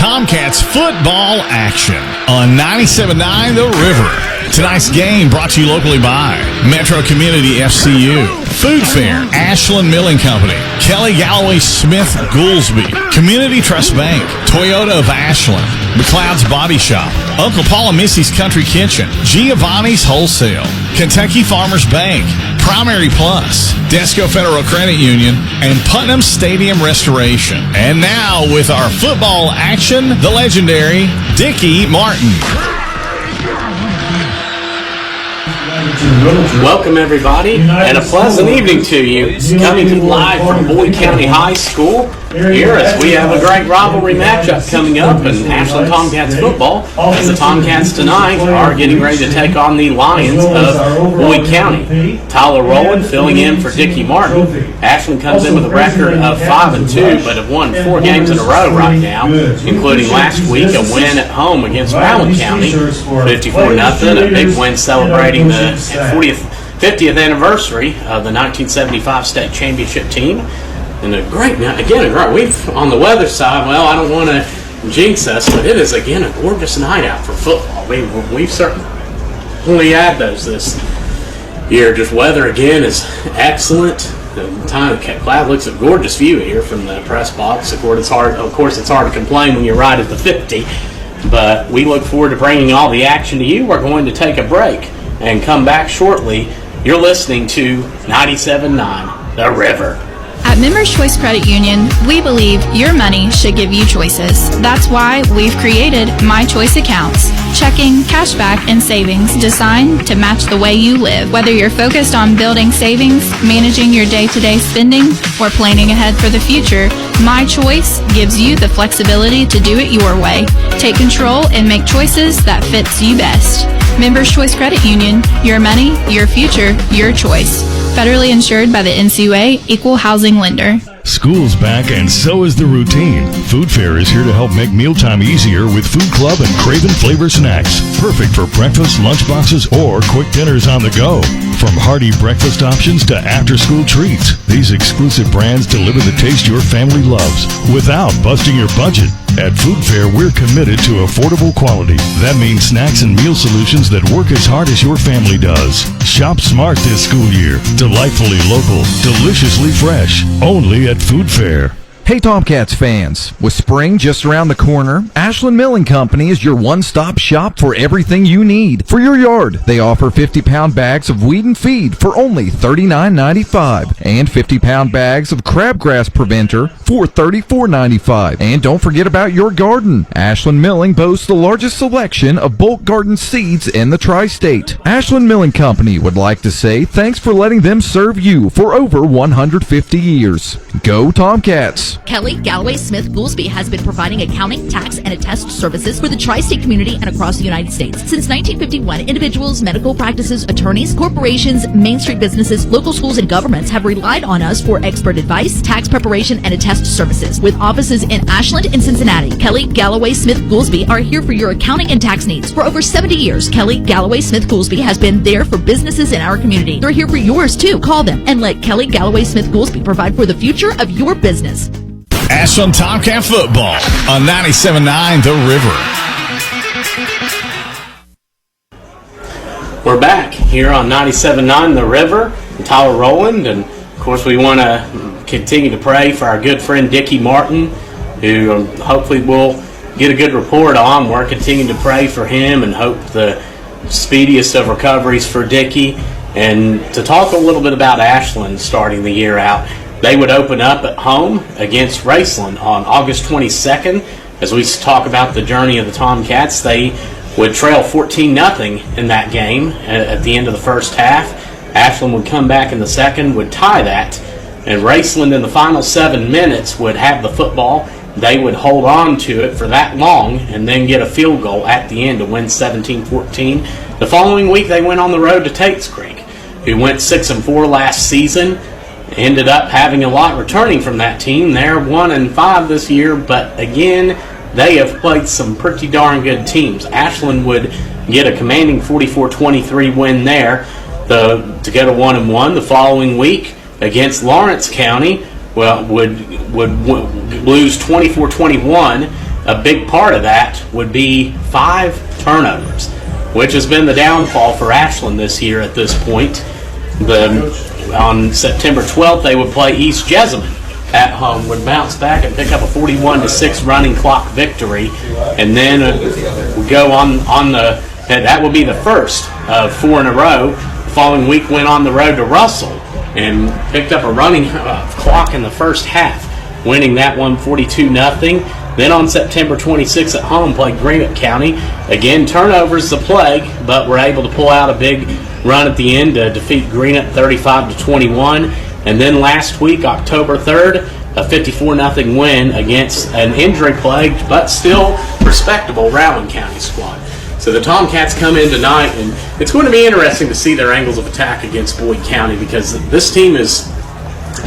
Tomcats football action on 97.9 The River. Tonight's game brought to you locally by Metro Community FCU, Food Fair, Ashland Milling Company, Kelly Galloway Smith Goolsby, Community Trust Bank, Toyota of Ashland, McLeod's Body Shop, Uncle Paul and Missy's Country Kitchen, Giovanni's Wholesale, Kentucky Farmers Bank, Primary Plus, Desco Federal Credit Union, and Putnam Stadium Restoration. And now with our football action, the legendary Dickie Martin. Welcome everybody, and a pleasant evening to you. Coming to you live from Boyd County High School here as we have a great rivalry matchup coming up in Ashland Tomcats football, as the Tomcats tonight are getting ready to take on the Lions of Boyd County. Tyler Rowland filling in for Dickie Martin. Ashland comes in with a record of 5-2, but have won 4 games in a row right now, including last week a win at home against Brown County, 54-0, a big win celebrating the 50th anniversary of the 1975 state championship team. And we've on the weather side, well, I don't want to jinx us, but it is again a gorgeous night out for football. We've certainly had those this year. Just weather again is excellent. The time the cloud looks a gorgeous view here from the press box. Of course, it's hard to complain when you're right at the 50, but we look forward to bringing all the action to you. We're going to take a break and come back shortly. You're listening to 97.9 The River. At Members Choice Credit Union, we believe your money should give you choices. That's why we've created My Choice accounts. Checking, cashback, and savings designed to match the way you live. Whether you're focused on building savings, managing your day-to-day spending, or planning ahead for the future, My Choice gives you the flexibility to do it your way. Take control and make choices that fits you best. Members Choice Credit Union, your money, your future, your choice. Federally insured by the NCUA, Equal Housing Lender. School's back and so is the routine. Food Fair is here to help make mealtime easier with Food Club and Craven Flavor Snacks. Perfect for breakfast, lunchboxes, or quick dinners on the go. From hearty breakfast options to after-school treats, these exclusive brands deliver the taste your family loves without busting your budget. At Food Fair, we're committed to affordable quality. That means snacks and meal solutions that work as hard as your family does. Shop smart this school year. Delightfully local, deliciously fresh. Only at Food Fair. Hey Tomcats fans, with spring just around the corner, Ashland Milling Company is your one-stop shop for everything you need for your yard. They offer 50-pound bags of weed and feed for only $39.95 and 50-pound bags of crabgrass preventer for $34.95. And don't forget about your garden. Ashland Milling boasts the largest selection of bulk garden seeds in the tri-state. Ashland Milling Company would like to say thanks for letting them serve you for over 150 years. Go Tomcats! Kelly Galloway Smith Goolsby has been providing accounting, tax, and attest services for the tri-state community and across the United States. Since 1951, individuals, medical practices, attorneys, corporations, Main Street businesses, local schools, and governments have relied on us for expert advice, tax preparation, and attest services. With offices in Ashland and Cincinnati, Kelly Galloway Smith Goolsby are here for your accounting and tax needs. For over 70 years, Kelly Galloway Smith Goolsby has been there for businesses in our community. They're here for yours too. Call them and let Kelly Galloway Smith Goolsby provide for the future of your business. Ashland Tomcat football on 97.9 The River. We're back here on 97.9 The River. I'm Tyler Rowland, and of course we want to continue to pray for our good friend Dickie Martin, who hopefully we'll get a good report on. We're continuing to pray for him and hope the speediest of recoveries for Dickie. And to talk a little bit about Ashland starting the year out, they would open up at home against Raceland on August 22nd. As we talk about the journey of the Tomcats, they would trail 14-0 in that game at the end of the first half. Ashland would come back in the second, would tie that, and Raceland in the final 7 minutes would have the football. They would hold on to it for that long and then get a field goal at the end to win 17-14. The following week, they went on the road to Tate's Creek, who went 6-4 last season. Ended up having a lot returning from that team. They're 1-5 this year, but again, they have played some pretty darn good teams. Ashland would get a commanding 44-23 win there to go to 1-1. The following week against Lawrence County, would lose 24-21 a big part of that would be 5 turnovers, which has been the downfall for Ashland this year at this point. On September 12th, they would play East Jessamine at home, would bounce back and pick up a 41-6 running clock victory, and then would go on that would be the first of 4 in a row. The following week went on the road to Russell and picked up a running clock in the first half, winning that one 42-0. Then on September 26th at home, played Greenup County. Again, turnovers the plague, but were able to pull out a big run at the end to defeat Greenup 35-21. And then last week, October 3rd, a 54-0 win against an injury-plagued but still respectable Rowan County squad. So the Tomcats come in tonight, and it's going to be interesting to see their angles of attack against Boyd County, because this team is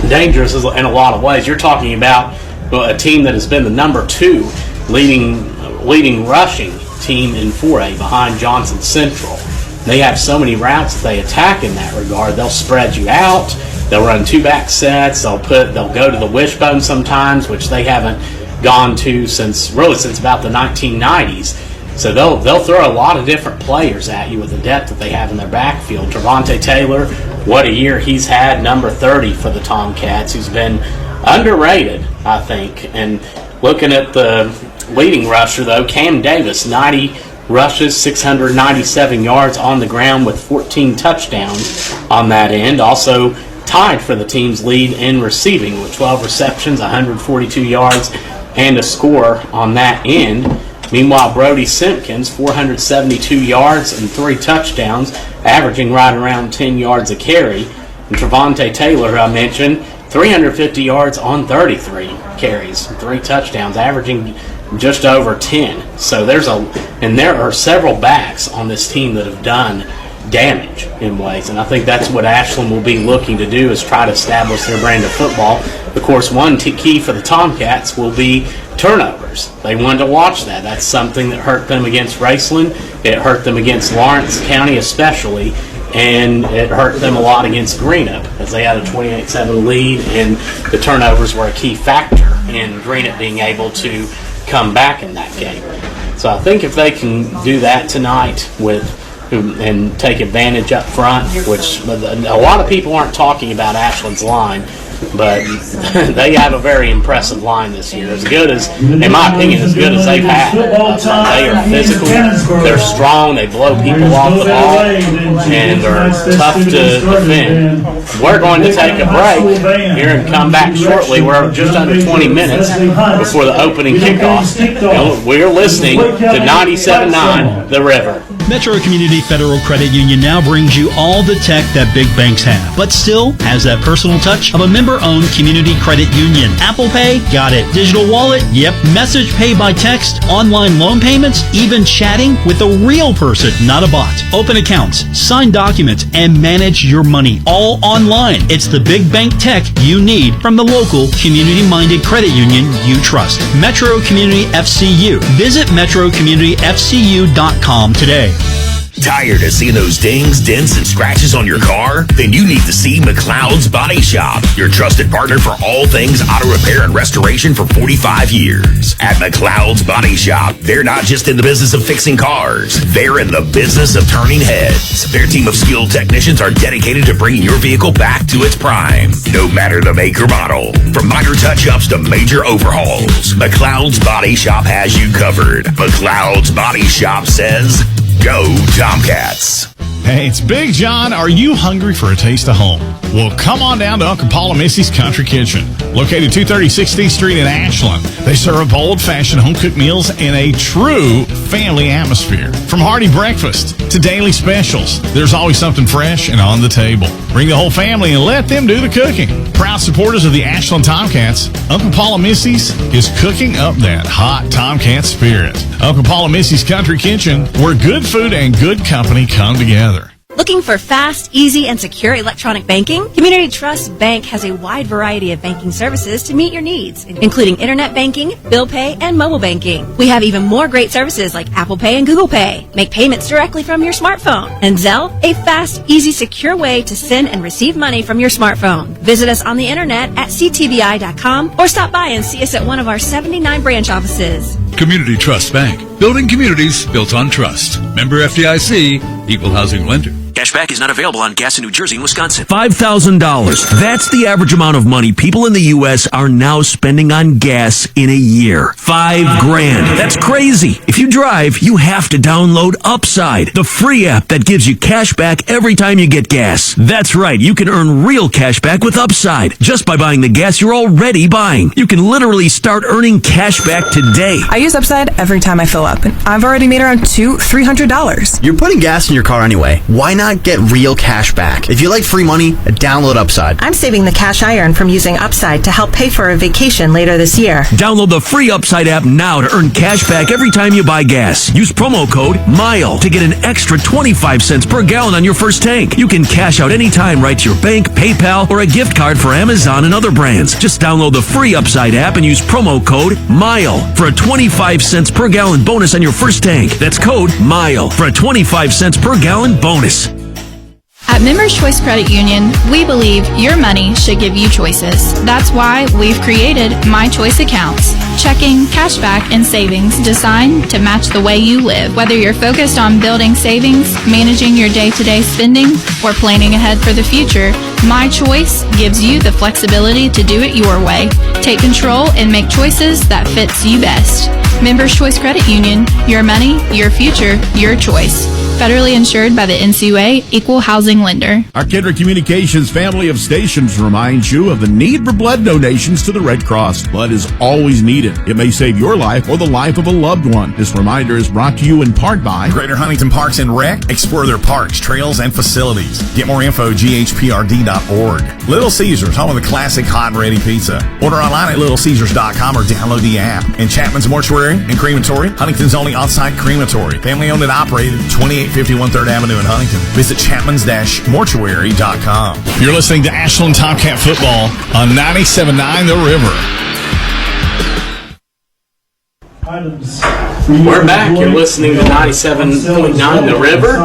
dangerous in a lot of ways. You're talking about a team that has been the number 2 leading rushing team in 4A behind Johnson Central. They have so many routes that they attack in that regard. They'll spread you out. They'll run 2-back sets. They'll go to the wishbone sometimes, which they haven't gone to since about the 1990s. So they'll throw a lot of different players at you with the depth that they have in their backfield. Trevante Taylor, what a year he's had, number 30 for the Tomcats, who's been underrated, I think. And looking at the leading rusher, though, Cam Davis, 90 rushes, 697 yards on the ground with 14 touchdowns on that end. Also tied for the team's lead in receiving with 12 receptions, 142 yards, and a score on that end. Meanwhile, Brody Simpkins, 472 yards and 3 touchdowns, averaging right around 10 yards a carry. And Trevante Taylor, who I mentioned, 350 yards on 33 carries, 3 touchdowns, averaging just over 10. So there are several backs on this team that have done damage in ways, and I think that's what Ashland will be looking to do, is try to establish their brand of football. Of course, one key for the Tomcats will be turnovers. They wanted to watch that. That's something that hurt them against Raceland. It hurt them against Lawrence County especially, and it hurt them a lot against Greenup, as they had a 28-7 lead, and the turnovers were a key factor in Greenup being able to come back in that game. So I think if they can do that tonight and take advantage up front, which a lot of people aren't talking about Ashland's line, but they have a very impressive line this year. As good as, in my opinion, as good as they've had. They are physical, they're strong, they blow people off the ball, and are tough to defend. We're going to take a break here and come back shortly. We're just under 20 minutes before the opening kickoff. And we're listening to 97.9 The River. Metro Community Federal Credit Union now brings you all the tech that big banks have, but still has that personal touch of a member-owned community credit union. Apple Pay? Got it. Digital wallet? Yep. Message pay by text? Online loan payments? Even chatting with a real person, not a bot. Open accounts, sign documents, and manage your money all online. It's the big bank tech you need from the local community-minded credit union you trust. Metro Community FCU. Visit metrocommunityfcu.com today. Tired of seeing those dings, dents, and scratches on your car? Then you need to see McLeod's Body Shop, your trusted partner for all things auto repair and restoration for 45 years. At McLeod's Body Shop, they're not just in the business of fixing cars, they're in the business of turning heads. Their team of skilled technicians are dedicated to bringing your vehicle back to its prime, no matter the make or model. From minor touch-ups to major overhauls, McLeod's Body Shop has you covered. McLeod's Body Shop says, go Tomcats. Hey, it's Big John. Are you hungry for a taste of home? Well, come on down to Uncle Paul and Missy's Country Kitchen, located 230 16th Street in Ashland. They serve old-fashioned home-cooked meals in a true family atmosphere. From hearty breakfast to daily specials, there's always something fresh and on the table. Bring the whole family and let them do the cooking. Proud supporters of the Ashland Tomcats, Uncle Paul and Missy's is cooking up that hot Tomcat spirit. Uncle Paul and Missy's Country Kitchen, where good food and good company come together. Looking for fast, easy, and secure electronic banking? Community Trust Bank has a wide variety of banking services to meet your needs, including internet banking, bill pay, and mobile banking. We have even more great services like Apple Pay and Google Pay. Make payments directly from your smartphone. And Zelle, a fast, easy, secure way to send and receive money from your smartphone. Visit us on the internet at ctbi.com or stop by and see us at one of our 79 branch offices. Community Trust Bank. Building communities built on trust. Member FDIC, Equal Housing Lender. Cashback is not available on gas in New Jersey and Wisconsin. $5,000. That's the average amount of money people in the U.S. are now spending on gas in a year. $5,000. That's crazy. If you drive, you have to download Upside, the free app that gives you cash back every time you get gas. That's right. You can earn real cash back with Upside just by buying the gas you're already buying. You can literally start earning cash back today. I use Upside every time I fill up, and I've already made around $300. You're putting gas in your car anyway. Why not get real cash back? If you like free money, download Upside. I'm saving the cash I earn from using Upside to help pay for a vacation later this year. Download the free Upside app now to earn cash back every time you buy gas. Use promo code MILE to get an extra 25 cents per gallon on your first tank. You can cash out anytime right to your bank, PayPal, or a gift card for Amazon and other brands. Just download the free Upside app and use promo code MILE for a 25 cents per gallon bonus on your first tank. That's code MILE for a 25 cents per gallon bonus. At Members Choice Credit Union, we believe your money should give you choices. That's why we've created My Choice accounts. Checking, cashback, and savings designed to match the way you live. Whether you're focused on building savings, managing your day-to-day spending, or planning ahead for the future, My Choice gives you the flexibility to do it your way. Take control and make choices that fits you best. Members Choice Credit Union, your money, your future, your choice. Federally insured by the NCUA, Equal Housing Lender. Our Kendrick Communications family of stations reminds you of the need for blood donations to the Red Cross. Blood is always needed. It may save your life or the life of a loved one. This reminder is brought to you in part by Greater Huntington Parks and Rec. Explore their parks, trails, and facilities. Get more info at ghprd.org. Little Caesars, home of the classic hot and ready pizza. Order online at littlecaesars.com or download the app. And Chapman's Mortuary and Crematory, Huntington's only on-site crematory. Family owned and operated, 2851 3rd Avenue in Huntington. Visit chapmans-mortuary.com. You're listening to Ashland Tomcat football on 97.9 The River. We're back. You're listening to 97.9 The River.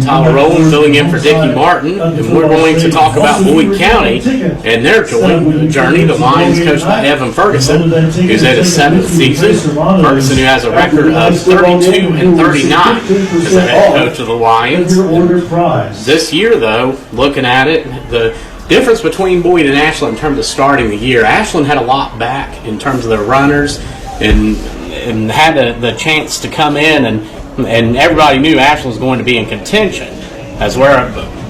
Tyler Rowland filling in for Dickie Martin. And we're going to talk about Boyd County and their journey. The Lions coached by Evan Ferguson, who's at his 7th season. Ferguson, who has a record of 32-39 as the head coach of the Lions. This year, though, looking at it, the difference between Boyd and Ashland in terms of starting the year, Ashland had a lot back in terms of their runners and had the chance to come in, and everybody knew Ashland was going to be in contention, as we're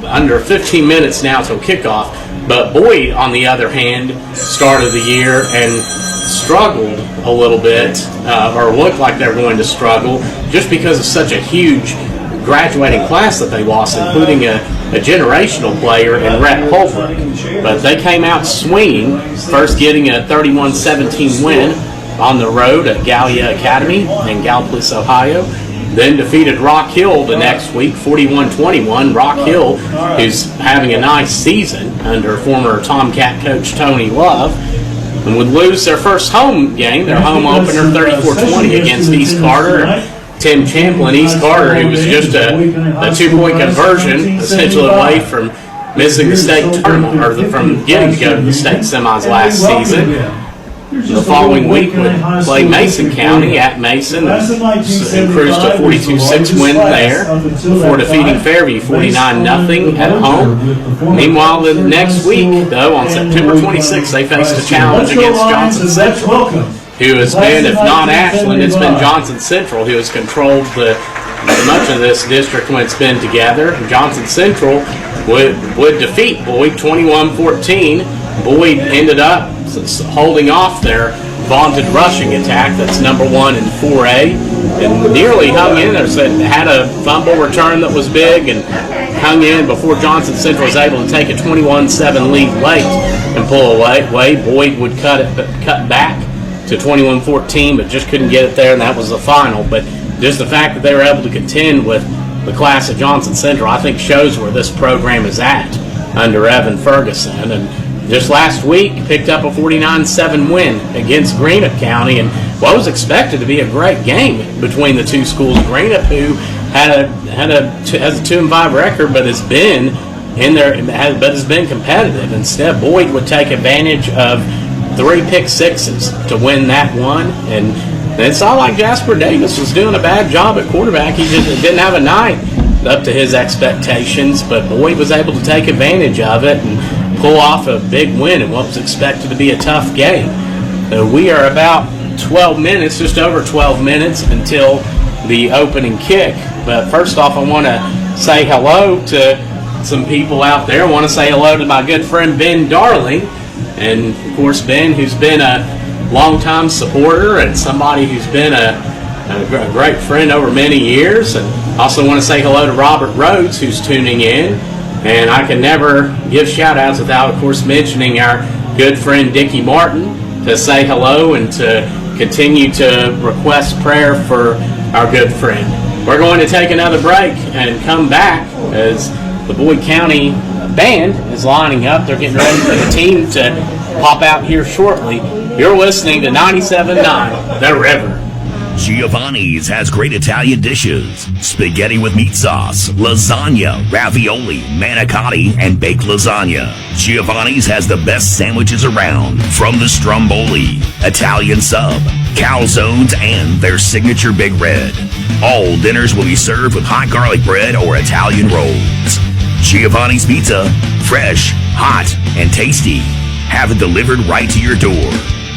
under 15 minutes now till kickoff. But Boyd, on the other hand, started the year and struggled a little bit, or looked like they were going to struggle, just because of such a huge graduating class that they lost, including a generational player in Rhett Holbrook. But they came out swinging, first getting a 31-17 win on the road at Gallia Academy in Gallipolis, Ohio. Then defeated Rock Hill the next week, 41-21. Rock Hill, who's having a nice season under former Tomcat coach Tony Love, and would lose their first home game, their home opener, 34-20 against East Carter. Tim Champlin, East Carter, who was just a 2-point conversion, essentially away from missing the state tournament, or from getting to go to the state semis last season. The following week would play Mason County at Mason and cruised to a 42-6 win there before defeating Fairview 49-0 at home. Meanwhile, the next week, though, on September 26th, they faced a challenge against Johnson Central, who has been, if not Ashland, it's been Johnson Central who has controlled much of this district when it's been together. Johnson Central would defeat Boyd 21-14. Boyd ended up holding off their vaunted rushing attack that's number 1 in 4A, and nearly hung in there. Had a fumble return that was big and hung in before Johnson Central was able to take a 21-7 lead late and pull away. Boyd would cut back to 21-14, but just couldn't get it there, and that was the final. But just the fact that they were able to contend with the class of Johnson Central, I think, shows where this program is at under Evan Ferguson. And just last week, picked up a 49-7 win against Greenup County, and what was expected to be a great game between the two schools. Greenup, who has a 2-5 record, but has been in there, but has been competitive. Instead, Boyd would take advantage of 3 pick sixes to win that one, and It's not like Jasper Davis was doing a bad job at quarterback. He just didn't have a night up to his expectations, but Boyd was able to take advantage of it and pull off a big win in what was expected to be a tough game. We are about 12 minutes, just over 12 minutes until the opening kick. But first off, I want to say hello to some people out there. I want to say hello to my good friend Ben Darling, and of course Ben, who's been a longtime supporter and somebody who's been a great friend over many years. And also want to say hello to Robert Rhodes, who's tuning in. And I can never give shout-outs without, of course, mentioning our good friend Dickie Martin, to say hello and to continue to request prayer for our good friend. We're going to take another break and come back as the Boyd County band is lining up. They're getting ready for the team to pop out here shortly. You're listening to 97.9 The River. Giovanni's has great Italian dishes. Spaghetti with meat sauce, lasagna, ravioli, manicotti, and baked lasagna. Giovanni's has the best sandwiches around, from the stromboli, Italian sub, calzones, and their signature Big Red. All dinners will be served with hot garlic bread or Italian rolls. Giovanni's Pizza, fresh, hot, and tasty. Have it delivered right to your door.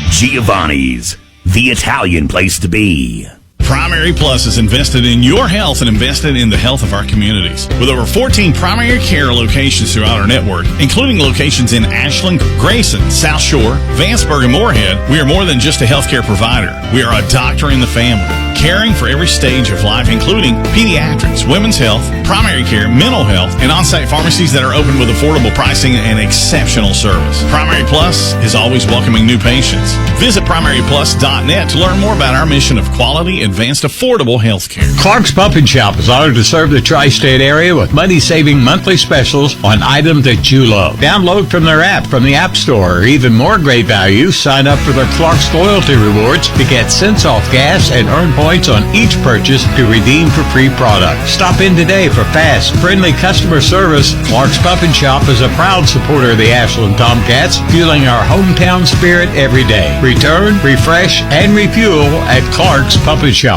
Giovanni's, the Italian place to be. Primary Plus is invested in your health and invested in the health of our communities. With over 14 primary care locations throughout our network, including locations in Ashland, Grayson, South Shore, Vanceburg, and Moorhead, we are more than just a healthcare provider. We are a doctor in the family, caring for every stage of life, including pediatrics, women's health, primary care, mental health, and on-site pharmacies that are open with affordable pricing and exceptional service. Primary Plus is always welcoming new patients. Visit primaryplus.net to learn more about our mission of quality, advanced, affordable health care. Clark's Pump and Shop is honored to serve the tri-state area with money-saving monthly specials on items that you love. Download from their app from the App Store, or even more great value, sign up for their Clark's Loyalty Rewards to get cents off gas and earn points on each purchase to redeem for free products. Stop in today for fast, friendly customer service. Clark's Pump and Shop is a proud supporter of the Ashland Tomcats, fueling our hometown spirit every day. Return, refresh, and refuel at Clark's Pump and Shop.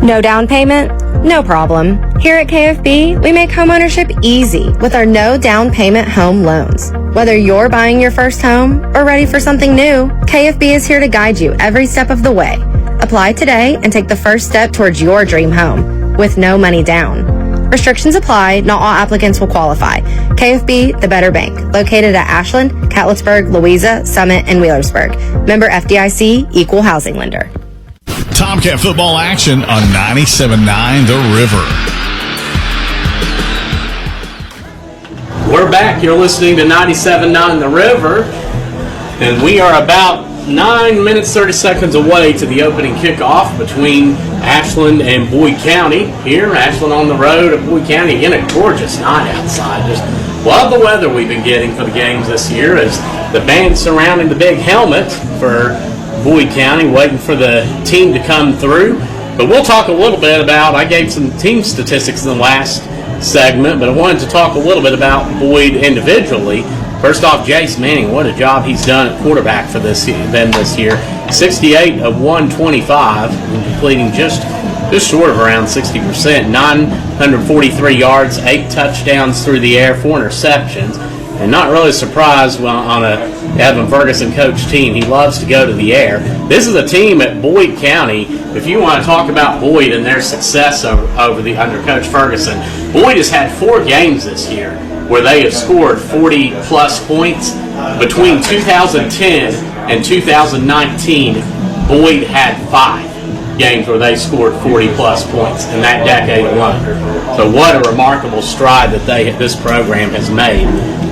No down payment? No problem. Here at KFB, we make homeownership easy with our no down payment home loans. Whether you're buying your first home or ready for something new, KFB is here to guide you every step of the way. Apply today and take the first step towards your dream home with no money down. Restrictions apply. Not all applicants will qualify. KFB, the better bank. Located at Ashland, Catlettsburg, Louisa, Summit, and Wheelersburg. Member FDIC, Equal Housing Lender. Tomcat football action on 97.9 The River. We're back. You're listening to 97.9 The River, and we are about 9 minutes, 30 seconds away to the opening kickoff between Ashland and Boyd County. Here, Ashland on the road at Boyd County. Again, a gorgeous night outside. Just love the weather we've been getting for the games this year as the band surrounding the big helmet for Boyd County, waiting for the team to come through. But we'll talk a little bit about, I gave some team statistics in the last segment, but I wanted to talk a little bit about Boyd individually. First off, Jace Manning, what a job he's done at quarterback for this year. 68 of 125, and completing just short of around 60%. 943 yards, 8 touchdowns through the air, 4 interceptions. And not really surprised on a Evan Ferguson coach team. He loves to go to the air. This is a team at Boyd County. If you want to talk about Boyd and their success under Coach Ferguson, Boyd has had 4 games this year where they have scored 40-plus points. Between 2010 and 2019, Boyd had 5 games where they scored 40-plus points in that decade alone. So what a remarkable stride that this program has made.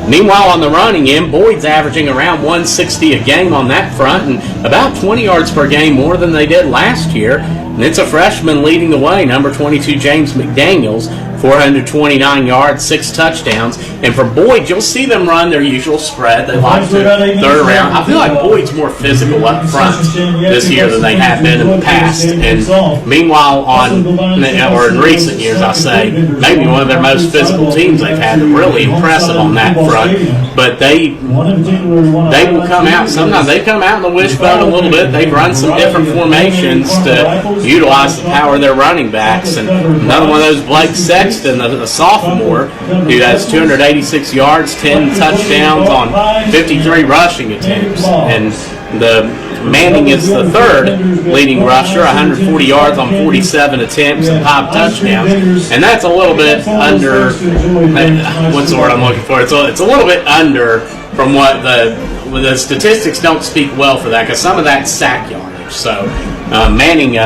Meanwhile, on the running end, Boyd's averaging around 160 a game on that front and about 20 yards per game more than they did last year. And it's a freshman leading the way, number 22, James McDaniels, 429 yards, 6 touchdowns. And for Boyd, you'll see them run their usual spread. They like to third round. I feel like Boyd's more physical up front this year than they have been in the past. And meanwhile, in recent years, I say, maybe one of their most physical teams they've had. Really impressive on that front. But they will come out. Sometimes they come out in the wishbone a little bit. They've run some different formations to utilize the power of their running backs. And another one of those, Blake Sexton, a sophomore, who has 286 yards, 10 touchdowns on 53 rushing attempts. And Manning is the third leading rusher, 140 yards on 47 attempts and 5 touchdowns. And that's a little bit under, what's the word I'm looking for? It's a little bit under from what the statistics don't speak well for that, because some of that's sack yardage. So Manning,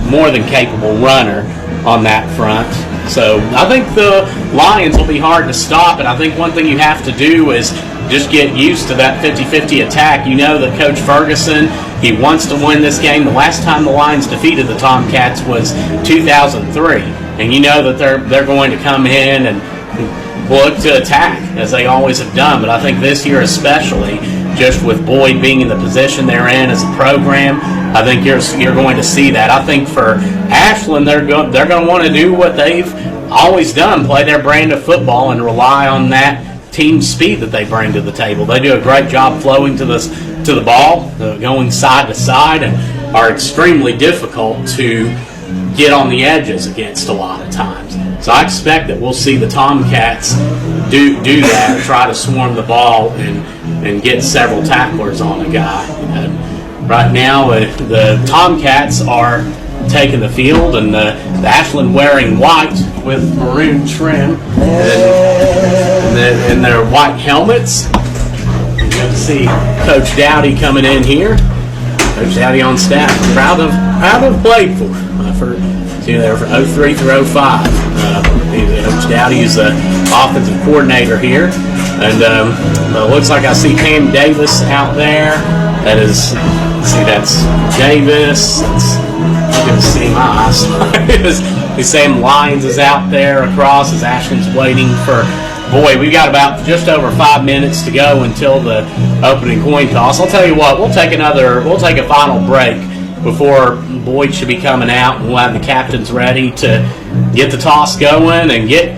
more than capable runner on that front. So I think the Lions will be hard to stop, and I think one thing you have to do is just get used to that 50-50 attack. You know that Coach Ferguson, he wants to win this game. The last time the Lions defeated the Tomcats was 2003, and you know that they're going to come in and look to attack, as they always have done. But I think this year especially, just with Boyd being in the position they're in as a program, I think you're going to see that. I think for Ashland, they're going to want to do what they've always done, play their brand of football and rely on that team speed that they bring to the table. They do a great job flowing to the ball, going side to side, and are extremely difficult to get on the edges against a lot of times. So I expect that we'll see the Tomcats do that, try to swarm the ball and get several tacklers on a guy. Right now, the Tomcats are taking the field, and the Ashland wearing white with maroon trim and their white helmets. You can see Coach Dowdy coming in here. Coach Dowdy on staff. Proud of played for there for 03 through 05. Coach Dowdy is the offensive coordinator here, and it looks like I see Pam Davis out there. That's Davis. You can see my eyes. The same Lions is out there across as Ashland's waiting for. Boy, we've got about just over 5 minutes to go until the opening coin toss. I'll tell you what, we'll take a final break before Boyd should be coming out, and we'll have the captains ready to get the toss going and get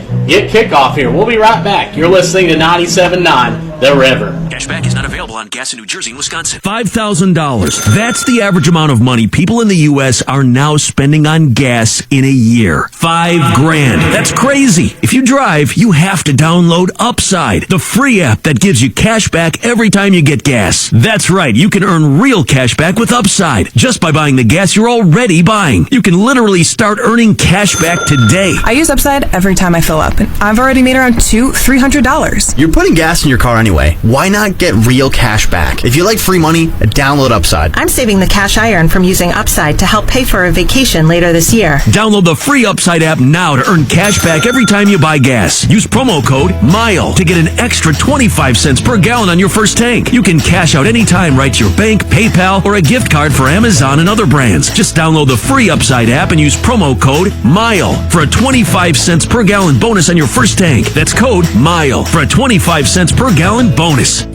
kickoff here. We'll be right back. You're listening to 97.9 The River. Cashback is not available on gas in New Jersey and Wisconsin. $5,000. That's the average amount of money people in the U.S. are now spending on gas in a year. $5,000. That's crazy. If you drive, you have to download Upside, the free app that gives you cash back every time you get gas. That's right. You can earn real cash back with Upside just by buying the gas you're already buying. You can literally start earning cash back today. I use Upside every time I fill up, and I've already made around $200-$300. You're putting gas in your car anyway. Why not get real cash back? If you like free money, download Upside. I'm saving the cash I earn from using Upside to help pay for a vacation later this year. Download the free Upside app now to earn cash back every time you buy gas. Use promo code MILE to get an extra 25 cents per gallon on your first tank. You can cash out anytime right to your bank, PayPal, or a gift card for Amazon and other brands. Just download the free Upside app and use promo code MILE for a 25 cents per gallon bonus on your first tank. That's code MILE for a 25 cents per gallon bonus.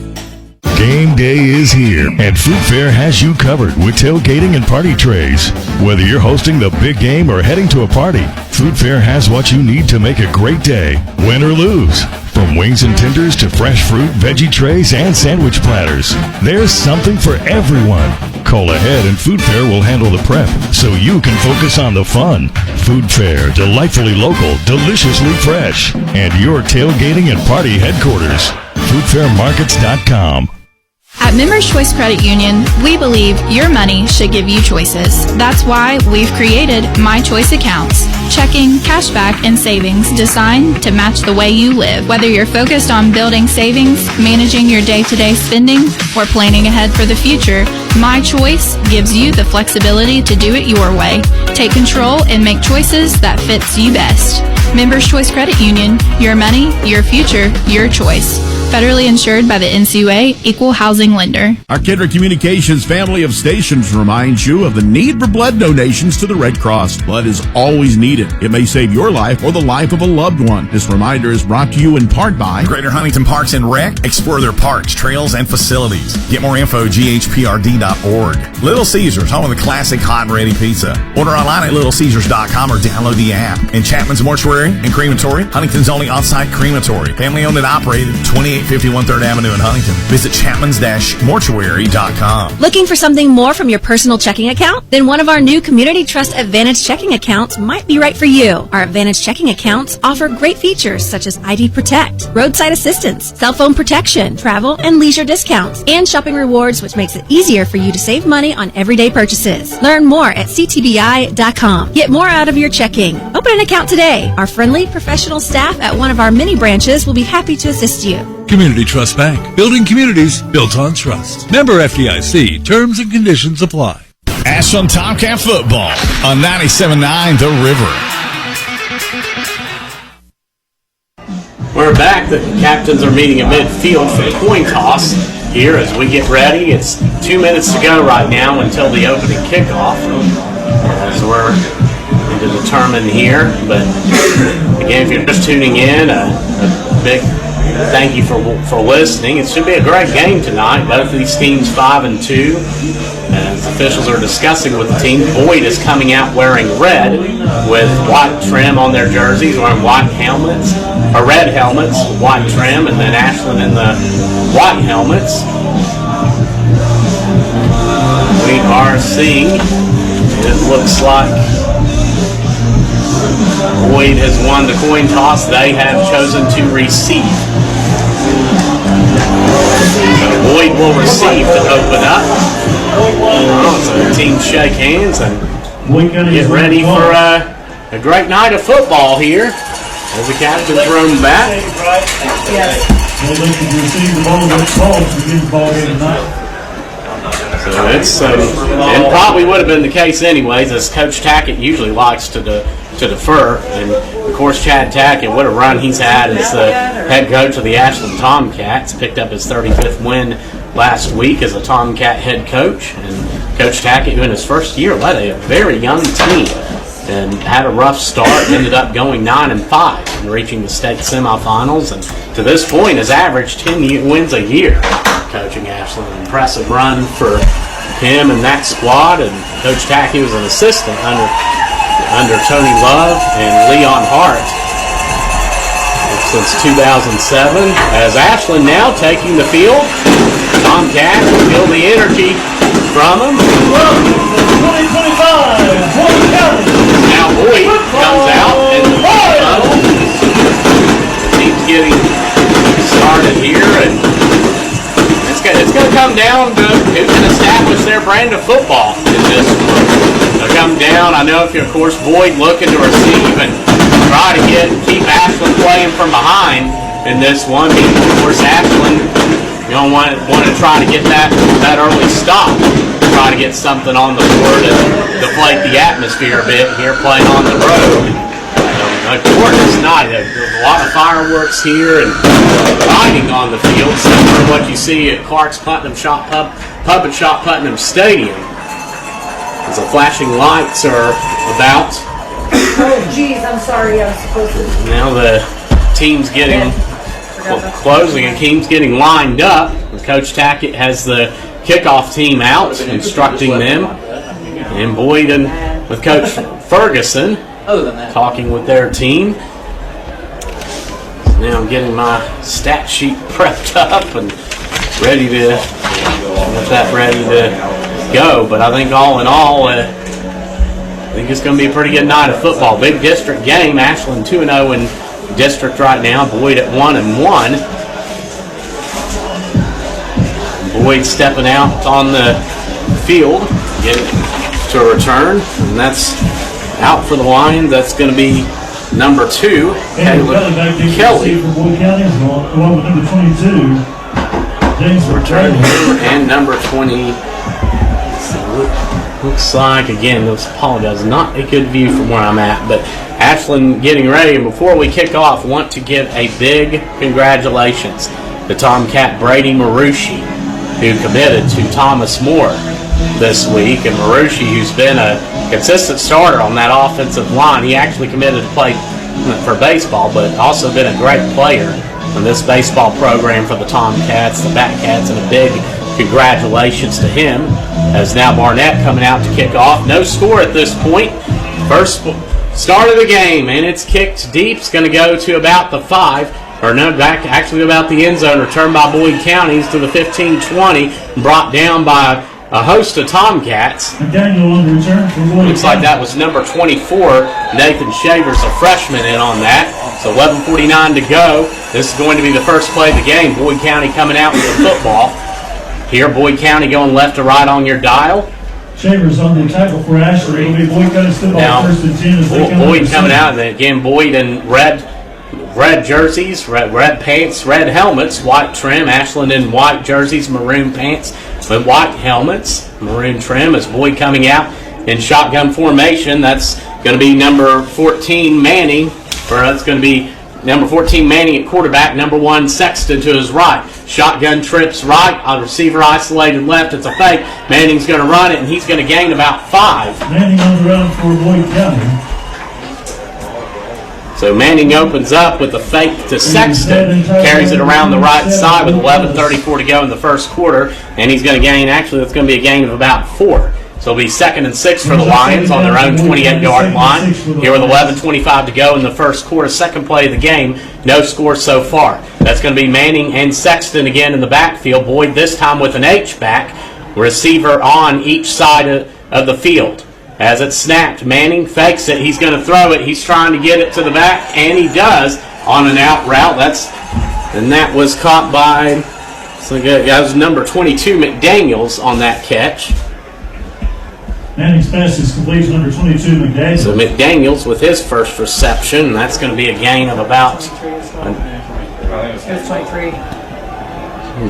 Game day is here, and Food Fair has you covered with tailgating and party trays. Whether you're hosting the big game or heading to a party, Food Fair has what you need to make a great day, win or lose. From wings and tenders to fresh fruit, veggie trays, and sandwich platters, there's something for everyone. Call ahead and Food Fair will handle the prep so you can focus on the fun. Food Fair, delightfully local, deliciously fresh, and your tailgating and party headquarters. FoodFairMarkets.com. At Members Choice Credit Union, we believe your money should give you choices. That's why we've created My Choice accounts. Checking, cashback, and savings designed to match the way you live. Whether you're focused on building savings, managing your day-to-day spending, or planning ahead for the future, My Choice gives you the flexibility to do it your way. Take control and make choices that fits you best. Members Choice Credit Union, your money, your future, your choice. Federally insured by the NCUA, Equal Housing Lender. Our Kendrick Communications family of stations reminds you of the need for blood donations to the Red Cross. Blood is always needed. It may save your life or the life of a loved one. This reminder is brought to you in part by Greater Huntington Parks and Rec. Explore their parks, trails, and facilities. Get more info at ghprd.org. Little Caesars, home of the classic hot and ready pizza. Order online at littlecaesars.com or download the app. And Chapman's Mortuary and Crematory, Huntington's only on-site crematory. Family owned and operated, 2851 3rd Avenue in Huntington. Visit chapmans-mortuary.com. Looking for something more from your personal checking account? Then one of our new Community Trust Advantage checking accounts might be right for you. Our Advantage checking accounts offer great features such as ID Protect, roadside assistance, cell phone protection, travel and leisure discounts, and shopping rewards, which makes it easier for you to save money on everyday purchases. Learn more at ctbi.com. Get more out of your checking. Open an account today. Our friendly, professional staff at one of our many branches will be happy to assist you. Community Trust Bank. Building communities built on trust. Member FDIC. Terms and conditions apply. Ashland Tomcat football on 97.9 The River. We're back. The captains are meeting at midfield for the coin toss here as we get ready. It's 2 minutes to go right now until the opening kickoff. As we're to determine here. But again, if you're just tuning in, a big thank you for listening. It should be a great game tonight. Both of these teams 5-2. As officials are discussing with the team, Boyd is coming out wearing red with white trim on their jerseys, wearing white helmets, or red helmets, white trim, and then Ashland in the white helmets. We are seeing, it looks like Boyd has won the coin toss. They have chosen to receive. So Boyd will receive to open up. So the teams shake hands and get ready for a great night of football here as the captains roam back. So it's and probably would have been the case anyways, as Coach Tackett usually likes to defer. And of course, Chad Tackett, what a run he's had as the head coach of the Ashland Tomcats, picked up his 35th win last week as a Tomcat head coach. And Coach Tackett, who in his first year led a very young team and had a rough start, ended up going 9-5 and reaching the state semifinals. And to this point has averaged 10 wins a year coaching Ashland. An impressive run for him and that squad. And Coach Tackett was an assistant under Tony Love and Leon Hart since 2007. As Ashland now taking the field, Tomcats feel the energy from them. Now Boyd comes out in the tunnel. The team's getting started here, and it's going to come down to who can establish their brand of football in this one. They'll come down. I know if you're, of course, Boyd looking to receive and try to keep Ashland playing from behind in this one. Of course, Ashland, you don't want to try to get that early stop. Try to get something on the board and deflate the atmosphere a bit here playing on the road. Of course, it's not. There's a lot of fireworks here and lighting on the field, similar to what you see at Clark's Putnam Pub and Shop Putnam Stadium. As the flashing lights are about. Oh, geez, I'm sorry. I was supposed to. Now the team's getting closing and team's getting lined up. And Coach Tackett has the kickoff team out, instructing them. And Boyd and with Coach Ferguson talking with their team. Now I'm getting my stat sheet prepped up and ready to go. But I think all in all, I think it's going to be a pretty good night of football. Big district game. Ashland 2-0 in district right now. Boyd at 1-1. Boyd stepping out on the field, getting to a return, and that's out for the Lions. That's going to be number 2, Kelly. Return and number 20. Looks like, again, let's apologize, not a good view from where I'm at, but Ashland getting ready. And before we kick off, want to give a big congratulations the Tomcat Brady Marucci, who committed to Thomas More this week. And Marucci, who's been a consistent starter on that offensive line, he actually committed to play for baseball, but also been a great player in this baseball program for the Tomcats, the Batcats, and a big congratulations to him. As now Barnett coming out to kick off. No score at this point. First start of the game, and it's kicked deep. It's going to go to about the 5. Or no, back actually about the end zone. Returned by Boyd County to the 15-20. Brought down by a host of Tomcats. Looks like that was number 24, Nathan Shavers, a freshman, in on that. So 11:49 to go. This is going to be the first play of the game. Boyd County coming out with the football. Here, Boyd County going left to right on your dial. Shavers on the tackle for Ashland. It'll be Boyd County still on first and 10 as they come Boyd coming out, and again, Boyd in red jerseys, red pants, red helmets, white trim. Ashland in white jerseys, maroon pants with white helmets, maroon trim. As Boyd coming out in shotgun formation. That's going to be number 14 Manning, or that's going to be number 14 Manning at quarterback, number 1 Sexton to his right. Shotgun trips right, a receiver isolated left. It's a fake. Manning's going to run it, and he's going to gain about 5. Manning on the run for Boyd County. So Manning opens up with a fake to Sexton, carries it around the right side with 11:34 to go in the first quarter, and he's going to gain, actually that's going to be a gain of about 4. So it'll be 2nd and 6 for the Lions on their own 28-yard line. Here with 11:25 to go in the first quarter, second play of the game, no score so far. That's going to be Manning and Sexton again in the backfield. Boyd this time with an H-back, receiver on each side of the field. As it's snapped, Manning fakes it. He's going to throw it. He's trying to get it to the back, and he does on an out route. And that was caught by, so that was number 22 McDaniels on that catch. Manning's pass is complete to number 22 McDaniels. So McDaniels with his first reception, and that's going to be a gain of about. It was 23.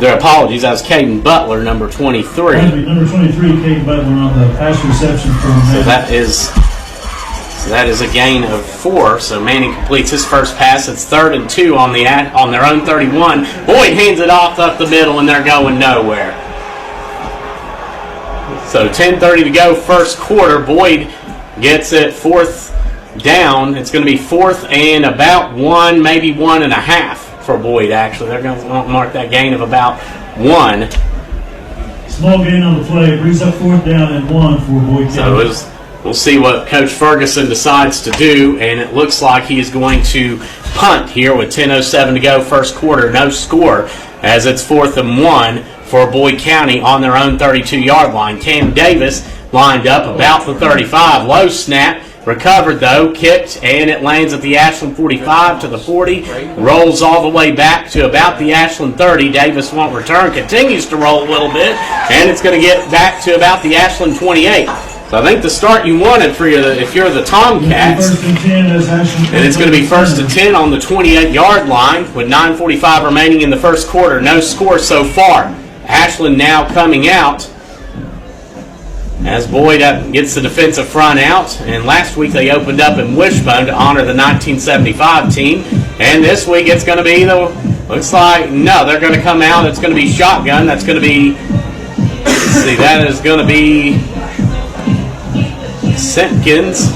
Their apologies. That was Caden Butler, number 23. Number 23, Caden Butler on the pass reception for Manning. So that is a gain of 4. So Manning completes his first pass. It's 3rd and 2 on their own 31. Boyd hands it off up the middle, and they're going nowhere. So 10:30 to go, first quarter. Boyd gets it 4th down. It's going to be 4th and about 1, maybe 1.5. For Boyd, actually. They're going to mark that gain of about 1. Small gain on the play. Brings up 4th down and 1 for Boyd County. So we'll see what Coach Ferguson decides to do, and it looks like he is going to punt here with 10:07 to go, first quarter, no score, as it's 4th and 1 for Boyd County on their own 32-yard line. Cam Davis lined up about the 35. Low snap. Recovered though, kicked, and it lands at the Ashland 45 to the 40. Rolls all the way back to about the Ashland 30. Davis won't return, continues to roll a little bit, and it's going to get back to about the Ashland 28. So I think the start you wanted for if you're the Tomcats, and it's going to be 1st and 10 on the 28-yard line with 9:45 remaining in the first quarter. No score so far. Ashland now coming out as Boyd gets the defensive front out. And last week they opened up in Wishbone to honor the 1975 team. And this week it's going to be looks like, no, they're going to come out. It's going to be shotgun. That's going to be, let's see, that is going to be Simpkins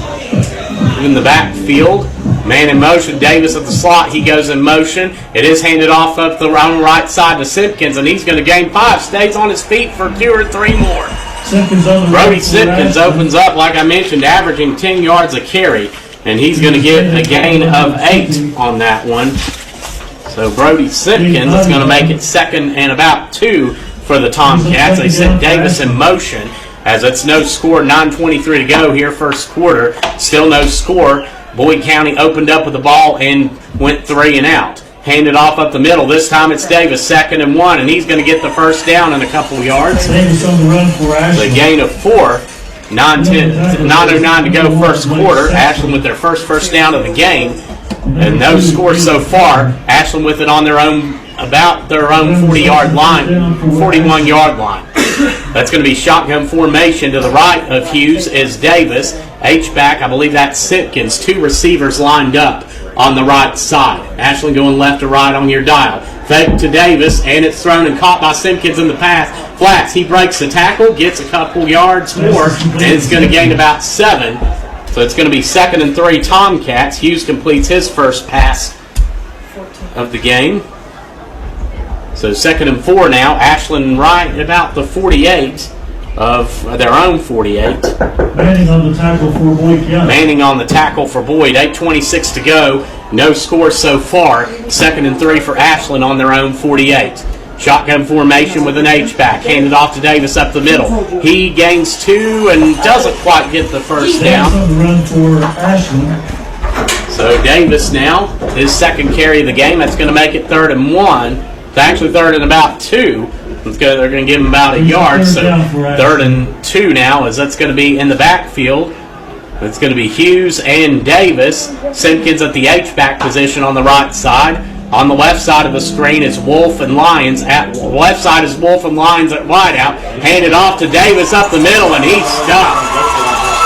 in the backfield. Man in motion, Davis at the slot. He goes in motion. It is handed off up the right side to Simpkins, and he's going to gain 5. Stays on his feet for 2 or 3 more. Brody Simpkins opens up, like I mentioned, averaging 10 yards a carry, and he's going to get a gain of 8 on that one. So Brody Simpkins is going to make it 2nd and about 2 for the Tomcats. They set Davis in motion as it's no score, 9:23 to go here, first quarter. Still no score. Boyd County opened up with the ball and went 3 and out. Handed off up the middle. This time it's Davis, 2nd and 1, and he's going to get the first down in a couple of yards. Davis on the run for Ashland. The gain of 4. 9:09 to go, first quarter. Ashland with their first down of the game, and no score so far. Ashland with it on their own 40-yard line, 41-yard line. That's going to be shotgun formation. To the right of Hughes is Davis. H-back, I believe that's Simpkins. 2 receivers lined up on the right side. Ashland going left to right on your dial. Fake to Davis, and it's thrown and caught by Simpkins in the pass. Flats, he breaks the tackle, gets a couple yards more, and it's going to gain about 7. So it's going to be 2nd and 3 Tomcats. Hughes completes his first pass of the game. So 2nd and 4 now. Ashland right about the 48 of their own 48. Manning on the tackle for Boyd County. Manning on the tackle for Boyd. 8:26 to go. No score so far. 2nd and 3 for Ashland on their own 48. Shotgun formation with an H-back. Handed off to Davis up the middle. He gains 2 and doesn't quite get the first down. On the run for Ashland. So Davis now, his second carry of the game. That's going to make it 3rd and 1. It's actually 3rd and about 2. They're going to give him about a yard. So 3rd and 2 now, as that's going to be in the backfield. It's going to be Hughes and Davis. Simpkins at the H-back position on the right side. On the left side of the screen is Wolf and Lyons. At left side is Wolf and Lyons at wideout. Handed off to Davis up the middle, and he's stopped.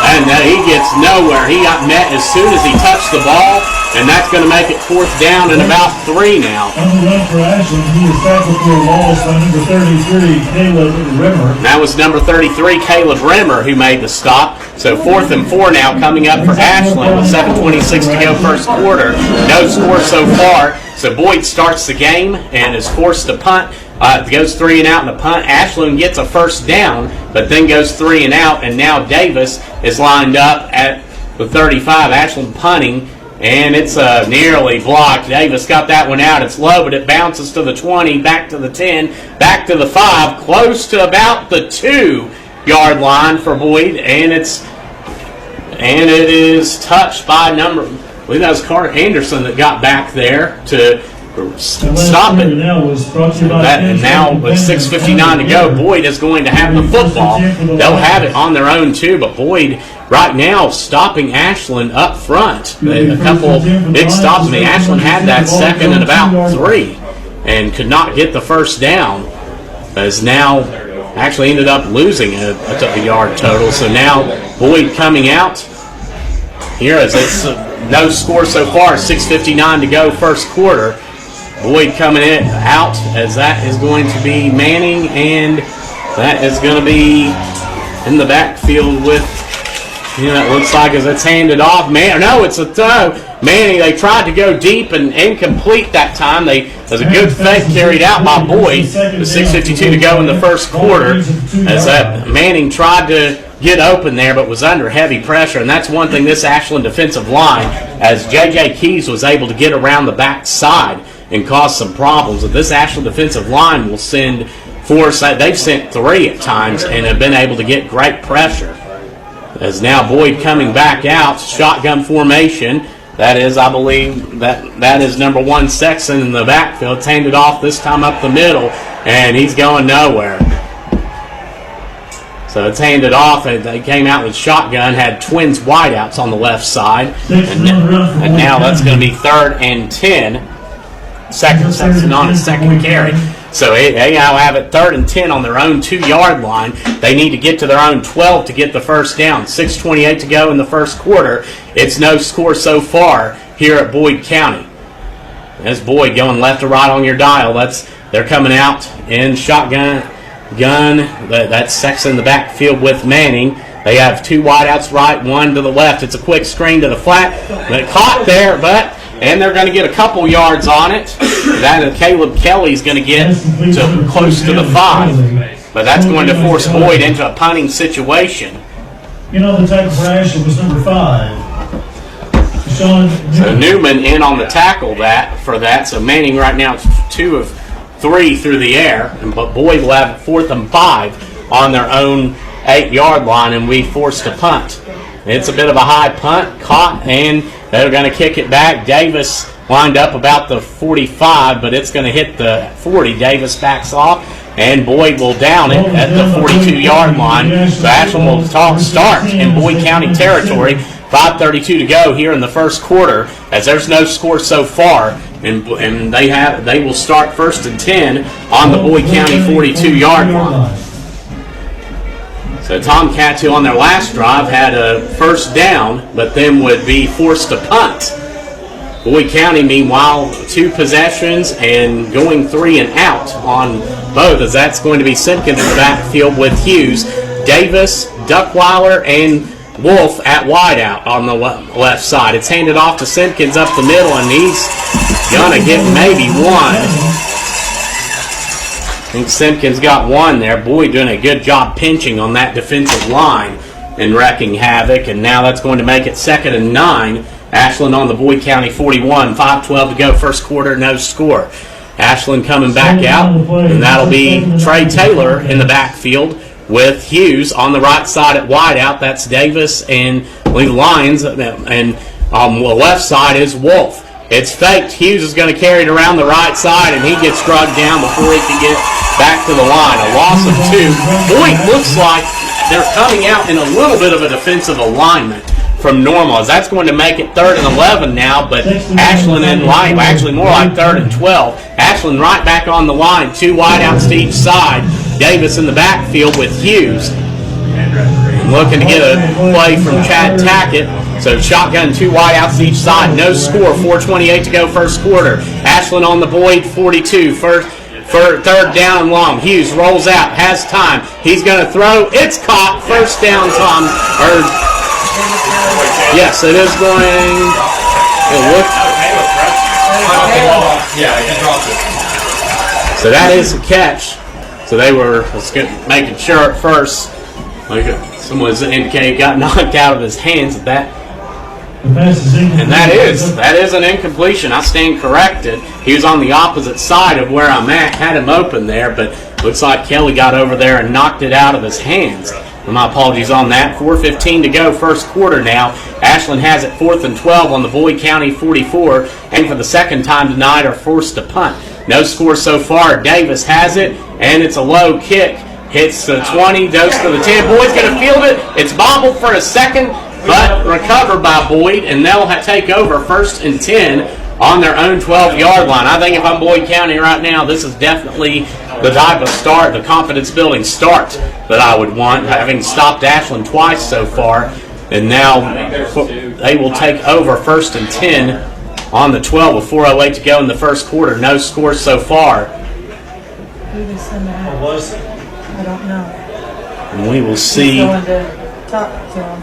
And he gets nowhere. He got met as soon as he touched the ball, and that's going to make it 4th down and about 3 now. On the run for Ashland, he is tackled for a loss by number 33, Caleb Rimmer. That was number 33, Caleb Rimmer, who made the stop. So 4th and 4 now coming up for Ashland with 7:26 to go first quarter. No score so far. So Boyd starts the game and is forced to punt. Goes 3 and out in the punt. Ashland gets a first down, but then goes 3 and out. And now Davis is lined up at the 35. Ashland punting, and it's nearly blocked. Davis got that one out. It's low, but it bounces to the 20, back to the 10, back to the 5, close to about the 2-yard line for Boyd, and it is touched by number. I believe that was Carter Anderson that got back there to stop it. And now with 6:59 to go, Boyd is going to have the football. They'll have it on their own too, but Boyd right now stopping Ashland up front. A couple big stops. I mean, Ashland had that 2nd and about 3 and could not get the first down. As now actually ended up losing a yard total. So now Boyd coming out here as it's no score so far. 6:59 to go first quarter. Boyd coming out as that is going to be Manning, and that is going to be in the backfield with, it looks like as it's handed off. No, it's a throw. Manning, they tried to go deep and incomplete that time. There's a good fake carried out by Boyd. With 6:52 to go in the first quarter, as that Manning tried to get open there, but was under heavy pressure. And that's one thing this Ashland defensive line, as J.J. Keys was able to get around the back side and cause some problems. But this Ashland defensive line will send 4. They've sent 3 at times and have been able to get great pressure. As now Boyd coming back out, shotgun formation. That is, I believe, that is number 1 Sexton in the backfield. It's handed off this time up the middle, and he's going nowhere. So it's handed off, and they came out with shotgun, had twins wideouts on the left side. And now that's going to be 3rd and 10. Sexton on his second carry. So they now have it 3rd and 10 on their own 2-yard line. They need to get to their own 12 to get the first down. 6:28 to go in the first quarter. It's no score so far here at Boyd County. There's Boyd going left to right on your dial. They're coming out in shotgun. That's Sexton in the backfield with Manning. They have 2 wideouts right, 1 to the left. It's a quick screen to the flat. But caught there, and they're going to get a couple yards on it. That Caleb Kelly's going to get to close to the 5. But that's going to force Boyd into a punting situation. The tackle for Ashland was number 5. So Newman in on the tackle for that. So Manning right now is 2 of 3 through the air. But Boyd will have 4th and 5 on their own 8-yard line, and we forced to punt. It's a bit of a high punt, caught, and they're going to kick it back. Davis lined up about the 45, but it's going to hit the 40. Davis backs off, and Boyd will down it at the 42-yard line. So Ashland will start in Boyd County territory. 5:32 to go here in the first quarter, as there's no score so far, and they will start 1st and 10 on the Boyd County 42-yard line. So Tomcats, who on their last drive had a first down, but then would be forced to punt. Boyd County, meanwhile, 2 possessions and going 3 and out on both, as that's going to be Simpkins in the backfield with Hughes, Davis, Duckweiler, and Wolf at wideout on the left side. It's handed off to Simpkins up the middle, and he's going to get maybe one. I think Simpkins got one there. Boyd doing a good job pinching on that defensive line and wrecking havoc, and now that's going to make it 2nd and 9. Ashland on the Boyd County 41, 5:12 to go, first quarter, no score. Ashland coming back out, and that'll be Trey Taylor in the backfield with Hughes on the right side at wideout. That's Davis and the Lions, and on the left side is Wolf. It's faked. Hughes is going to carry it around the right side, and he gets drugged down before he can get back to the line. A loss of 2. Boyd looks like they're coming out in a little bit of a defensive alignment from normal, as that's going to make it 3rd and 11 now, but Ashland in line, actually more like 3rd and 12. Ashland right back on the line, 2 wideouts to each side. Davis in the backfield with Hughes. Looking to get a play from Chad Tackett. So shotgun, 2 wideouts to each side. No score, 4:28 to go, first quarter. Ashland on the Boyd 42, for 3rd down and long. Hughes rolls out, has time. He's going to throw. It's caught. First down, Tom. Yes, it is going. So that is a catch. So they were making sure at first. Someone was indicating got knocked out of his hands at that. And that is an incompletion. I stand corrected. He was on the opposite side of where I'm at. Had him open there, but looks like Kelly got over there and knocked it out of his hands. And my apologies on that. 4:15 to go, first quarter now. Ashland has it 4th and 12 on the Boyd County 44, and for the second time tonight are forced to punt. No score so far. Davis has it, and it's a low kick. Hits the 20, goes to the 10. Boyd's going to field it. It's bobbled for a second, but recovered by Boyd, and they'll take over 1st and 10 on their own 12-yard line. I think if I'm Boyd County right now, this is definitely the type of start, the confidence-building start that I would want, having stopped Ashland twice so far. And now they will take over 1st and 10 on the 12 with 4:08 to go in the first quarter. No score so far. Who did send that out? I don't know. And we will see. Going to talk to him.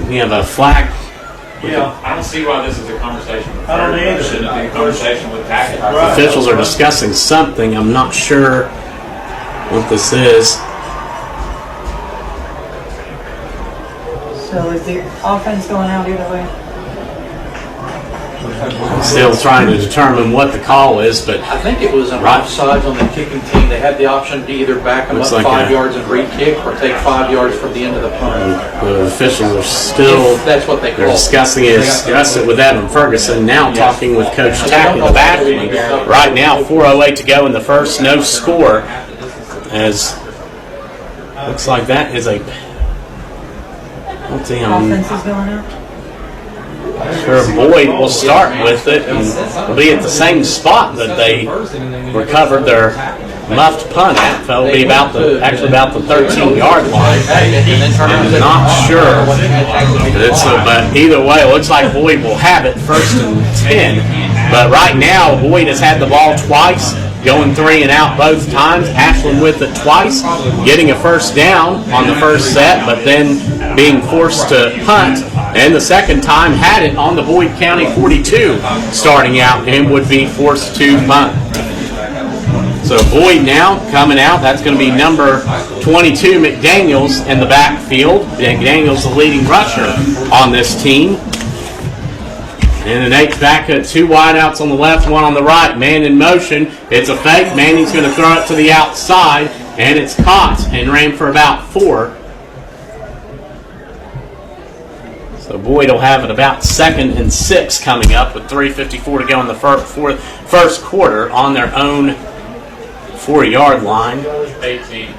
We have a flag. Yeah, I don't see why this is a conversation with I don't either. Shouldn't it be a conversation with Tackett? The officials are discussing something. I'm not sure what this is. So is the offense going out either way? Still trying to determine what the call is, but I think it was an offsides on the kicking team. They had the option to either back them up like 5 yards and re-kick or take 5 yards from the end of the punt. The officials are still that's what they they're discussing it with Evan Ferguson, now talking with Coach Tackett, the backman. Right now, 4:08 to go in the first, no score, as looks like that is a Offense is going out? Sure, Boyd will start with it and will be at the same spot that they recovered their muffed punt at. That'll be about the 13-yard line. I'm not sure. But either way, it looks like Boyd will have it 1st and 10. But right now, Boyd has had the ball twice, going 3 and out both times. Ashland with it twice, getting a first down on the first set, but then being forced to punt. And the second time had it on the Boyd County 42 starting out and would be forced to punt. So Boyd now coming out. That's going to be number 22, McDaniels, in the backfield. McDaniels the leading rusher on this team. And then Nate's back at 2 wideouts on the left, 1 on the right. Man in motion. It's a fake. Manning's going to throw it to the outside, and it's caught and ran for about 4. So Boyd will have it about 2nd and 6 coming up with 3:54 to go in the first quarter on their own 4-yard line. 18.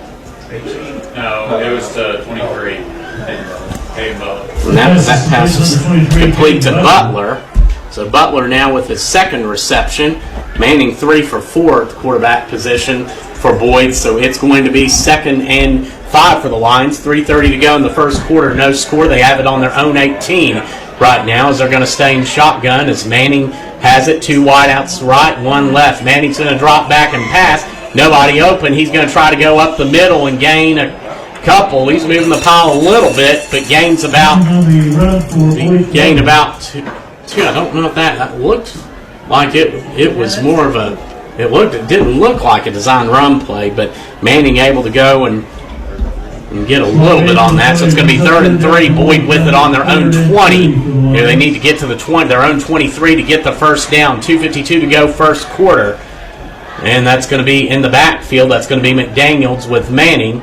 No, it was 23. And that pass is complete to Butler. So Butler now with his 2nd reception. Manning 3 for 4 at the quarterback position for Boyd. So it's going to be 2nd and 5 for the Lions. 3:30 to go in the first quarter. No score. They have it on their own 18. right now, as they're going to stay in shotgun as Manning has it. 2 wideouts right, 1 left. Manning's going to drop back and pass. Nobody open. He's going to try to go up the middle and gain a couple. He's moving the pile a little bit, but gains about two. I don't know if that looked like it was more of a. It didn't look like a design run play, but Manning able to go and get a little bit on that. So it's going to be 3rd and 3. Boyd with it on their own 20. Here they need to get to their own 23 to get the first down. 2:52 to go, first quarter. And that's going to be in the backfield. That's going to be McDaniels with Manning.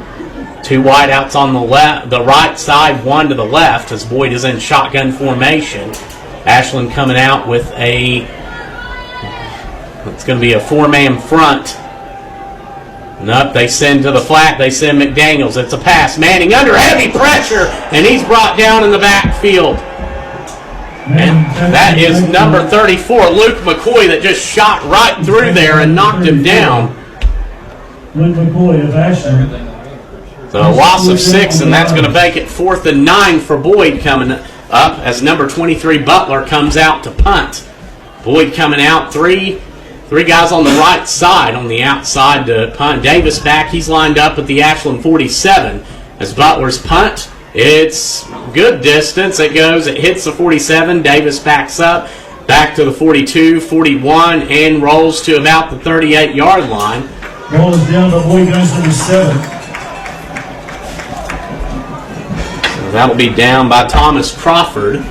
2 wideouts on the right side, 1 to the left as Boyd is in shotgun formation. Ashland coming out with it's going to be a 4-man front. Nope, they send to the flat. They send McDaniels. It's a pass. Manning under heavy pressure, and he's brought down in the backfield. And that is number 34, Luke McCoy, that just shot right through there and knocked him down. Luke McCoy of Ashland. So a loss of 6, and that's going to make it 4th and 9 for Boyd coming up as number 23, Butler, comes out to punt. Boyd coming out, three guys on the right side, on the outside to punt. Davis back. He's lined up at the Ashland 47. As Butler's punt, it's good distance. It hits the 47. Davis backs up, back to the 42, 41, and rolls to about the 38-yard line. Ball is down to Boyd guys number 7. So that'll be down by Thomas Crawford.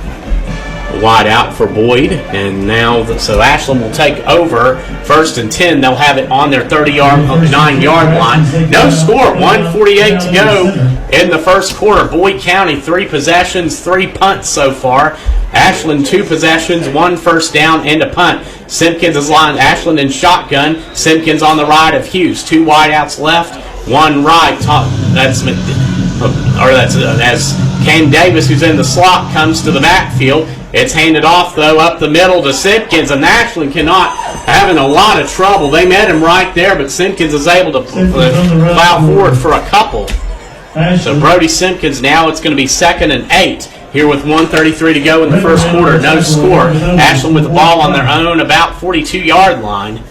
Wide out for Boyd, and now so Ashland will take over. 1st and 10. They'll have it on their 9-yard line. No score. 1:48 to go in the first quarter. Boyd County 3 possessions, 3 punts so far. Ashland 2 possessions, 1 first down and a punt. Simpkins is lined. Ashland in shotgun. Simpkins on the right of Hughes. 2 wideouts left, 1 right. That's as Cam Davis, who's in the slot, comes to the backfield. It's handed off, though, up the middle to Simpkins, and Ashland having a lot of trouble. They met him right there, but Simpkins is able to plow forward for a couple. So Brody Simpkins, now it's going to be 2nd and 8 here with 1:33 to go in the first quarter. No score. Ashland with the ball on their own, about 42-yard line.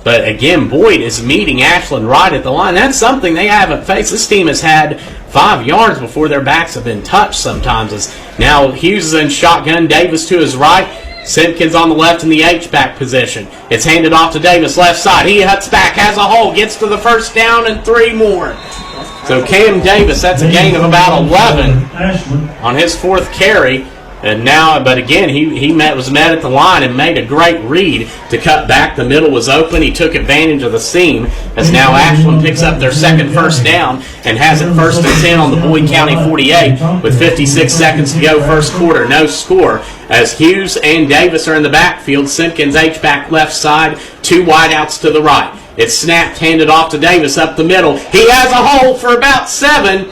But again, Boyd is meeting Ashland right at the line. That's something they haven't faced. This team has had 5 yards before their backs have been touched sometimes. As now Hughes is in shotgun, Davis to his right, Simpkins on the left in the H-back position. It's handed off to Davis, left side. He cuts back, has a hole, gets to the first down, and 3 more. So Cam Davis, that's a gain of about 11 on his 4th carry. And now, but again, he was met at the line and made a great read to cut back. The middle was open. He took advantage of the seam as now Ashland picks up their 2nd first down and has it 1st and 10 on the Boyd County 48 with 56 seconds to go first quarter. No score as Hughes and Davis are in the backfield. Simpkins H-back left side, 2 wideouts to the right. It's snapped, handed off to Davis up the middle. He has a hole for about 7.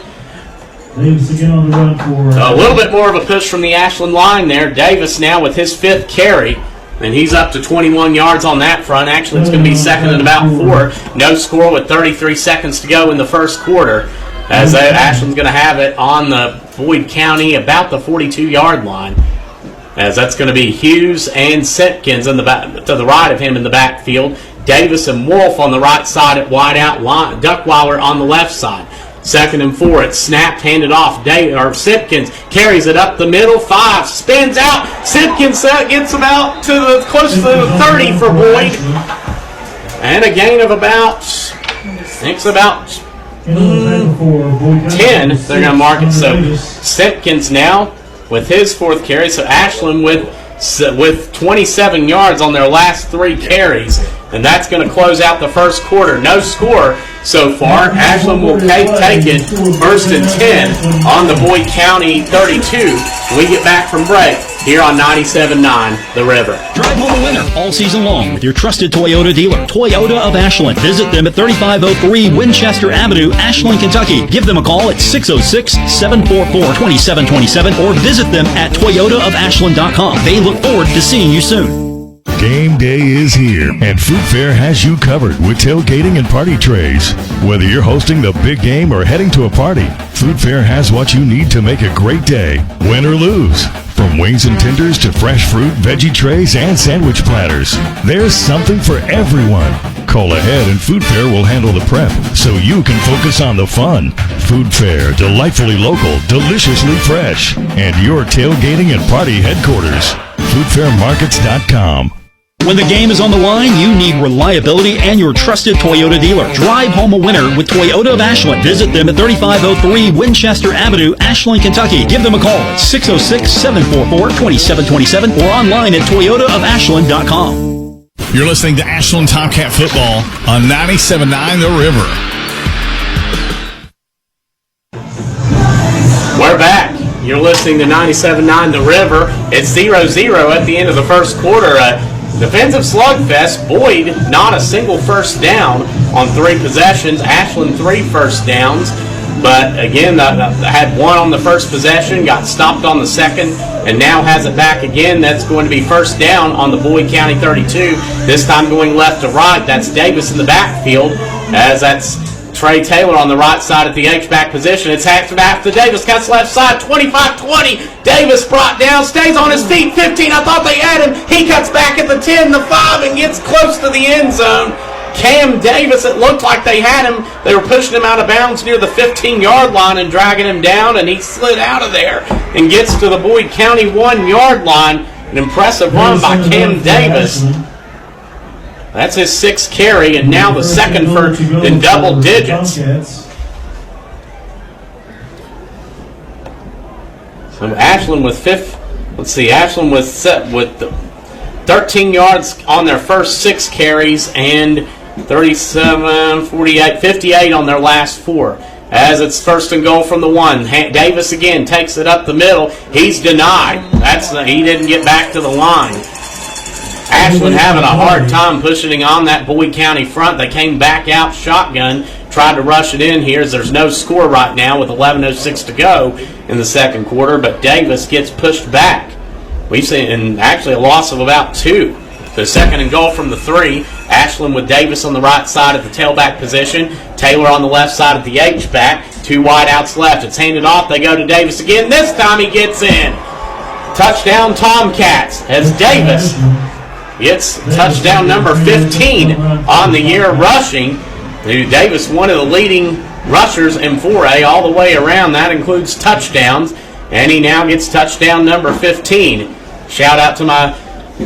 Davis again on the run for... A little bit more of a push from the Ashland line there. Davis now with his 5th carry, and he's up to 21 yards on that front. Actually, it's going to be 2nd and about 4. No score with 33 seconds to go in the first quarter, as Ashland's going to have it on the Boyd County about the 42-yard line, as that's going to be Hughes and Simpkins in the back, to the right of him in the backfield. Davis and Wolf on the right side at wideout line. Duckweiler on the left side. 2nd and 4. It's snapped, handed off. Simpkins carries it up the middle. 5 spins out. Simpkins gets about to close to the 30 for Boyd, and a gain of about 10. They're going to mark it. So Simpkins now with his 4th carry. So Ashland with 27 yards on their last 3 carries, and that's going to close out the first quarter. No score so far. Ashland will take it 1st and 10 on the Boyd County 32. We get back from break here on 97.9 The River. Drive home a winner all season long with your trusted Toyota dealer, Toyota of Ashland. Visit them at 3503 Winchester Avenue, Ashland, Kentucky. Give them a call at 606-744-2727 or visit them at toyotaofashland.com. They look forward to seeing you soon. Game day is here, and Food Fair has you covered with tailgating and party trays. Whether you're hosting the big game or heading to a party, Food Fair has what you need to make a great day, win or lose. From wings and tenders to fresh fruit, veggie trays, and sandwich platters, there's something for everyone. Call ahead and Food Fair will handle the prep so you can focus on the fun. Food Fair, delightfully local, deliciously fresh, and your tailgating and party headquarters. FoodFairMarkets.com. When the game is on the line, you need reliability and your trusted Toyota dealer. Drive home a winner with Toyota of Ashland. Visit them at 3503 Winchester Avenue, Ashland, Kentucky. Give them a call at 606-744-2727 or online at toyotaofashland.com. You're listening to Ashland Tomcat football on 97.9 The River. We're back. You're listening to 97.9 The River. It's 0-0 at the end of the first quarter. Defensive slugfest. Boyd not a single first down on 3 possessions. Ashland 3 first downs. But again, had one on the first possession, got stopped on the second, and now has it back again. That's going to be first down on the Boyd County 32. This time going left to right. That's Davis in the backfield, as that's Trey Taylor on the right side at the H-back position. It's half back to Davis, cuts left side, 25-20. Davis brought down, stays on his feet, 15. I thought they had him. He cuts back at the 10, the 5, and gets close to the end zone. Cam Davis, it looked like they had him. They were pushing him out of bounds near the 15-yard line and dragging him down, and he slid out of there and gets to the Boyd County 1-yard line. An impressive run by Cam Davis. That's his 6th carry, and now the second in double digits. So Ashland with Ashland with 13 yards on their first 6 carries and 37, 48, 58 on their last 4. As it's first and goal from the 1. Davis again takes it up the middle. He's denied. He didn't get back to the line. Ashland having a hard time pushing on that Boyd County front. They came back out shotgun, tried to rush it in here as there's no score right now with 11:06 to go in the second quarter, but Davis gets pushed back. We've seen actually a loss of about 2. The second and goal from the 3. Ashland with Davis on the right side at the tailback position. Taylor on the left side at the H-back. 2 wideouts left. It's handed off. They go to Davis again. This time he gets in. Touchdown Tomcats as Davis gets touchdown number 15 on the year rushing. Davis, one of the leading rushers in 4A all the way around. That includes touchdowns. And he now gets touchdown number 15. Shout out to my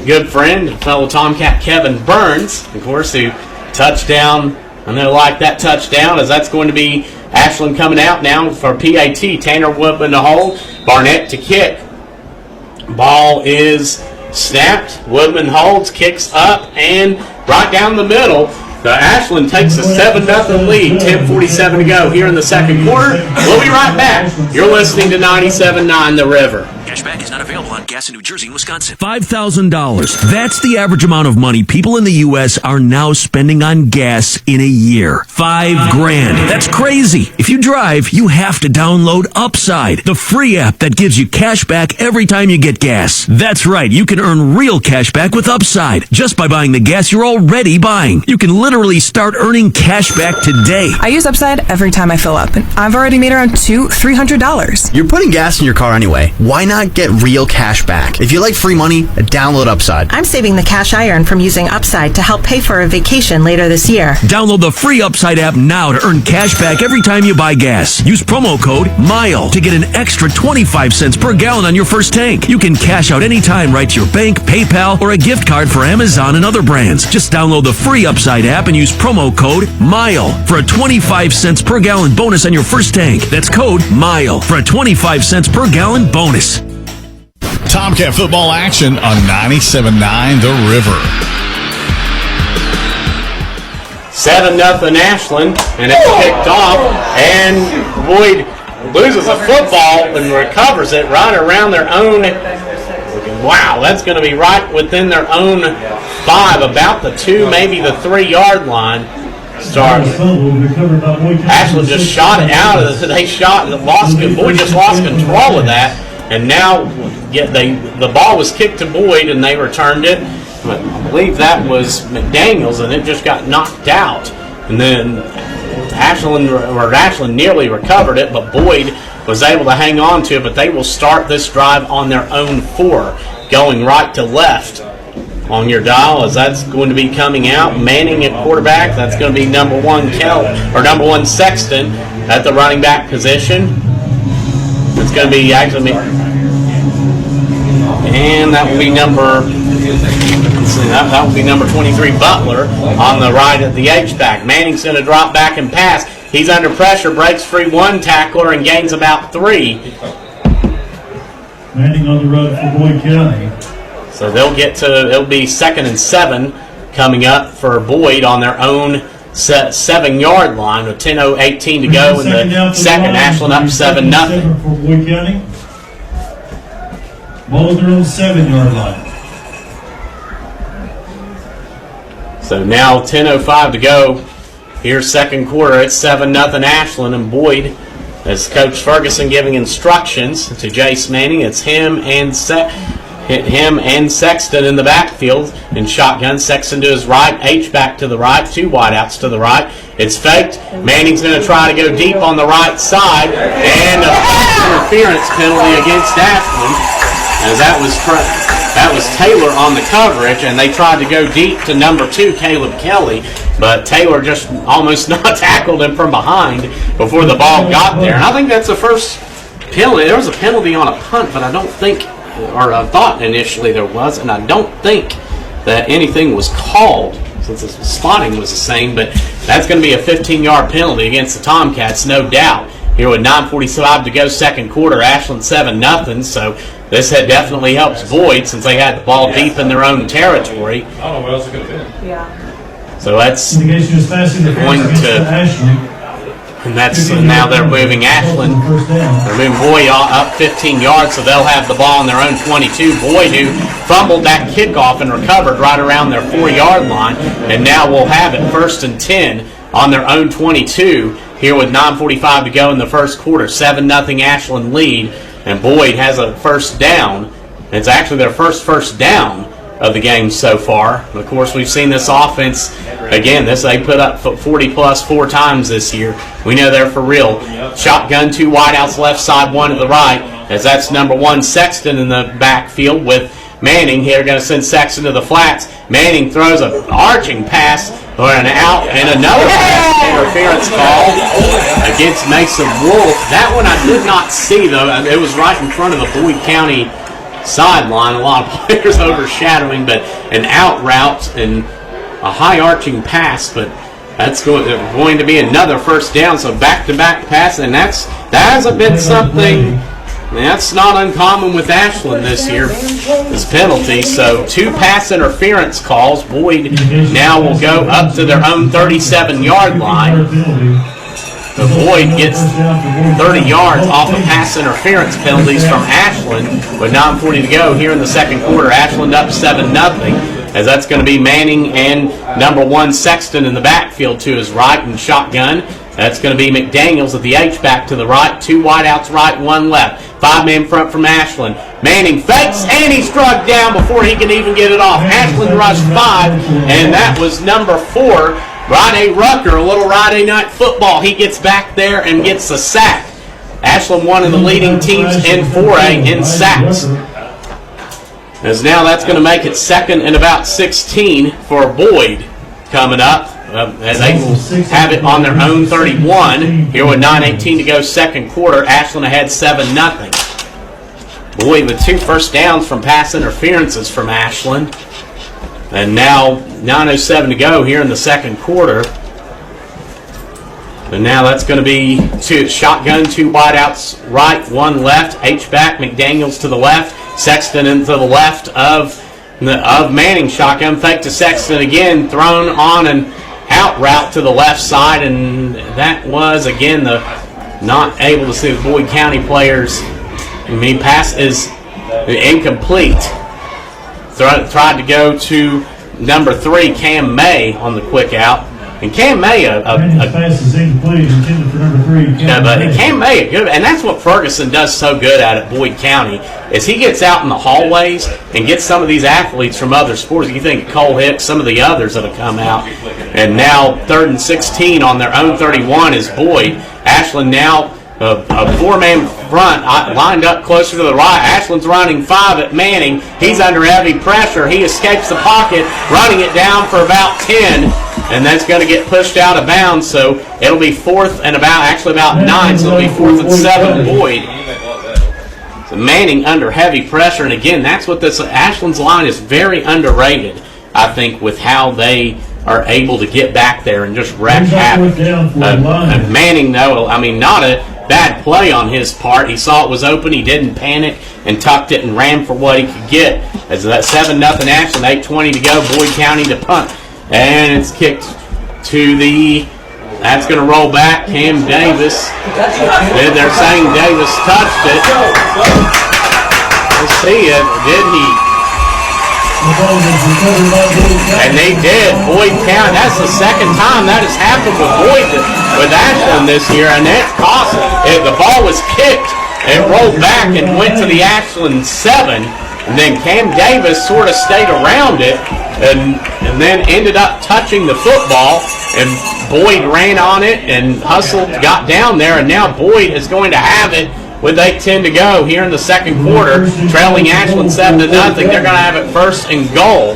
good friend, fellow Tomcat Kevin Burns, of course, who touchdown. I know like that touchdown, as that's going to be Ashland coming out now for PAT. Tanner Woodman to hold, Barnett to kick. Ball is snapped. Woodman holds, kicks up, and right down the middle. The Ashland takes a 7-0 lead. 10:47 to go here in the second quarter. We'll be right back. You're listening to 97.9 The River. Cashback is not available on gas in New Jersey and Wisconsin. $5,000. That's the average amount of money people in the U.S. are now spending on gas in a year. $5,000. That's crazy. If you drive, you have to download Upside, the free app that gives you cash back every time you get gas. That's right. You can earn real cash back with Upside just by buying the gas you're already buying. You can literally start earning cash back today. I use Upside every time I fill up, and I've already made around $200-$300. You're putting gas in your car anyway. Why not get real cash back? If you like free money, download Upside. I'm saving the cash I earn from using Upside to help pay for a vacation later this year. Download the free Upside app now to earn cash back every time you buy gas. Use promo code MILE to get an extra 25 cents per gallon on your first tank. You can cash out anytime right to your bank, PayPal, or a gift card for Amazon and other brands. Just download the free Upside app and use promo code MILE for a 25 cents per gallon bonus on your first tank. That's code MILE for a 25 cents per gallon bonus. Tomcat football action on 97.9 The River. 7-0 Ashland, and it's kicked off, and Boyd loses a football and recovers it right around their own. Wow, that's going to be right within their own 5, about the 2, maybe the 3-yard line. Ashland just shot it out of the. Boyd just lost control of that, and now the ball was kicked to Boyd, and they returned it. But I believe that was McDaniels, and it just got knocked out. And then Ashland nearly recovered it, but Boyd was able to hang on to it. But they will start this drive on their own 4, going right to left on your dial, as that's going to be coming out. Manning at quarterback. That's going to be number 1 Sexton at the running back position. It's going to be and that will be number 23 Butler on the right at the H-back. Manning's going to drop back and pass. He's under pressure, breaks free 1 tackler and gains about 3. Manning on the run for Boyd County. So it'll be 2nd and 7 coming up for Boyd on their own 7-yard line with 10:18 to go in the second. Ashland up 7-0. For Boyd County. Ball at their own 7-yard line. So now 10:05 to go. Here's second quarter. It's 7-0 Ashland, and Boyd, as Coach Ferguson giving instructions to Jace Manning, it's him and Sexton in the backfield in shotgun. Sexton to his right, H-back to the right, 2 wideouts to the right. It's faked. Manning's going to try to go deep on the right side, and a interference penalty against Ashland. As that was Taylor on the coverage, and they tried to go deep to number 2, Caleb Kelly, but Taylor just almost not tackled him from behind before the ball got there. And I think that's the first penalty. There was a penalty on a punt, but I don't think, or I thought initially there was, and I don't think that anything was called since the spotting was the same, but that's going to be a 15-yard penalty against the Tomcats, no doubt. Here with 9:45 to go, second quarter, Ashland 7-0. So this definitely helps Boyd since they had the ball deep in their own territory. I don't know what else it could have been. Yeah. So that's going to, and that's now they're moving Ashland. They're moving Boyd up 15 yards, so they'll have the ball on their own 22. Boyd, who fumbled that kickoff and recovered right around their 4-yard line, and now we'll have it 1st and 10 on their own 22. Here with 9:45 to go in the first quarter, 7-0 Ashland lead, and Boyd has a first down. It's actually their first down of the game so far. And of course, we've seen this offense again. They put up 40 plus 4 times this year. We know they're for real. Shotgun, 2 wideouts left side, 1 to the right, as that's number 1 Sexton in the backfield with Manning here, going to send Sexton to the flats. Manning throws an arching pass or an out, and another interference call against Mason Wolf. That one I did not see, though. It was right in front of the Boyd County sideline. A lot of players overshadowing, but an out route and a high arching pass, but that's going to be another first down. So back-to-back pass, and that hasn't been something. That's not uncommon with Ashland this year, this penalty. So 2 pass interference calls. Boyd now will go up to their own 37-yard line. But Boyd gets 30 yards off of pass interference penalties from Ashland with 9:40 to go here in the second quarter. Ashland up 7-0, as that's going to be Manning and number 1 Sexton in the backfield to his right in shotgun. That's going to be McDaniels at the H-back to the right. 2 wideouts right, 1 left. 5-man front from Ashland. Manning fakes, and he's struck down before he can even get it off. Ashland rushed 5, and that was number 4, Rodney Rucker, a little Friday night football. He gets back there and gets the sack. Ashland, one of the leading teams in 4A in sacks. As now that's going to make it 2nd and about 16 for Boyd coming up. As they will have it on their own 31. Here with 9:18 to go, second quarter. Ashland ahead 7-0. Boyd with 2 first downs from pass interferences from Ashland. And now 9:07 to go here in the second quarter. And now that's going to be 2 shotgun, 2 wideouts right, 1 left. H-back, McDaniels to the left. Sexton into the left of Manning. Shotgun fake to Sexton again, thrown on an out route to the left side, and that was again not able to see the Boyd County players. Pass is incomplete. Tried to go to number 3 Cam May on the quick out. And Cam May, pass is incomplete, intended for number 3. but Cam May, good, and that's what Ferguson does so good at Boyd County, is he gets out in the hallways and gets some of these athletes from other sports. You think of Cole Hicks, some of the others that have come out, and now 3rd and 16 on their own 31 is Boyd. Ashland now a 4-man front lined up closer to the right. Ashland's running 5 at Manning. He's under heavy pressure. He escapes the pocket, running it down for about 10, and that's going to get pushed out of bounds. So it'll be 4th and about 9. So it'll be 4th and 7. Boyd. So Manning under heavy pressure, and again, that's what this Ashland's line is very underrated. I think with how they are able to get back there and just wreak havoc. Manning, though, I mean, not a bad play on his part. He saw it was open, he didn't panic, and tucked it and ran for what he could get. As that 7-0 Ashland, 8:20 to go, Boyd County to punt. And it's kicked to that's going to roll back, Cam Davis. They're saying Davis touched it. We'll see it. Did he? And they did. Boyd County. That's the second time that has happened with Ashland this year, and it cost it. The ball was kicked. It rolled back and went to the Ashland 7, and then Cam Davis sort of stayed around it, and then ended up touching the football, and Boyd ran on it and hustled, got down there, and now Boyd is going to have it with 8:10 to go here in the second quarter, trailing Ashland 7-0. They're going to have it 1st and goal.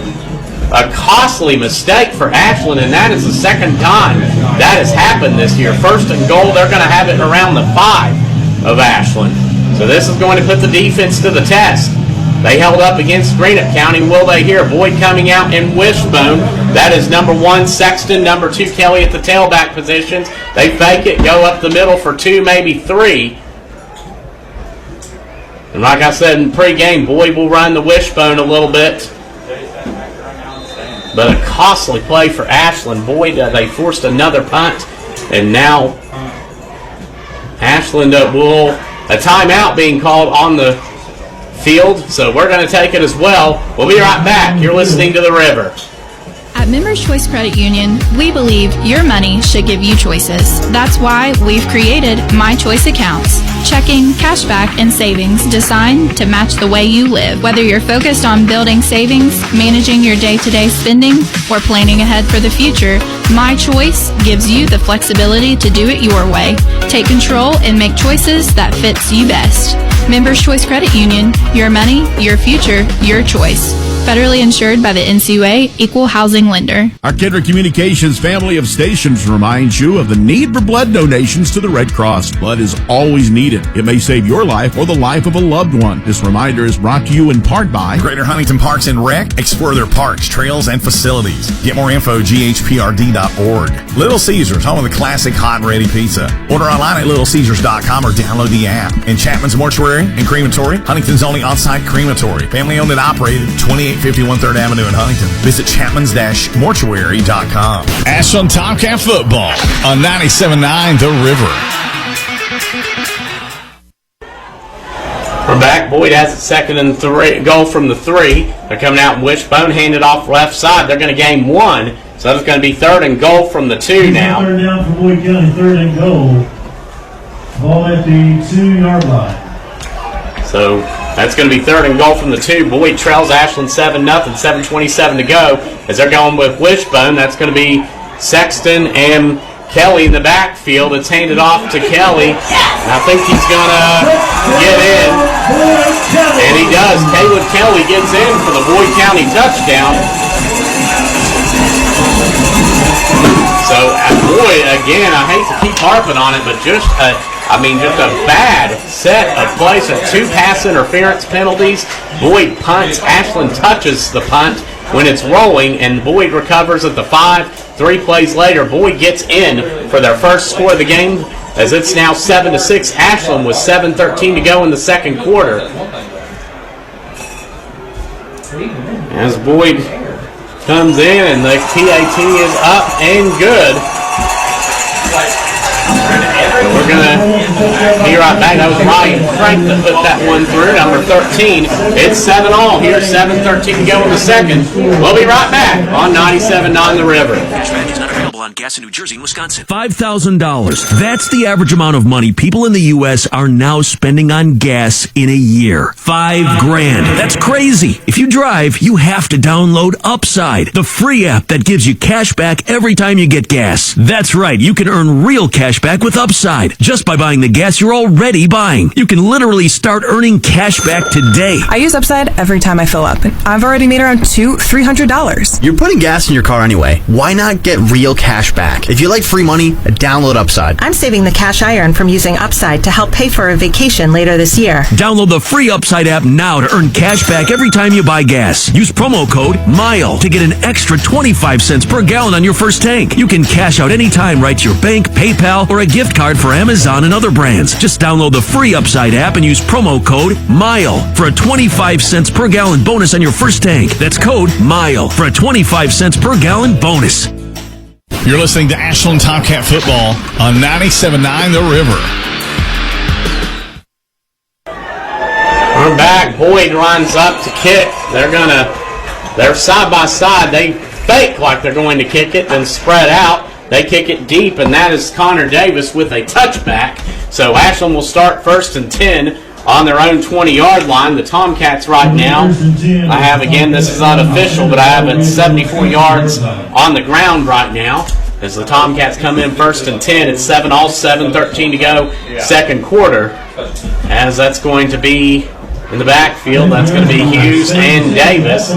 A costly mistake for Ashland, and that is the second time that has happened this year. 1st and goal, they're going to have it around the 5 of Ashland. So this is going to put the defense to the test. They held up against Greenup County. Will they here? Boyd coming out in Wishbone. That is number 1, Sexton. Number 2, Kelly at the tailback positions. They fake it, go up the middle for 2, maybe 3. And like I said in pregame, Boyd will run the wishbone a little bit. But a costly play for Ashland. Boyd, they forced another punt. And now Ashland will, a timeout being called on the field. So we're going to take it as well. We'll be right back. You're listening to The River. At Members Choice Credit Union, we believe your money should give you choices. That's why we've created My Choice accounts. Checking, cashback, and savings designed to match the way you live. Whether you're focused on building savings, managing your day-to-day spending, or planning ahead for the future, My Choice gives you the flexibility to do it your way. Take control and make choices that fits you best. Members Choice Credit Union, your money, your future, your choice. Federally insured by the NCUA, Equal Housing Lender. Our Kendrick Communications family of stations reminds you of the need for blood donations to the Red Cross. Blood is always needed. It may save your life or the life of a loved one. This reminder is brought to you in part by Greater Huntington Parks and Rec. Explore their parks, trails, and facilities. Get more info, ghprd.org. Little Caesars, home of the classic hot and ready pizza. Order online at littlecaesars.com or download the app. And Chapman's Mortuary and Crematory, Huntington's only on-site crematory. Family owned and operated, 2851 3rd Avenue in Huntington. Visit chapmans-mortuary.com. Ashland Tomcat football on 97.9 The River. We're back. Boyd has it 2nd and 3. Goal from the 3. They're coming out in Wishbone, handed off left side. They're going to gain 1. So it's going to be 3rd and goal from the 2 now. 3rd down for Boyd County, 3rd and goal. Ball at the 2-yard line. So that's going to be 3rd and goal from the 2. Boyd trails Ashland 7-0, 7:27 to go. As they're going with Wishbone, that's going to be Sexton and Kelly in the backfield. It's handed off to Kelly. And I think he's going to get in. And he does. Caleb Kelly gets in for the Boyd County touchdown. So, boy, again, I hate to keep harping on it, but just a bad set of plays. 2 pass interference penalties. Boyd punts. Ashland touches the punt when it's rolling, and Boyd recovers at the 5. 3 plays later, Boyd gets in for their first score of the game, as it's now 7-6. Ashland with 7:13 to go in the second quarter. As Boyd comes in, and the PAT is up and good. We're going to be right back. That was Ryan Frank that put that one through, number 13. It's 7-all here, 7:13 to go in the second. We'll be right back on 97.9 The River. Strategies not available on gas in New Jersey and Wisconsin. $5,000. That's the average amount of money people in the U.S. are now spending on gas in a year. $5,000. That's crazy. If you drive, you have to download Upside, the free app that gives you cash back every time you get gas. That's right. You can earn real cash back with Upside just by buying the gas you're already buying. You can literally start earning cash back today. I use Upside every time I fill up, and I've already made around $300. You're putting gas in your car anyway. Why not get real cash back? If you like free money, download Upside. I'm saving the cash I earn from using Upside to help pay for a vacation later this year. Download the free Upside app now to earn cash back every time you buy gas. Use promo code MILE to get an extra 25 cents per gallon on your first tank. You can cash out anytime right to your bank, PayPal, or a gift card for Amazon and other brands. Just download the free Upside app and use promo code MILE for a 25 cents per gallon bonus on your first tank. That's code MILE for a 25 cents per gallon bonus. You're listening to Ashland Tomcat football on 97.9 The River. We're back. Boyd lines up to kick. They're side by side. They fake like they're going to kick it, then spread out. They kick it deep, and that is Connor Davis with a touchback. So Ashland will start 1st and 10 on their own 20-yard line. The Tomcats right now, I have, again, this is not official, but I have it 74 yards on the ground right now. As the Tomcats come in 1st and 10, it's 7-13 to go, second quarter. As that's going that in the backfield, that's going to be Hughes and Davis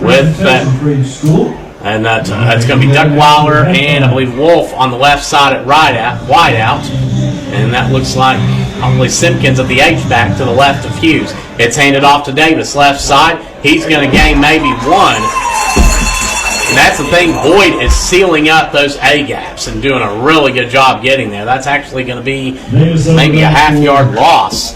with that. And that's going to be Duckweiler and I believe Wolf on the left side at wide out. And that looks like probably Simpkins at the H-back to the left of Hughes. It's handed off to Davis, left side. He's going to gain maybe one. And that's the thing, Boyd is sealing up those A-gaps and doing a really good job getting there. That's actually going to be maybe a half-yard loss.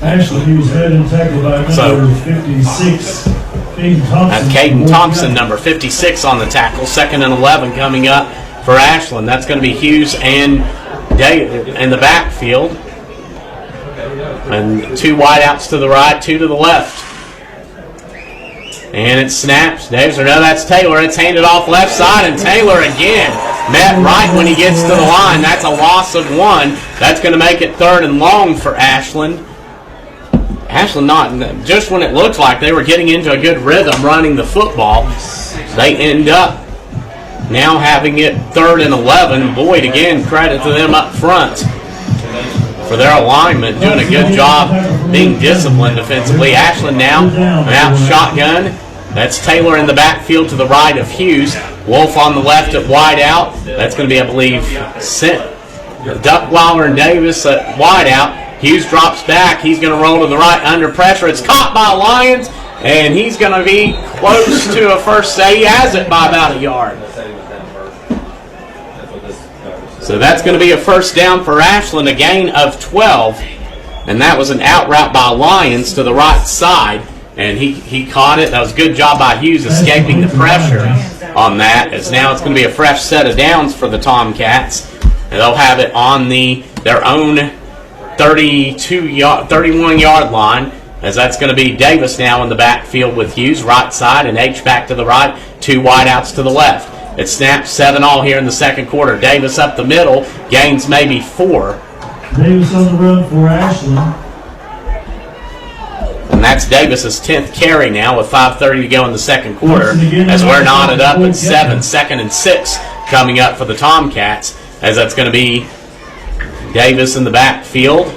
Ashland, he was head and tackled by number 56, Caden Thompson, number 56 on the tackle. 2nd and 11 coming up for Ashland. That's going to be Hughes and Davis in the backfield. And 2 wideouts to the right, 2 to the left. And it snaps. Davis, no, that's Taylor. It's handed off left side, and Taylor again met right when he gets to the line. That's a loss of 1. That's going to make it 3rd and long for Ashland. Ashland not, just when it looked like they were getting into a good rhythm running the football, they end up now having it 3rd and 11. Boyd, again, credit to them up front for their alignment, doing a good job being disciplined defensively. Ashland now out shotgun. That's Taylor in the backfield to the right of Hughes. Wolf on the left at wide out. That's going to be, I believe, Duckweiler and Davis at wide out. Hughes drops back. He's going to roll to the right under pressure. It's caught by Lyons, and he's going to be close to a first say. He has it by about a yard. So that's going to be a first down for Ashland, a gain of 12. And that was an out route by Lyons to the right side. And he caught it. That was a good job by Hughes escaping the pressure on that. As now it's going to be a fresh set of downs for the Tomcats. And they'll have it on their own 31-yard line. As that's going to be Davis now in the backfield with Hughes, right side, and H back to the right, 2 wideouts to the left. It snaps 7-all here in the second quarter. Davis up the middle, gains maybe 4. Davis on the run for Ashland. And that's Davis's 10th carry now with 5:30 to go in the second quarter. As we're knotted up at 7, 2nd and 6 coming up for the Tomcats. As that's going to be Davis in the backfield.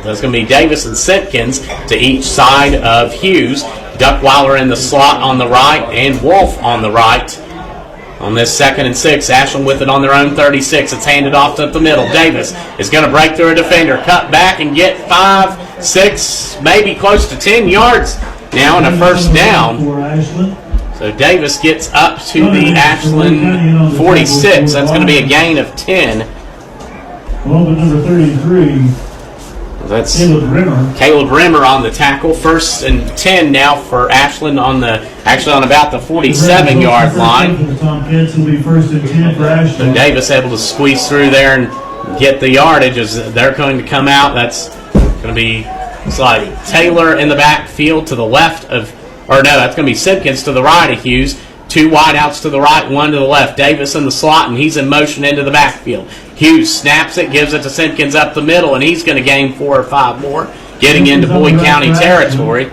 That's going to be Davis and Simpkins to each side of Hughes. Duckweiler in the slot on the right and Wolf on the right. On this 2nd and 6, Ashland with it on their own 36. It's handed off to the middle. Davis is going to break through a defender, cut back and get 5, 6, maybe close to 10 yards now and a first down. So Davis gets up to the Ashland 46. That's going to be a gain of 10. Well, number 33. That's Caleb Rimmer on the tackle. 1st and 10 now for Ashland on about the 47-yard line. So Davis able to squeeze through there and get the yardage as they're going to come out. That's going to be Taylor in the backfield to the left of, that's going to be Simpkins to the right of Hughes. 2 wideouts to the right, 1 to the left. Davis in the slot, and he's in motion into the backfield. Hughes snaps it, gives it to Simpkins up the middle, and he's going to gain 4 or 5 more, getting into Boyd County territory.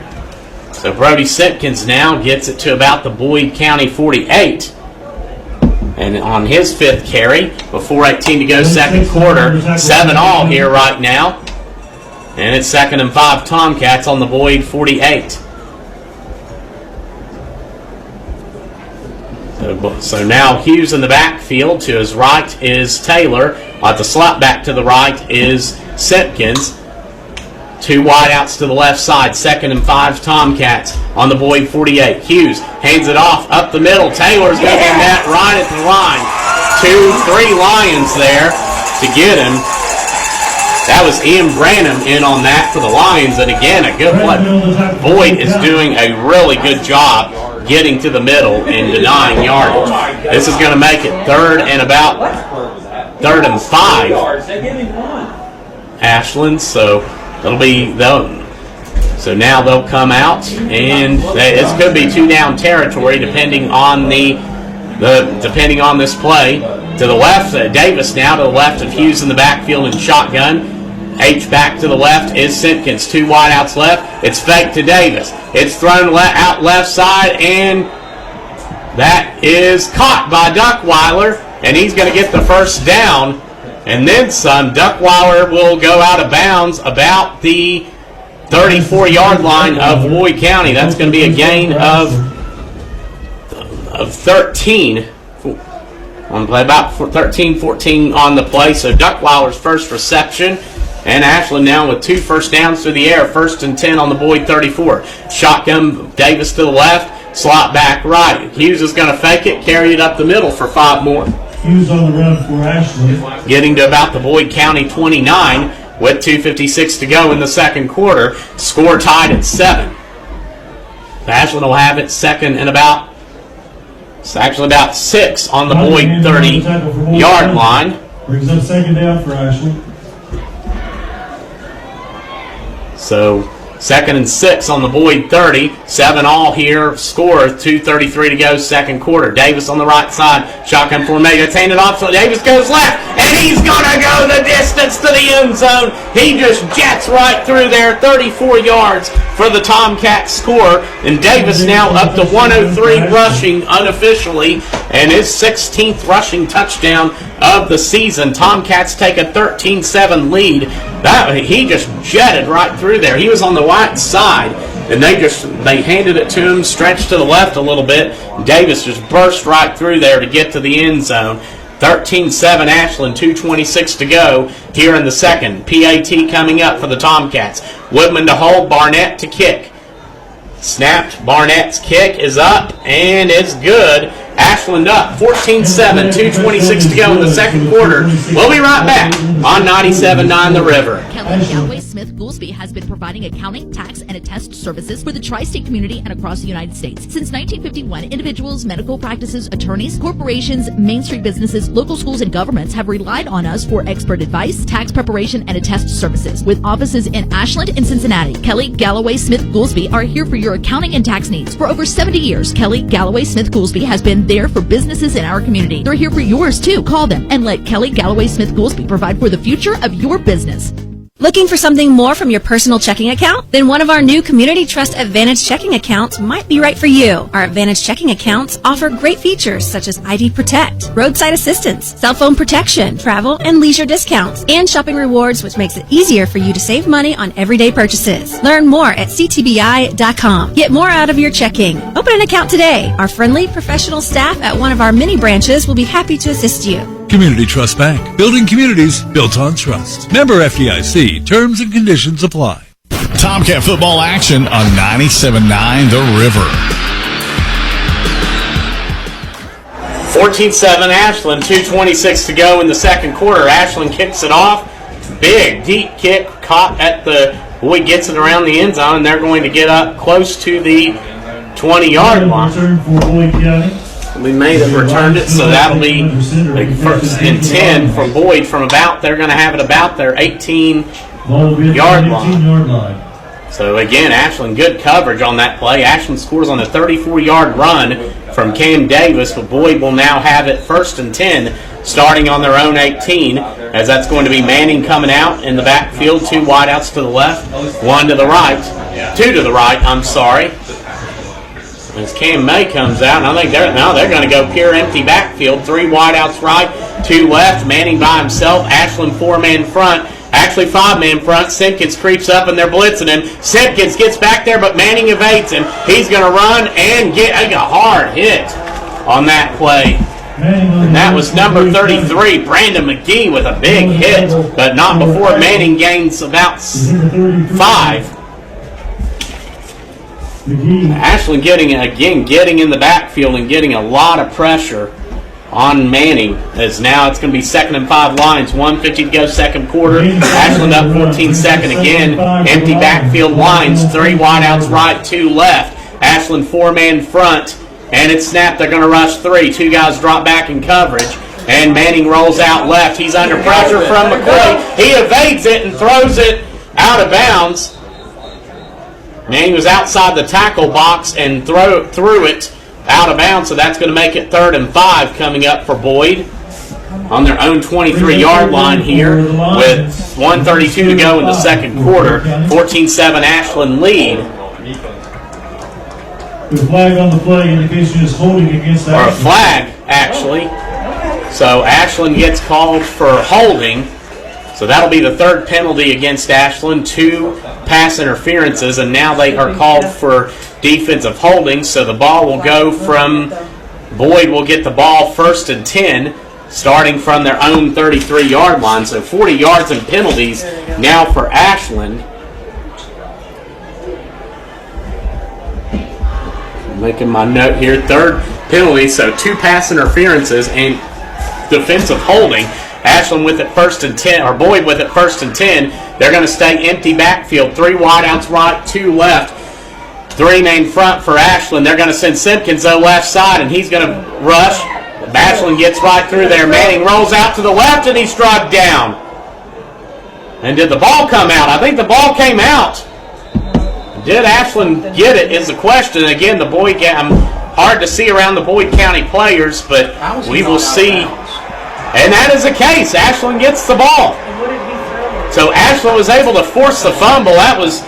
So Brody Simpkins now gets it to about the Boyd County 48. And on his 5th carry, with 4:18 to go second quarter, 7 all here right now. And it's 2nd and 5 Tomcats on the Boyd 48. So now Hughes in the backfield. To his right is Taylor. At the slot back to the right is Simpkins. 2 wideouts to the left side. 2nd and 5 Tomcats on the Boyd 48. Hughes hands it off up the middle. Taylor's going to get that right at the line. 2-3 Lions there to get him. That was Ian Branham in on that for the Lions. And again, a good play. Boyd is doing a really good job getting to the middle and denying yardage. This is going to make it 3rd and 5 Ashland. So it'll be so now they'll come out, and it's going to be 2 down territory depending on depending on this play. To the left, Davis now to the left of Hughes in the backfield in shotgun. H back to the left is Simpkins. 2 wideouts left. It's fake to Davis. It's thrown out left side, and that is caught by Duckweiler, and he's going to get the first down. And then some. Duckweiler will go out of bounds about the 34-yard line of Boyd County. That's going to be a gain of 13. On the play, about 13-14 on the play. So Duckweiler's first reception. And Ashland now with 2 first downs through the air. 1st and 10 on the Boyd 34. Shotgun, Davis to the left. Slot back right. Hughes is going to fake it, carry it up the middle for 5 more. Hughes on the run for Ashland. Getting to about the Boyd County 29 with 2:56 to go in the second quarter. Score tied at 7. Ashland will have it 2nd and about 6 on the Boyd 30-yard line. Brings up 2nd down for Ashland. So 2nd and 6 on the Boyd 30. 7 all here. Score 2:33 to go second quarter. Davis on the right side. Shotgun formation. It's handed off. So Davis goes left. And he's going to go the distance to the end zone. He just jets right through there. 34 yards for the Tomcats score. And Davis now up to 103 rushing unofficially. And his 16th rushing touchdown of the season. Tomcats take a 13-7 lead. He just jetted right through there. He was on the right side, and they handed it to him, stretched to the left a little bit. Davis just burst right through there to get to the end zone. 13-7 Ashland, 2:26 to go here in the second. PAT coming up for the Tomcats. Woodman to hold, Barnett to kick. Snapped, Barnett's kick is up, and it's good. Ashland up 14-7, 2:26 to go in the second quarter. We'll be right back on 97.9 The River. Kelly Galloway Smith Goolsby has been providing accounting, tax, and attest services for the tri-state community and across the United States. Since 1951, individuals, medical practices, attorneys, corporations, Main Street businesses, local schools, and governments have relied on us for expert advice, tax preparation, and attest services. With offices in Ashland and Cincinnati, Kelly Galloway Smith Goolsby are here for your accounting and tax needs. For over 70 years, Kelly Galloway Smith Goolsby has been there for businesses in our community. They're here for yours too. Call them and let Kelly Galloway Smith Goolsby provide for the future of your business. Looking for something more from your personal checking account? Then one of our new Community Trust Advantage checking accounts might be right for you. Our Advantage checking accounts offer great features such as ID Protect, roadside assistance, cell phone protection, travel and leisure discounts, and shopping rewards, which makes it easier for you to save money on everyday purchases. Learn more at ctbi.com. Get more out of your checking. Open an account today. Our friendly, professional staff at one of our many branches will be happy to assist you. Community Trust Bank. Building communities built on trust. Member FDIC. Terms and conditions apply. Tomcat football action on 97.9 The River. 14-7 Ashland, 2:26 to go in the second quarter. Ashland kicks it off. Big, deep kick caught at the Boyd gets it around the end zone, and they're going to get up close to the 20-yard line. We made it, returned it, so that'll be like first and 10 from Boyd from about, they're going to have it about their 18-yard line. So again, Ashland, good coverage on that play. Ashland scores on a 34-yard run from Cam Davis, but Boyd will now have it 1st and 10, starting on their own 18, as that's going to be Manning coming out in the backfield, 2 wideouts to the left, 1 to the right, 2 to the right, as Cam May comes out, and I think they're going to go pure empty backfield, 3 wideouts right, 2 left, Manning by himself, Ashland 4-man front, actually 5-man front. Simpkins creeps up and they're blitzing him. Simpkins gets back there, but Manning evades him. He's going to run and get a hard hit on that play. And that was number 33, Brandon McGee, with a big hit, but not before Manning gains about 5. Ashland getting in the backfield and getting a lot of pressure on Manning, as now it's going to be 2nd and 5 lines, 1:50 to go, second quarter. Ashland up 14-2 again. Empty backfield lines, 3 wideouts right, 2 left. Ashland 4-man front, and it's snapped. They're going to rush 3. 2 guys drop back in coverage, and Manning rolls out left. He's under pressure from McCoy. He evades it and throws it out of bounds. Manning was outside the tackle box and threw it out of bounds, so that's going to make it 3rd and 5 coming up for Boyd on their own 23-yard line here with 1:32 to go in the second quarter. 14-7 Ashland lead. The flag on the play indication is holding against Ashland. Or a flag, actually. So Ashland gets called for holding. So that'll be the 3rd penalty against Ashland. 2 pass interferences, and now they are called for defensive holding. So the ball will go from Boyd will get the ball 1st and 10, starting from their own 33-yard line. So 40 yards and penalties now for Ashland. I'm making my note here. 3rd penalty, so 2 pass interferences and defensive holding. Ashland with it 1st and 10, or Boyd with it 1st and 10. They're going to stay empty backfield. 3 wideouts right, 2 left. 3-man front for Ashland. They're going to send Simpkins though left side, and he's going to rush. Ashland gets right through there. Manning rolls out to the left, and he's struck down. And did the ball come out? I think the ball came out. Did Ashland get it is the question. Again, the Boyd game, hard to see around the Boyd County players, but we will see. And that is the case. Ashland gets the ball. So Ashland was able to force the fumble. That was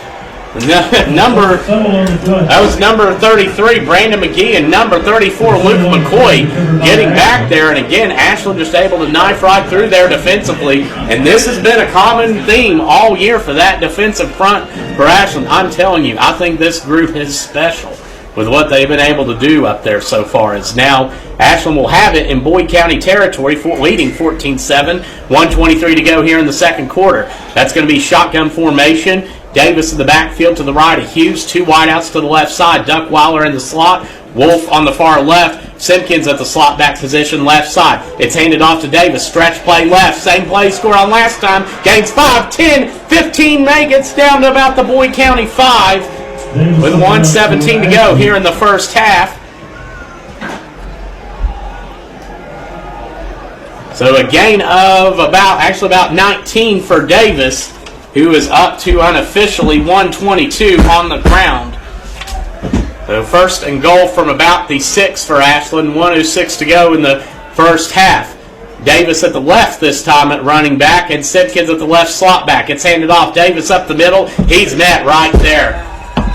number 33, Brandon McGee, and number 34, Luke McCoy, getting back there. And again, Ashland just able to knife right through there defensively. And this has been a common theme all year for that defensive front for Ashland. I'm telling you, I think this group is special with what they've been able to do up there so far. As now Ashland will have it in Boyd County territory, leading 14-7, 1:23 to go here in the second quarter. That's going to be shotgun formation. Davis in the backfield to the right of Hughes, 2 wideouts to the left side. Duckweiler in the slot, Wolf on the far left, Simpkins at the slot back position left side. It's handed off to Davis, stretch play left, same play score on last time, gains 5, 10, 15, gets down to about the Boyd County 5 with 1:17 to go here in the first half. So a gain of about 19 for Davis, who is up to unofficially 122 on the ground. So 1st and goal from about the 6 for Ashland, 1:06 to go in the first half. Davis at the left this time at running back, and Simpkins at the left slot back. It's handed off. Davis up the middle. He's met right there.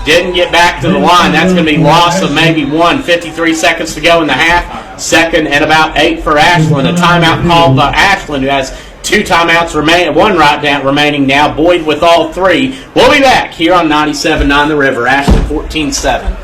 Didn't get back to the line. That's going to be loss of maybe 53 seconds to go in the half. 2nd and about 8 for Ashland. A timeout called by Ashland, who has 2 timeouts remaining, 1 right down remaining now. Boyd with all 3. We'll be back here on 97.9 The River. Ashland 14-7.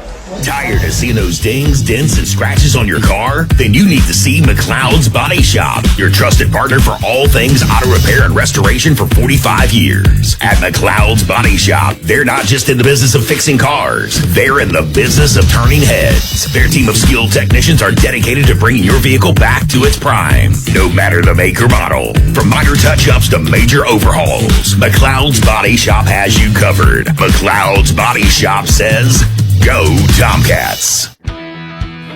Tired of seeing those dings, dents, and scratches on your car? Then you need to see McLeod's Body Shop, your trusted partner for all things auto repair and restoration for 45 years. At McLeod's Body Shop, they're not just in the business of fixing cars, they're in the business of turning heads. Their team of skilled technicians are dedicated to bringing your vehicle back to its prime, no matter the make or model. From minor touch-ups to major overhauls, McLeod's Body Shop has you covered. McLeod's Body Shop says, go Tomcats.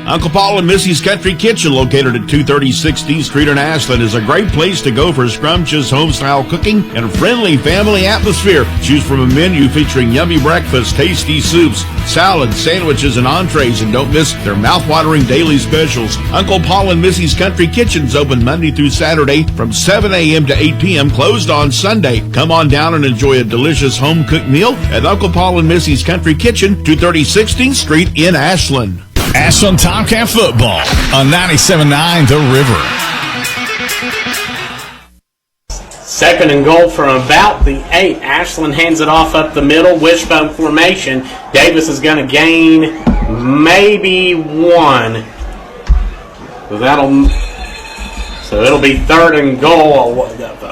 Uncle Paul and Missy's Country Kitchen, located at 230 16th Street in Ashland, is a great place to go for scrumptious home-style cooking and a friendly family atmosphere. Choose from a menu featuring yummy breakfast, tasty soups, salads, sandwiches, and entrees, and don't miss their mouth-watering daily specials. Uncle Paul and Missy's Country Kitchen's open Monday through Saturday from 7 a.m. to 8 p.m., closed on Sunday. Come on down and enjoy a delicious home-cooked meal at Uncle Paul and Missy's Country Kitchen, 230 16th Street in Ashland. Ashland Tomcat football on 97.9 The River. Second and goal from about the 8. Ashland hands it off up the middle, wishbone formation. Davis is going to gain maybe 1. So it'll be third and goal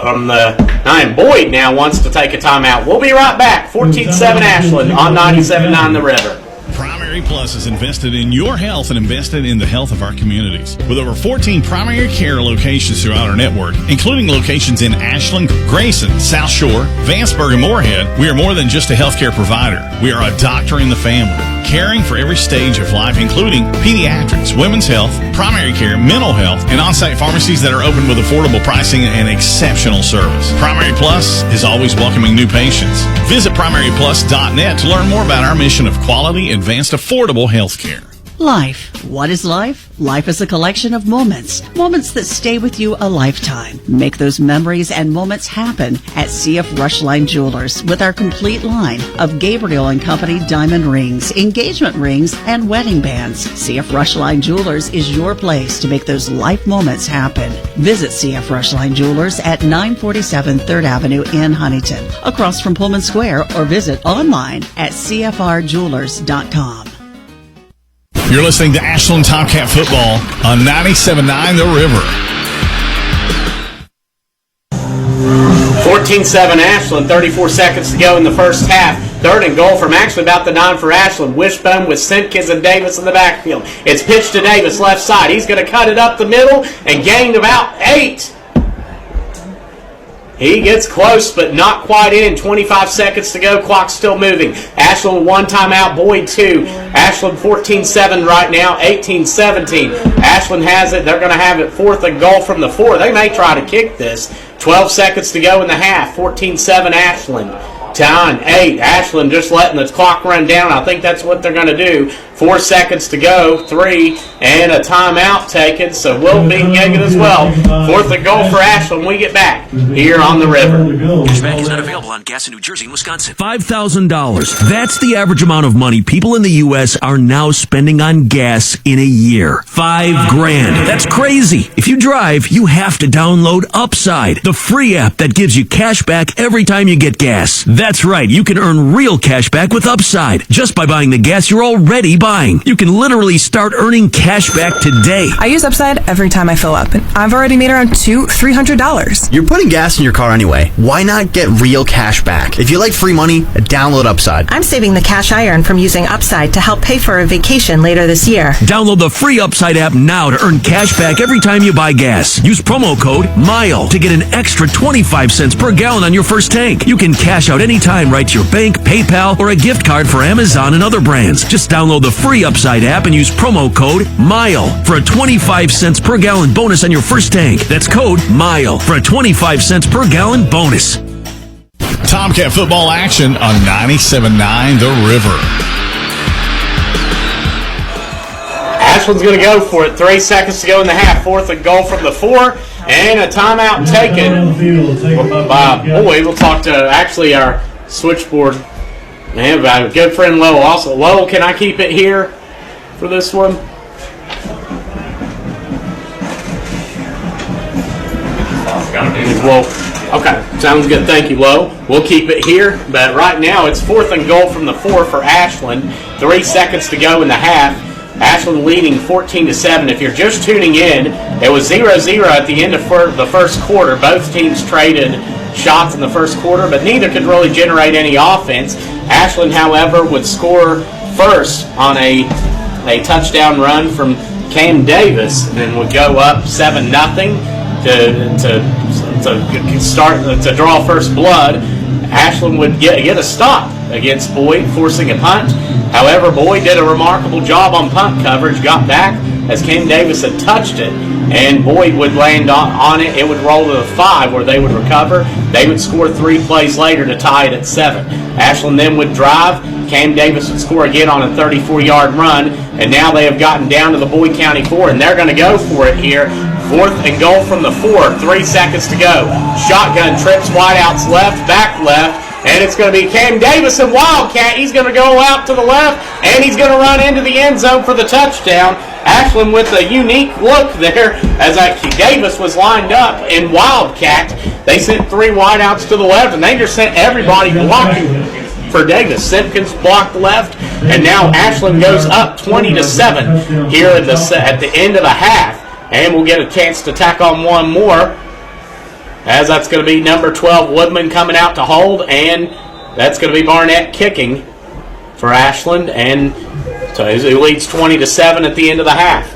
on the 9. Boyd now wants to take a timeout. We'll be right back. 14-7 Ashland on 97.9 The River. Primary Plus is invested in your health and invested in the health of our communities. With over 14 primary care locations throughout our network, including locations in Ashland, Grayson, South Shore, Vanceburg, and Moorhead, we are more than just a healthcare provider. We are a doctor in the family, caring for every stage of life, including pediatrics, women's health, primary care, mental health, and on-site pharmacies that are open with affordable pricing and exceptional service. Primary Plus is always welcoming new patients. Visit primaryplus.net to learn more about our mission of quality, advanced, affordable health care. Life. What is life? Life is a collection of moments. Moments that stay with you a lifetime. Make those memories and moments happen at CF Rushline Jewelers with our complete line of Gabriel & Company diamond rings, engagement rings, and wedding bands. CF Rushline Jewelers is your place to make those life moments happen. Visit CF Rushline Jewelers at 947 3rd Avenue in Huntington, across from Pullman Square, or visit online at cfrjewelers.com. You're listening to Ashland Tomcat football on 97.9 The River. 14-7 Ashland, 34 seconds to go in the first half. Third and goal from actually about the 9 for Ashland. Wishbone with Simpkins and Davis in the backfield. It's pitched to Davis, left side. He's going to cut it up the middle and gain about 8. He gets close, but not quite in. 25 seconds to go. Clock's still moving. Ashland 1 timeout. Boyd 2. Ashland 14-7 right now. 18-17. Ashland has it. They're going to have it 4th and goal from the 4. They may try to kick this. 12 seconds to go in the half. 14-7 Ashland. 9-8. Ashland just letting the clock run down. I think that's what they're going to do. 4 seconds to go. 3. And a timeout taken. So we'll be gigging as well. 4th and goal for Ashland when we get back here on the river. Cashback is not available on gas in New Jersey and Wisconsin. $5,000. That's the average amount of money people in the U.S. are now spending on gas in a year. $5,000. That's crazy. If you drive, you have to download Upside, the free app that gives you cash back every time you get gas. That's right. You can earn real cash back with Upside just by buying the gas you're already buying. You can literally start earning cash back today. I use Upside every time I fill up, and I've already made around $200-$300. You're putting gas in your car anyway. Why not get real cash back? If you like free money, download Upside. I'm saving the cash I earn from using Upside to help pay for a vacation later this year. Download the free Upside app now to earn cash back every time you buy gas. Use promo code MILE to get an extra 25 cents per gallon on your first tank. You can cash out anytime right to your bank, PayPal, or a gift card for Amazon and other brands. Just download the free Upside app and use promo code MILE for a 25 cents per gallon bonus on your first tank. That's code MILE for a 25 cents per gallon bonus. Tomcat football action on 97.9 The River. Ashland's going to go for it. 3 seconds to go in the half. 4th and goal from the 4. And a timeout taken by Boyd. We'll talk to actually our switchboard man about a good friend Lowell. Also, Lowell, can I keep it here for this one? Well, okay, sounds good. Thank you, Low. We'll keep it here, but right now it's 4th and goal from the 4 for Ashland. 3 seconds to go in the half. Ashland leading 14-7. If you're just tuning in, it was 0-0 at the end of the first quarter. Both teams traded shots in the first quarter, but neither could really generate any offense. Ashland, however, would score first on a touchdown run from Cam Davis and would go up 7-0 to draw first blood. Ashland would get a stop against Boyd, forcing a punt. However, Boyd did a remarkable job on punt coverage, got back as Cam Davis had touched it, and Boyd would land on it. It would roll to the 5 where they would recover. They would score 3 plays later to tie it at 7. Ashland then would drive. Cam Davis would score again on a 34-yard run, and now they have gotten down to the Boyd County 4, and they're going to go for it here. 4th and goal from the 4, 3 seconds to go. Shotgun trips, wideouts left, back left, and it's going to be Cam Davis and Wildcat. He's going to go out to the left, and he's going to run into the end zone for the touchdown. Ashland with a unique look there as Davis was lined up in Wildcat. They sent 3 wideouts to the left, and they just sent everybody blocking for Davis. Simpkins blocked left, and now Ashland goes up 20-7 here at the end of the half, and we'll get a chance to tack on one more, as that's going to be number 12 Woodman coming out to hold, and that's going to be Barnett kicking for Ashland, and so it leads 20-7 at the end of the half.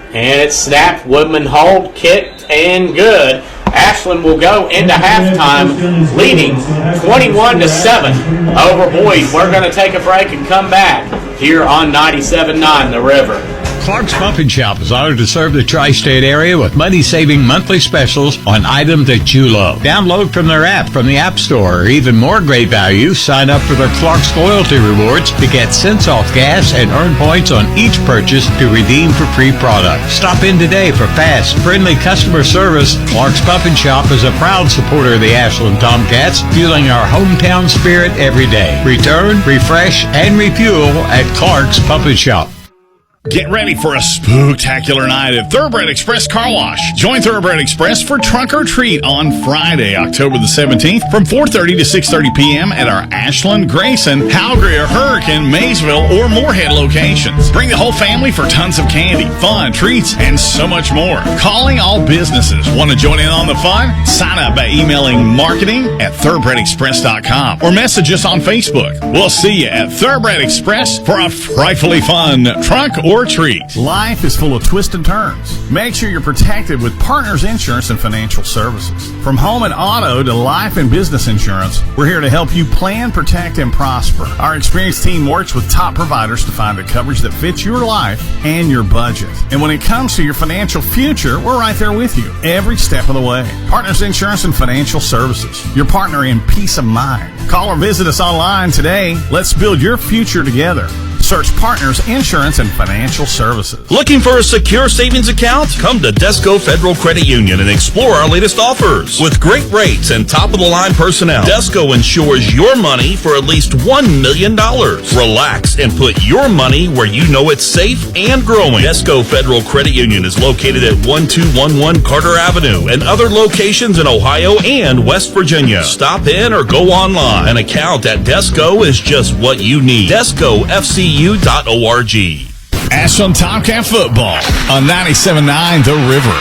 And it's snapped, Woodman hold, kicked, and good. Ashland will go into halftime leading 21-7 over Boyd. We're going to take a break and come back here on 97.9 The River. Clark's Pump and Shop is honored to serve the tri-state area with money-saving monthly specials on items that you love. Download from their app from the App Store. Or even more great value, sign up for their Clark's Loyalty Rewards to get cents off gas and earn points on each purchase to redeem for free products. Stop in today for fast, friendly customer service. Clark's Pump and Shop is a proud supporter of the Ashland Tomcats, fueling our hometown spirit every day. Return, refresh, and refuel at Clark's Pump and Shop. Get ready for a spectacular night at Thoroughbred Express Car Wash. Join Thoroughbred Express for Trunk or Treat on Friday, October the 17th from 4:30 to 6:30 p.m. at our Ashland, Grayson, Halgria, Hurricane, Maysville, or Moorhead locations. Bring the whole family for tons of candy, fun, treats, and so much more. Calling all businesses. Want to join in on the fun? Sign up by emailing marketing@thoroughbredexpress.com or message us on Facebook. We'll see you at Thoroughbred Express for a frightfully fun trunk or treat. Life is full of twists and turns. Make sure you're protected with Partners Insurance and Financial Services. From home and auto to life and business insurance, we're here to help you plan, protect, and prosper. Our experienced team works with top providers to find the coverage that fits your life and your budget. And when it comes to your financial future, we're right there with you every step of the way. Partners Insurance and Financial Services, your partner in peace of mind. Call or visit us online today. Let's build your future together. Search Partners Insurance and Financial Services. Looking for a secure savings account? Come to Desco Federal Credit Union and explore our latest offers. With great rates and top-of-the-line personnel, Desco insures your money for at least $1 million. Relax and put your money where you know it's safe and growing. Desco Federal Credit Union is located at 1211 Carter Avenue and other locations in Ohio and West Virginia. Stop in or go online. An account at Desco is just what you need. DescoFCU.org. Ashland Tomcat football on 97.9 The River.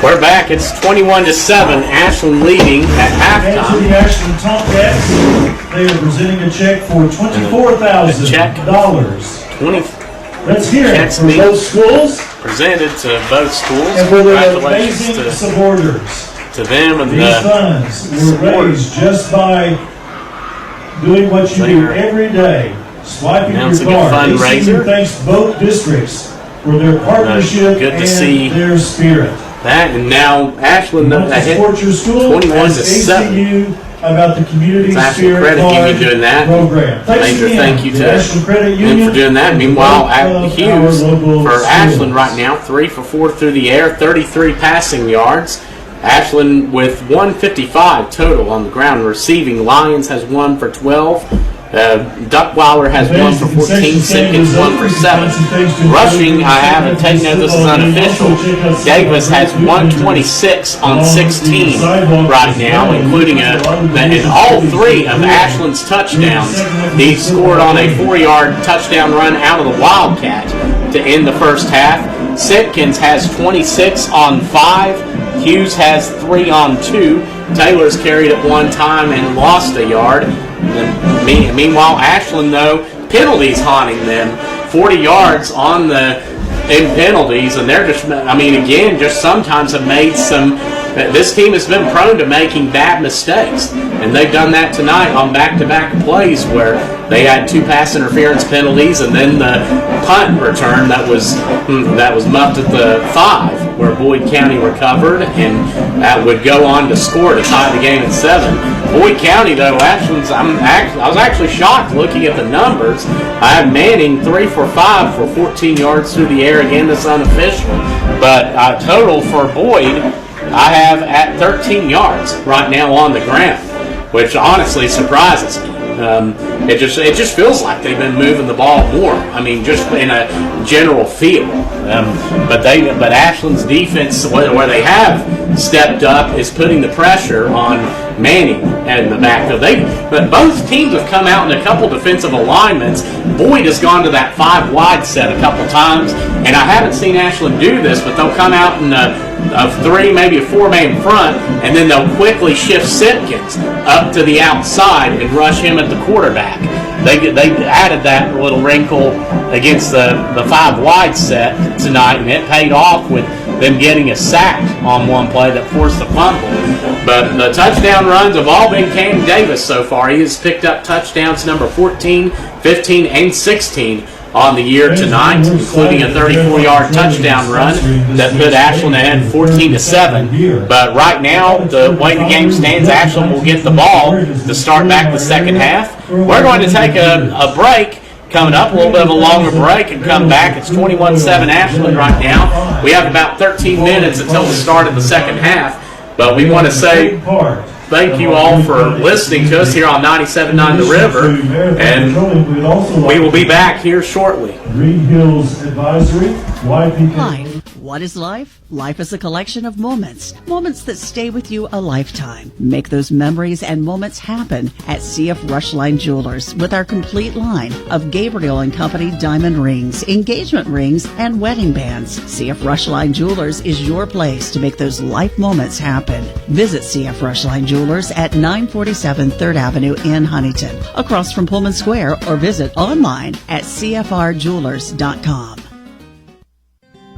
We're back. It's 21-7. Ashland leading at halftime. For the Ashland Tomcats, they are presenting a check for $24,000. Let's hear it for both schools. Presented to both schools. And for their Congratulations amazing supporters. to them and These funds were raised just by doing what you do every day, swiping your card. ACU thanks both districts for their partnership and their spirit. That, and now Ashland hit 21-7. About the community Ashland Credit Union doing that. Program. Major thank you to them for doing that. Meanwhile, Hughes for Ashland right now, 3 for 4 through the air, 33 passing yards. Ashland with 155 total on the ground receiving. Lions has 1 for 12. Duckweiler has 1 for 14. Simpkins 1 for 7. Rushing, I haven't taken note, this is unofficial. Davis has 126 on 16 right now, including in all 3 of Ashland's touchdowns. He scored on a 4-yard touchdown run out of the Wildcat to end the first half. Simpkins has 26 on 5. Hughes has 3 on 2. Taylor's carried at one time and lost a yard. Meanwhile, Ashland, though, penalties haunting them. 40 yards in penalties, and they're just sometimes have made some this team has been prone to making bad mistakes, and they've done that tonight on back-to-back plays where they had 2 pass interference penalties, and then the punt return that was muffed at the 5, where Boyd County recovered, and that would go on to score to tie the game at 7. Boyd County, though, Ashland's, I was actually shocked looking at the numbers. I have Manning 3 for 5 for 14 yards through the air. Again, this unofficial, but total for Boyd, I have at 13 yards right now on the ground, which honestly surprises me. It just feels like they've been moving the ball more. I mean, just in a general feel. But Ashland's defense, where they have stepped up, is putting the pressure on Manning and the backfield. But both teams have come out in a couple defensive alignments. Boyd has gone to that 5 wide set a couple times, and I haven't seen Ashland do this, but they'll come out in a 3, maybe a 4-man front, and then they'll quickly shift Simpkins up to the outside and rush him at the quarterback. They added that little wrinkle against the 5 wide set tonight, and it paid off with them getting a sack on one play that forced the fumble. But the touchdown runs have all been Cam Davis so far. He has picked up touchdowns number 14, 15, and 16 on the year tonight, including a 34-yard touchdown run that put Ashland ahead 14-7. But right now, the way the game stands, Ashland will get the ball to start back the second half. We're going to take a break coming up, a little bit of a longer break, and come back. It's 21-7 Ashland right now. We have about 13 minutes until the start of the second half, but we want to say thank you all for listening to us here on 97.9 The River, and we will be back here shortly. Green Hills Advisory, Life. What is life? Life is a collection of moments. Moments that stay with you a lifetime. Make those memories and moments happen at CF Rushline Jewelers with our complete line of Gabriel & Company diamond rings, engagement rings, and wedding bands. CF Rushline Jewelers is your place to make those life moments happen. Visit CF Rushline Jewelers at 947 3rd Avenue in Huntington, across from Pullman Square, or visit online at cfrjewelers.com.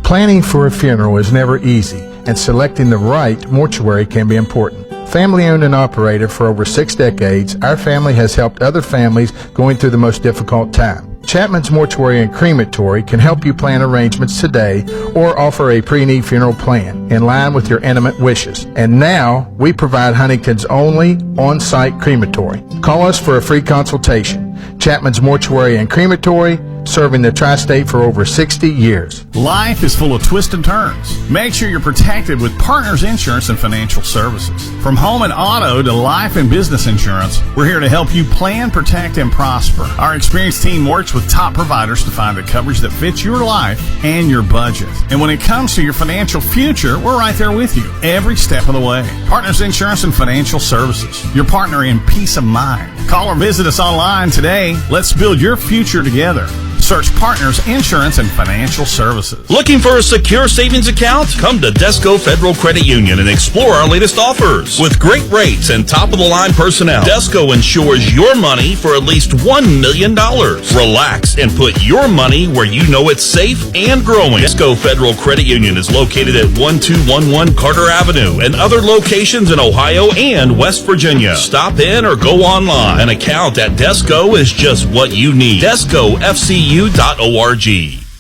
Planning for a funeral is never easy, and selecting the right mortuary can be important. Family owned and operated for over 6 decades, our family has helped other families going through the most difficult time. Chapman's Mortuary and Crematory can help you plan arrangements today or offer a pre-need funeral plan in line with your intimate wishes. And now, we provide Huntington's only on-site crematory. Call us for a free consultation. Chapman's Mortuary and Crematory, serving the tri-state for over 60 years. Life is full of twists and turns. Make sure you're protected with Partners Insurance and Financial Services. From home and auto to life and business insurance, we're here to help you plan, protect, and prosper. Our experienced team works with top providers to find the coverage that fits your life and your budget. And when it comes to your financial future, we're right there with you every step of the way. Partners Insurance and Financial Services, your partner in peace of mind. Call or visit us online today. Let's build your future together. Search Partners Insurance and Financial Services. Looking for a secure savings account? Come to Desco Federal Credit Union and explore our latest offers. With great rates and top-of-the-line personnel, Desco insures your money for at least $1 million. Relax and put your money where you know it's safe and growing. Desco Federal Credit Union is located at 1211 Carter Avenue and other locations in Ohio and West Virginia. Stop in or go online. An account at Desco is just what you need. DescoFCU.org.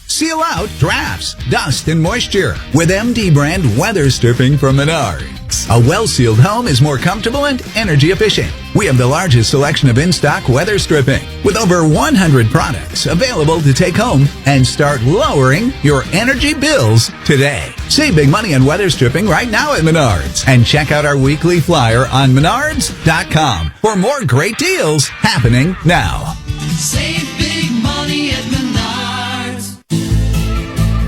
Seal out drafts, dust, and moisture with MD brand weather stripping from Menards. A well-sealed home is more comfortable and energy efficient. We have the largest selection of in-stock weather stripping with over 100 products available to take home and start lowering your energy bills today. Save big money on weather stripping right now at Menards and check out our weekly flyer on menards.com for more great deals happening now. Save big money at Menards.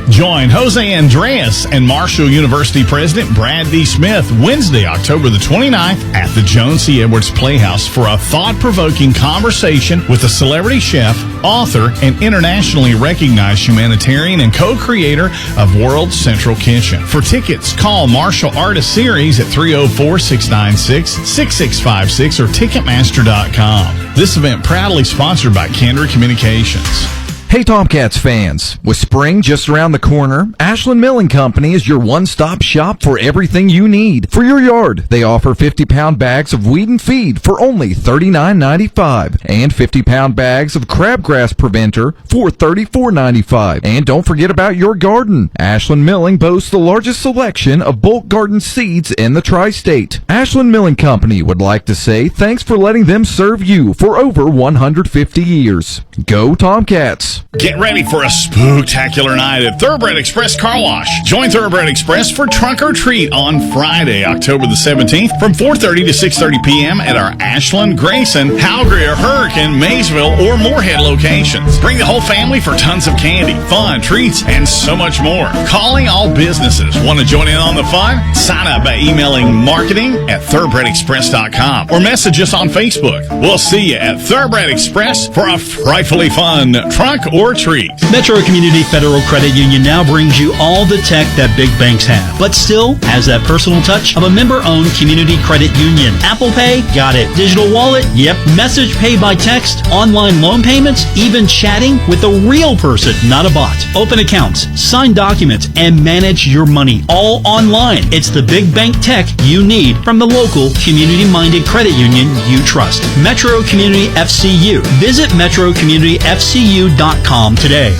Join Jose Andreas and Marshall University President Brad D. Smith Wednesday, October the 29th at the Joan C. Edwards Playhouse for a thought-provoking conversation with a celebrity chef, author, and internationally recognized humanitarian and co-creator of World Central Kitchen. For tickets, call Marshall Artist Series at 304-696-6656 or Ticketmaster.com. This event proudly sponsored by Kendra Communications. Hey Tomcats fans, with spring just around the corner, Ashland Milling Company is your one-stop shop for everything you need. For your yard, they offer 50-pound bags of weed and feed for only $39.95 and 50-pound bags of crabgrass preventer for $34.95. And don't forget about your garden. Ashland Milling boasts the largest selection of bulk garden seeds in the tri-state. Ashland Milling Company would like to say thanks for letting them serve you for over 150 years. Go Tomcats! Get ready for a spooktacular night at Thoroughbred Express Car Wash. Join Thoroughbred Express for Trunk or Treat on Friday, October the 17th from 4:30 to 6:30 p.m. at our Ashland, Grayson, Howgreer, Hurricane, Maysville, or Moorhead locations. Bring the whole family for tons of candy, fun, treats, and so much more. Calling all businesses. Want to join in on the fun? Sign up by emailing marketing@thoroughbredexpress.com or message us on Facebook. We'll see you at Thoroughbred Express for a frightfully fun trunk or treat. Metro Community Federal Credit Union now brings you all the tech that big banks have, but still has that personal touch of a member-owned community credit union. Apple Pay? Got it. Digital wallet? Yep. Message pay by text, online loan payments, even chatting with a real person, not a bot. Open accounts, sign documents, and manage your money all online. It's the big bank tech you need from the local community-minded credit union you trust. Metro Community FCU. Visit metrocommunityfcu.com today.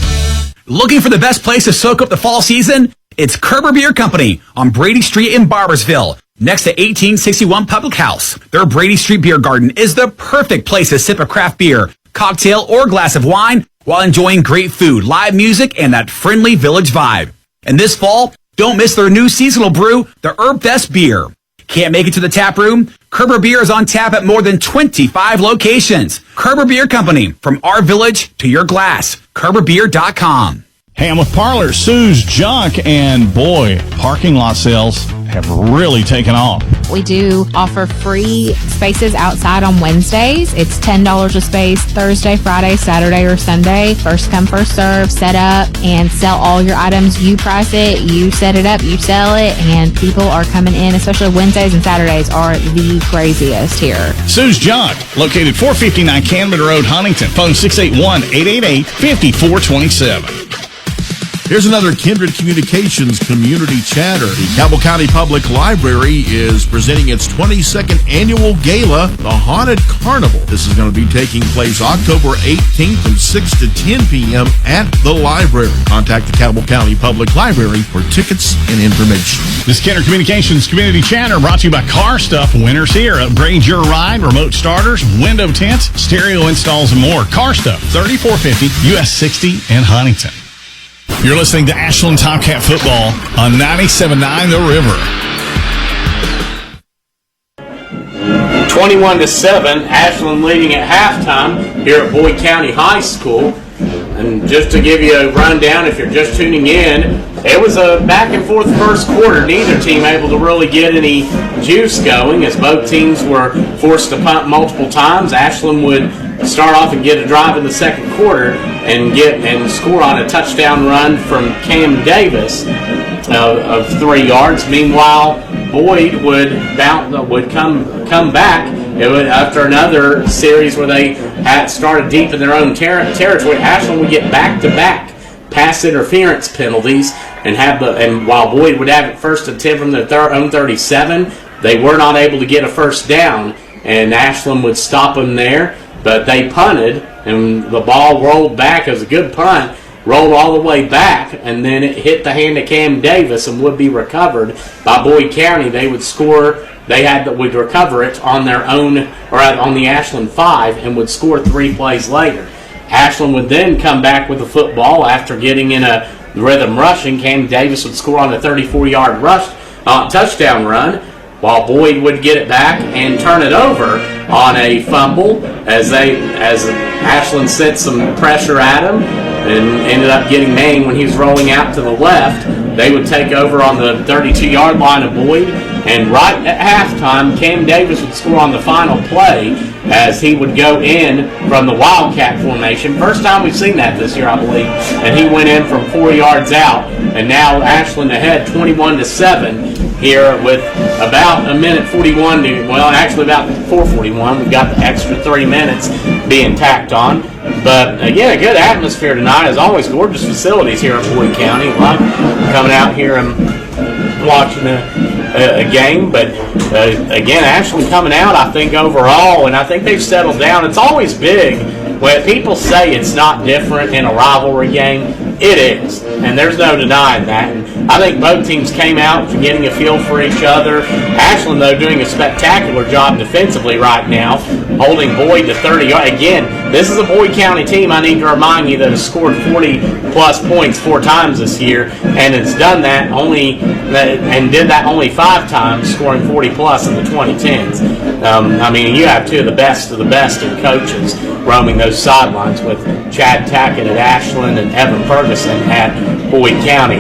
Looking for the best place to soak up the fall season? It's Kerber Beer Company on Brady Street in Barbersville, next to 1861 Public House. Their Brady Street Beer Garden is the perfect place to sip a craft beer, cocktail, or glass of wine while enjoying great food, live music, and that friendly village vibe. And this fall, don't miss their new seasonal brew, the Herb Fest Beer. Can't make it to the tap room? Kerber Beer is on tap at more than 25 locations. Kerber Beer Company, from our village to your glass. KerberBeer.com. Hey, I'm with Parlor Sue's Junk, and boy, parking lot sales have really taken off. We do offer free spaces outside on Wednesdays. It's $10 a space Thursday, Friday, Saturday, or Sunday. First come, first serve, set up and sell all your items. You price it, you set it up, you sell it, and people are coming in, especially Wednesdays and Saturdays are the craziest here. Sue's Junk, located 459 Canman Road, Huntington. Phone 681-888-5427. Here's another Kindred Communications community chatter. The Cabell County Public Library is presenting its 22nd annual gala, The Haunted Carnival. This is going to be taking place October 18th from 6 to 10 p.m. at the library. Contact the Cabell County Public Library for tickets and information. This Kindred Communications community chatter brought to you by Car Stuff. Winter's here. Upgrade your ride, remote starters, window tints, stereo installs, and more. Car Stuff, 3450 US 60 in Huntington. You're listening to Ashland Tomcat football on 97.9 The River. 21-7, Ashland leading at halftime here at Boyd County High School. And just to give you a rundown, if you're just tuning in, it was a back and forth first quarter. Neither team able to really get any juice going as both teams were forced to punt multiple times. Ashland would start off and get a drive in the second quarter and score on a touchdown run from Cam Davis of 3 yards. Meanwhile, Boyd would come back. After another series where they had started deep in their own territory, Ashland would get back-to-back pass interference penalties, and while Boyd would have it first and 10 from their own 37, they were not able to get a first down, and Ashland would stop them there. But they punted, and the ball rolled back. It was a good punt, rolled all the way back, and then it hit the hand of Cam Davis and would be recovered by Boyd County. They would score. Would recover it on their own, or on the Ashland 5, and would score 3 plays later. Ashland would then come back with the football after getting in a rhythm rushing. Cam Davis would score on a 34-yard touchdown run, while Boyd would get it back and turn it over on a fumble as Ashland sent some pressure at him and ended up getting Manning when he was rolling out to the left. They would take over on the 32-yard line of Boyd, and right at halftime, Cam Davis would score on the final play as he would go in from the Wildcat formation. First time we've seen that this year, I believe, and he went in from 4 yards out, and now Ashland ahead 21-7 here with about a minute 41 about 4:41. We've got the extra 3 minutes being tacked on. But again, a good atmosphere tonight. As always, gorgeous facilities here in Boyd County. Love coming out here and watching a game. But again, Ashland coming out, I think, overall, and I think they've settled down. It's always big when people say it's not different in a rivalry game. It is, and there's no denying that. And I think both teams came out getting a feel for each other. Ashland, though, doing a spectacular job defensively right now, holding Boyd to 30 yards. Again, this is a Boyd County team, I need to remind you, that has scored 40-plus points 4 times this year, and it's done that did that only 5 times, scoring 40-plus in the 2010s. I mean, you have 2 of the best in coaches roaming those sidelines with Chad Tackett at Ashland and Evan Ferguson at Boyd County.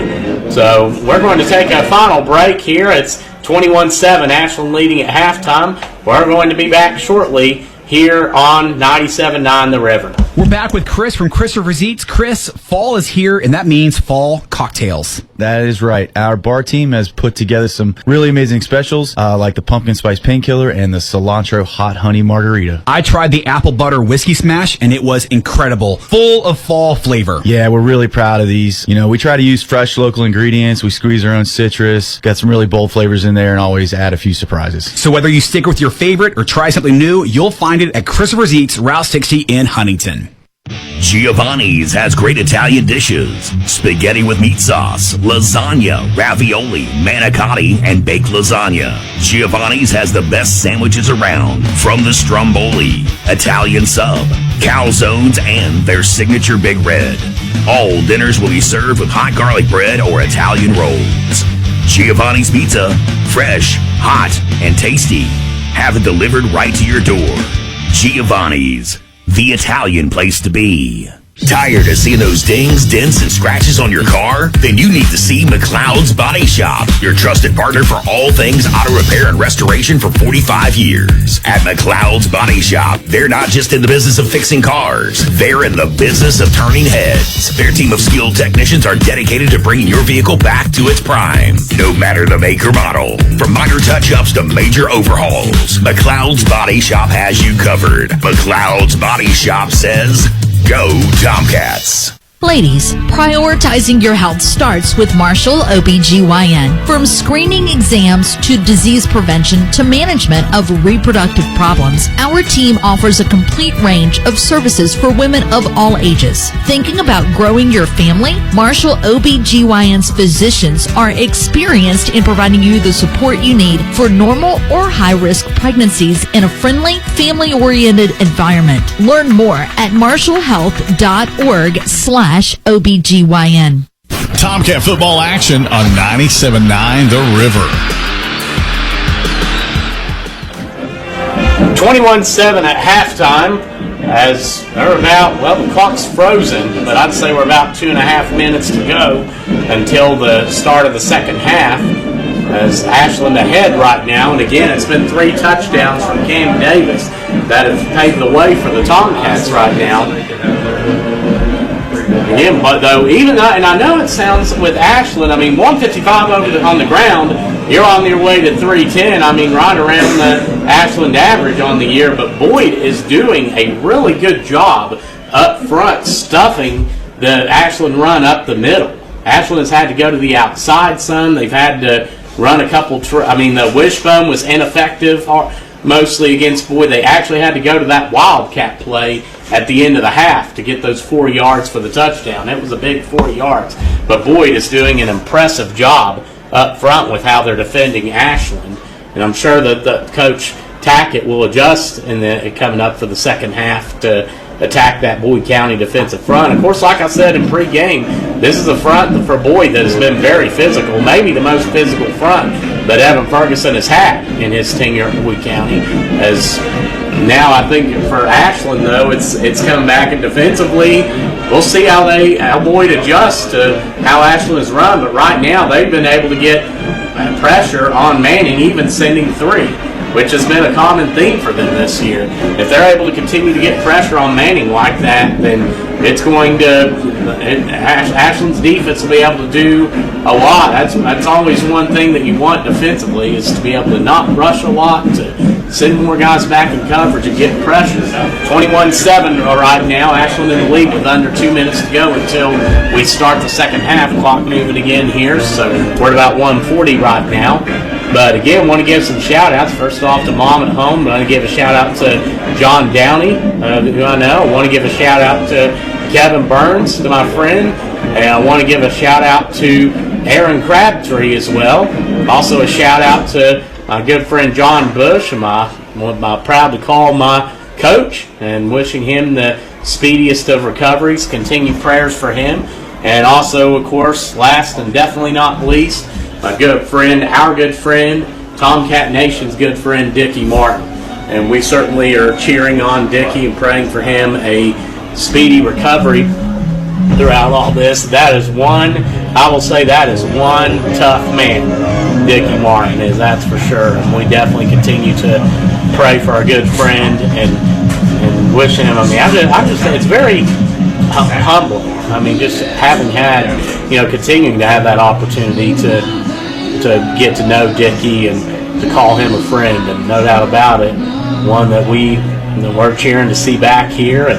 So we're going to take a final break here. It's 21-7, Ashland leading at halftime. We're going to be back shortly here on 97.9 The River. We're back with Chris from Chris Rivers Eats. Chris, fall is here, and that means fall cocktails. That is right. Our bar team has put together some really amazing specials, like the pumpkin spice painkiller and the cilantro hot honey margarita. I tried the apple butter whiskey smash, and it was incredible. Full of fall flavor. Yeah, we're really proud of these. You know, we try to use fresh local ingredients. We squeeze our own citrus, got some really bold flavors in there, and always add a few surprises. So whether you stick with your favorite or try something new, you'll find it at Chris Rivers Eats, Route 60 in Huntington. Giovanni's has great Italian dishes. Spaghetti with meat sauce, lasagna, ravioli, manicotti, and baked lasagna. Giovanni's has the best sandwiches around, from the stromboli, Italian sub, calzones, and their signature Big Red. All dinners will be served with hot garlic bread or Italian rolls. Giovanni's Pizza, fresh, hot, and tasty. Have it delivered right to your door. Giovanni's, the Italian place to be. Tired of seeing those dings, dents, and scratches on your car? Then you need to see McLeod's Body Shop, your trusted partner for all things auto repair and restoration for 45 years. At McLeod's Body Shop, they're not just in the business of fixing cars, they're in the business of turning heads. Their team of skilled technicians are dedicated to bringing your vehicle back to its prime, no matter the make or model. From minor touch-ups to major overhauls, McLeod's Body Shop has you covered. McLeod's Body Shop says, go Tomcats. Ladies, prioritizing your health starts with Marshall OBGYN. From screening exams to disease prevention to management of reproductive problems, our team offers a complete range of services for women of all ages. Thinking about growing your family? Marshall OBGYN's physicians are experienced in providing you the support you need for normal or high-risk pregnancies in a friendly, family-oriented environment. Learn more at marshallhealth.org/OBGYN. Tomcat football action on 97.9 The River. 21-7 at halftime, as they're about, well, the clock's frozen, but I'd say we're about 2.5 minutes to go until the start of the second half, as Ashland ahead right now. And again, it's been 3 touchdowns from Cam Davis that have paved the way for the Tomcats right now. Again, but though, even though, and I know it sounds with Ashland, I mean, 155 on the ground, you're on your way to 310. I mean, right around the Ashland average on the year. But Boyd is doing a really good job up front, stuffing the Ashland run up the middle. Ashland has had to go to the outside some. They've had to run a couple. The wishbone was ineffective mostly against Boyd. They actually had to go to that wildcat play at the end of the half to get those 4 yards for the touchdown. It was a big 4 yards. But Boyd is doing an impressive job up front with how they're defending Ashland. And I'm sure that the coach Tackett will adjust coming up for the second half to attack that Boyd County defensive front. Of course, like I said in pregame, this is a front for Boyd that has been very physical, maybe the most physical front that Evan Ferguson has had in his tenure at Boyd County. As now, I think for Ashland, though, it's coming back, and defensively, we'll see how Boyd adjusts to how Ashland is run. But right now, they've been able to get pressure on Manning, even sending 3, which has been a common theme for them this year. If they're able to continue to get pressure on Manning like that, then it's going to Ashland's defense will be able to do a lot. That's always one thing that you want defensively, is to be able to not rush a lot, to send more guys back in coverage and get pressure. 21-7 right now. Ashland in the lead with under 2 minutes to go until we start the second half. Clock moving again here, so we're at about 1:40 right now. But again, want to give some shout-outs. First off to Mom at home. I want to give a shout-out to John Downey, who I know. I want to give a shout-out to Kevin Burns, to my friend. And I want to give a shout-out to Aaron Crabtree as well. Also a shout-out to my good friend John Bush, and I'm proud to call my coach, and wishing him the speediest of recoveries. Continued prayers for him. And also, of course, last and definitely not least, my good friend, our good friend, Tomcat Nation's good friend, Dickie Martin. And we certainly are cheering on Dickie and praying for him a speedy recovery throughout all this. That is one, I will say that is one tough man, Dickie Martin is, that's for sure. And we definitely continue to pray for our good friend and wish him, it's very humbling. I mean, just having had, continuing to have that opportunity to get to know Dickie and to call him a friend, and no doubt about it, one that we're cheering to see back here, and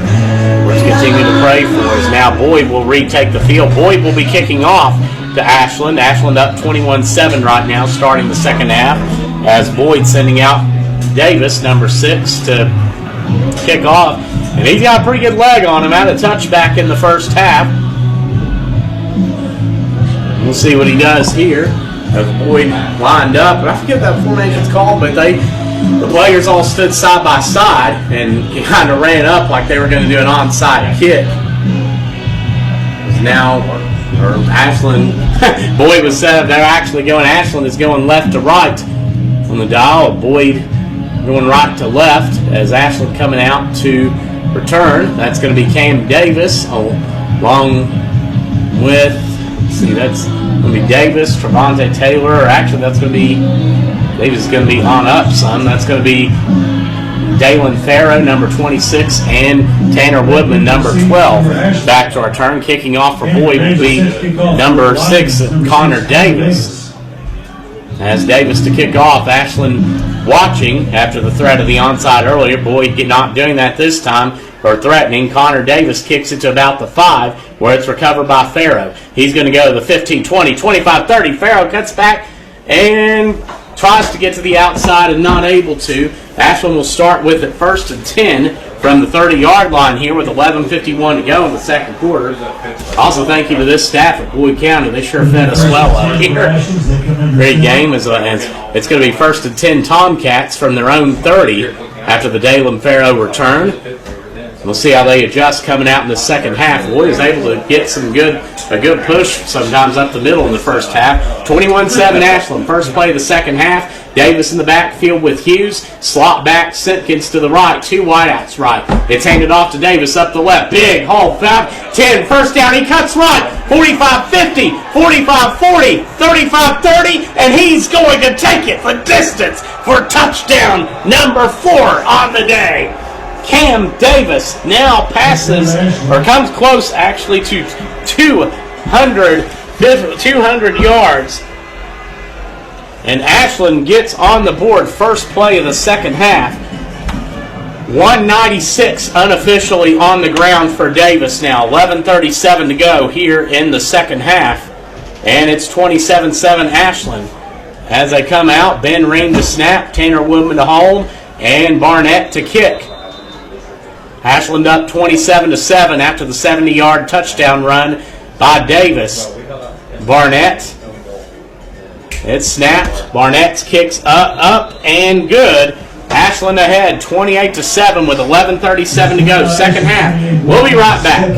we're continuing to pray for. Is now Boyd will retake the field. Boyd will be kicking off to Ashland. Ashland up 21-7 right now, starting the second half, as Boyd sending out Davis, number 6, to kick off. And he's got a pretty good leg on him, out of touchback in the first half. We'll see what he does here. As Boyd lined up, and I forget what that formation's called, but the players all stood side by side and kind of ran up like they were going to do an onside kick. Now, Ashland, Boyd was set up. They're actually going, Ashland is going left to right on the dial. Boyd going right to left as Ashland coming out to return. That's going to be Cam Davis along with, that's going to be Davis, Trevante Taylor, or actually that's going to be, Davis is going to be on up some. That's going to be Dalen Farrow, number 26, and Tanner Woodman, number 12. Back to our turn. Kicking off for Boyd will be number 6, Connor Davis. As Davis to kick off, Ashland watching after the threat of the onside earlier. Boyd not doing that this time, or threatening. Connor Davis kicks it to about the 5, where it's recovered by Farrow. He's going to go to the 15, 20, 25, 30. Farrow cuts back and tries to get to the outside and not able to. Ashland will start with it 1st and 10 from the 30-yard line here with 11:51 to go in the second quarter. Also, thank you to this staff at Boyd County. They sure fed us well up here. Great game. It's going to be 1st and 10 Tomcats from their own 30 after the Dalen Farrow return. We'll see how they adjust coming out in the second half. Boyd is able to get a good push sometimes up the middle in the first half. 21-7 Ashland. First play of the second half. Davis in the backfield with Hughes. Slot back, Simpkins to the right. 2 wideouts right. It's handed off to Davis up the left. Big hole, 5-10. First down, he cuts right. 45-50, 45-40, 35-30, and he's going to take it the distance for touchdown number 4 on the day. Cam Davis now passes, or comes close actually to 200 yards. And Ashland gets on the board first play of the second half. 196 unofficially on the ground for Davis now. 11:37 to go here in the second half. And it's 27-7 Ashland. As they come out, Ben Ring to snap, Tanner Woodman to hold, and Barnett to kick. Ashland up 27-7 after the 70-yard touchdown run by Davis. Barnett, it's snapped. Barnett's kicks up and good. Ashland ahead 28-7 with 11:37 to go. Second half. We'll be right back.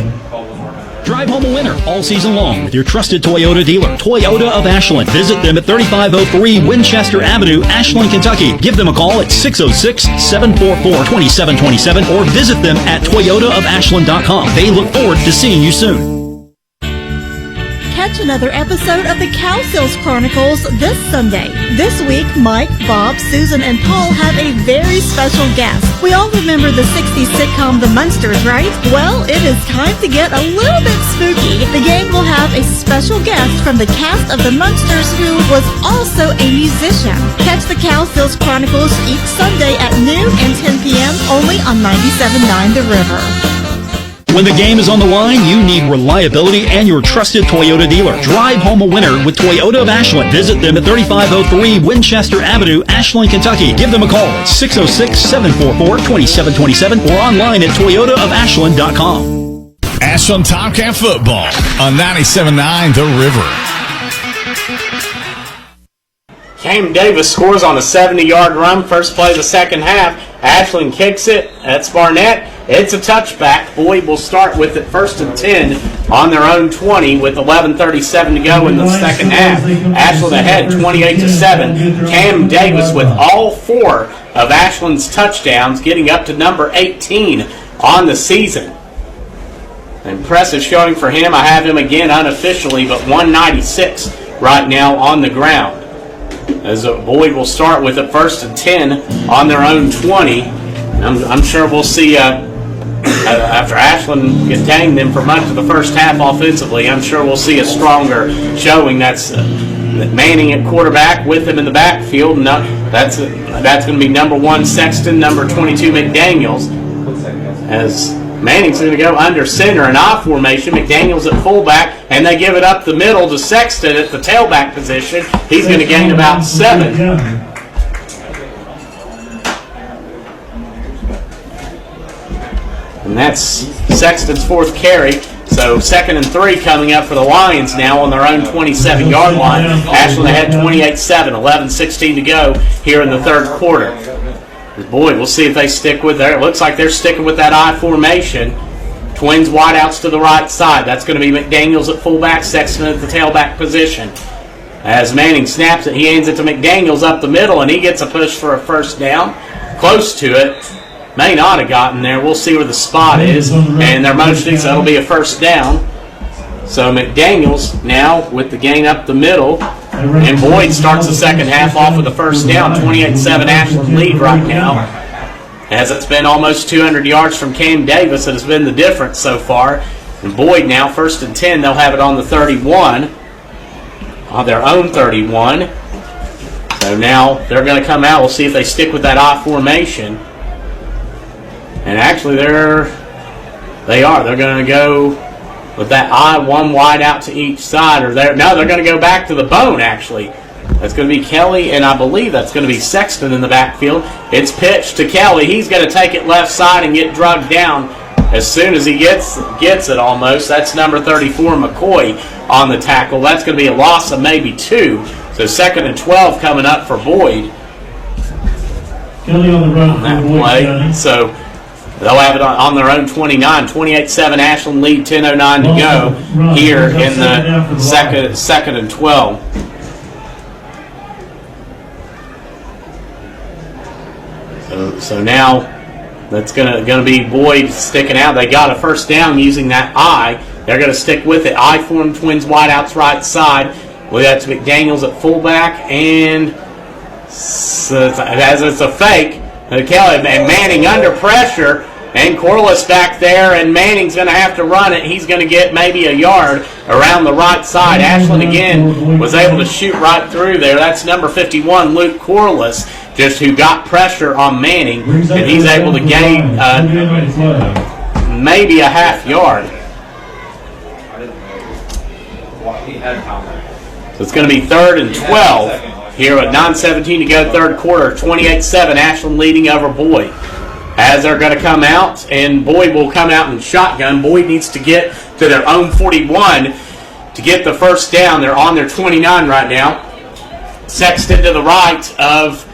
Drive home a winner all season long with your trusted Toyota dealer, Toyota of Ashland. Visit them at 3503 Winchester Avenue, Ashland, Kentucky. Give them a call at 606-744-2727 or visit them at toyotaofashland.com. They look forward to seeing you soon. catch another episode of the Cow Sales Chronicles this Sunday. This week, Mike, Bob, Susan, and Paul have a very special guest. We all remember the 60s sitcom The Munsters, right? Well, it is time to get a little bit spooky. The gang will have a special guest from the cast of The Munsters who was also a musician. Catch the Cow Sales Chronicles each Sunday at noon and 10 p.m. only on 97.9 The River. When the game is on the line, you need reliability and your trusted Toyota dealer. Drive home a winner with Toyota of Ashland. Visit them at 3503 Winchester Avenue, Ashland, Kentucky. Give them a call at 606-744-2727 or online at toyotaofashland.com. Ashland Tomcat football on 97.9 The River. Cam Davis scores on a 70-yard run. First play of the second half. Ashland kicks it. That's Barnett. It's a touchback. Boyd will start with it 1st and 10 on their own 20 with 11:37 to go in the second half. Ashland ahead 28-7. Cam Davis with all 4 of Ashland's touchdowns, getting up to number 18 on the season. Impressive showing for him. I have him again unofficially, but 196 right now on the ground. As Boyd will start with it 1st and 10 on their own 20. I'm sure we'll see, after Ashland contained them for much of the first half offensively, I'm sure we'll see a stronger showing. That's Manning at quarterback with him in the backfield. That's going to be number 1 Sexton, number 22 McDaniels. As Manning's going to go under center in I formation. McDaniels at fullback, and they give it up the middle to Sexton at the tailback position. He's going to gain about 7. And that's Sexton's 4th carry. So 2nd and 3 coming up for the Lions now on their own 27-yard line. Ashland ahead 28-7, 11:16 to go here in the 3rd quarter. Boyd, we'll see if they stick with there. It looks like they're sticking with that I formation. Twins wideouts to the right side. That's going to be McDaniels at fullback, Sexton at the tailback position. As Manning snaps it, he hands it to McDaniels up the middle, and he gets a push for a 1st down. Close to it. May not have gotten there. We'll see where the spot is. And they're motioning, so it'll be a 1st down. So McDaniels now with the gain up the middle. And Boyd starts the second half off with a 1st down. 28-7 Ashland lead right now. As it's been almost 200 yards from Cam Davis, it has been the difference so far. And Boyd now 1st and 10. They'll have it on the 31. On their own 31. So now they're going to come out. We'll see if they stick with that I formation. And actually they are. They're going to go with that I, 1 wide out to each side. They're going to go back to the bone, actually. That's going to be Kelly, and I believe that's going to be Sexton in the backfield. It's pitched to Kelly. He's going to take it left side and get drugged down as soon as he gets it almost. That's number 34, McCoy, on the tackle. That's going to be a loss of maybe 2. So 2nd and 12 coming up for Boyd. Kelly on the run on that play. So they'll have it on their own 29. 28-7 Ashland lead, 10:09 to go here in the second and 12. So now that's gonna be Boyd sticking out. They got a 1st down using that I. They're going to stick with it. I form, Twins wideouts right side. Well, that's McDaniels at fullback, and as it's a fake, Kelly and Manning under pressure. And Corliss back there, and Manning's going to have to run it. He's going to get maybe a yard around the right side. Ashland again was able to shoot right through there. That's number 51, Luke Corliss, just who got pressure on Manning, and he's able to gain maybe a half yard. So it's going to be 3rd and 12 here at 9:17 to go, 3rd quarter. 28-7 Ashland leading over Boyd. As they're going to come out, and Boyd will come out in shotgun. Boyd needs to get to their own 41 to get the 1st down. They're on their 29 right now. Sexton to the right of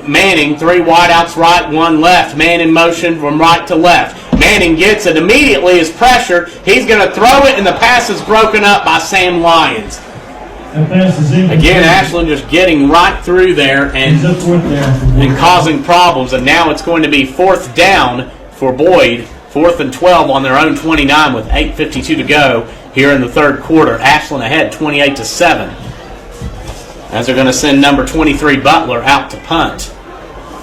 Manning. 3 wideouts right, 1 left. Man in motion from right to left. Manning gets it. Immediately is pressured. He's going to throw it, and the pass is broken up by Sam Lyons. Again, Ashland just getting right through there and causing problems. And now it's going to be 4th down for Boyd. 4th and 12 on their own 29 with 8:52 to go here in the third quarter. Ashland ahead 28-7. As they're going to send number 23 Butler out to punt.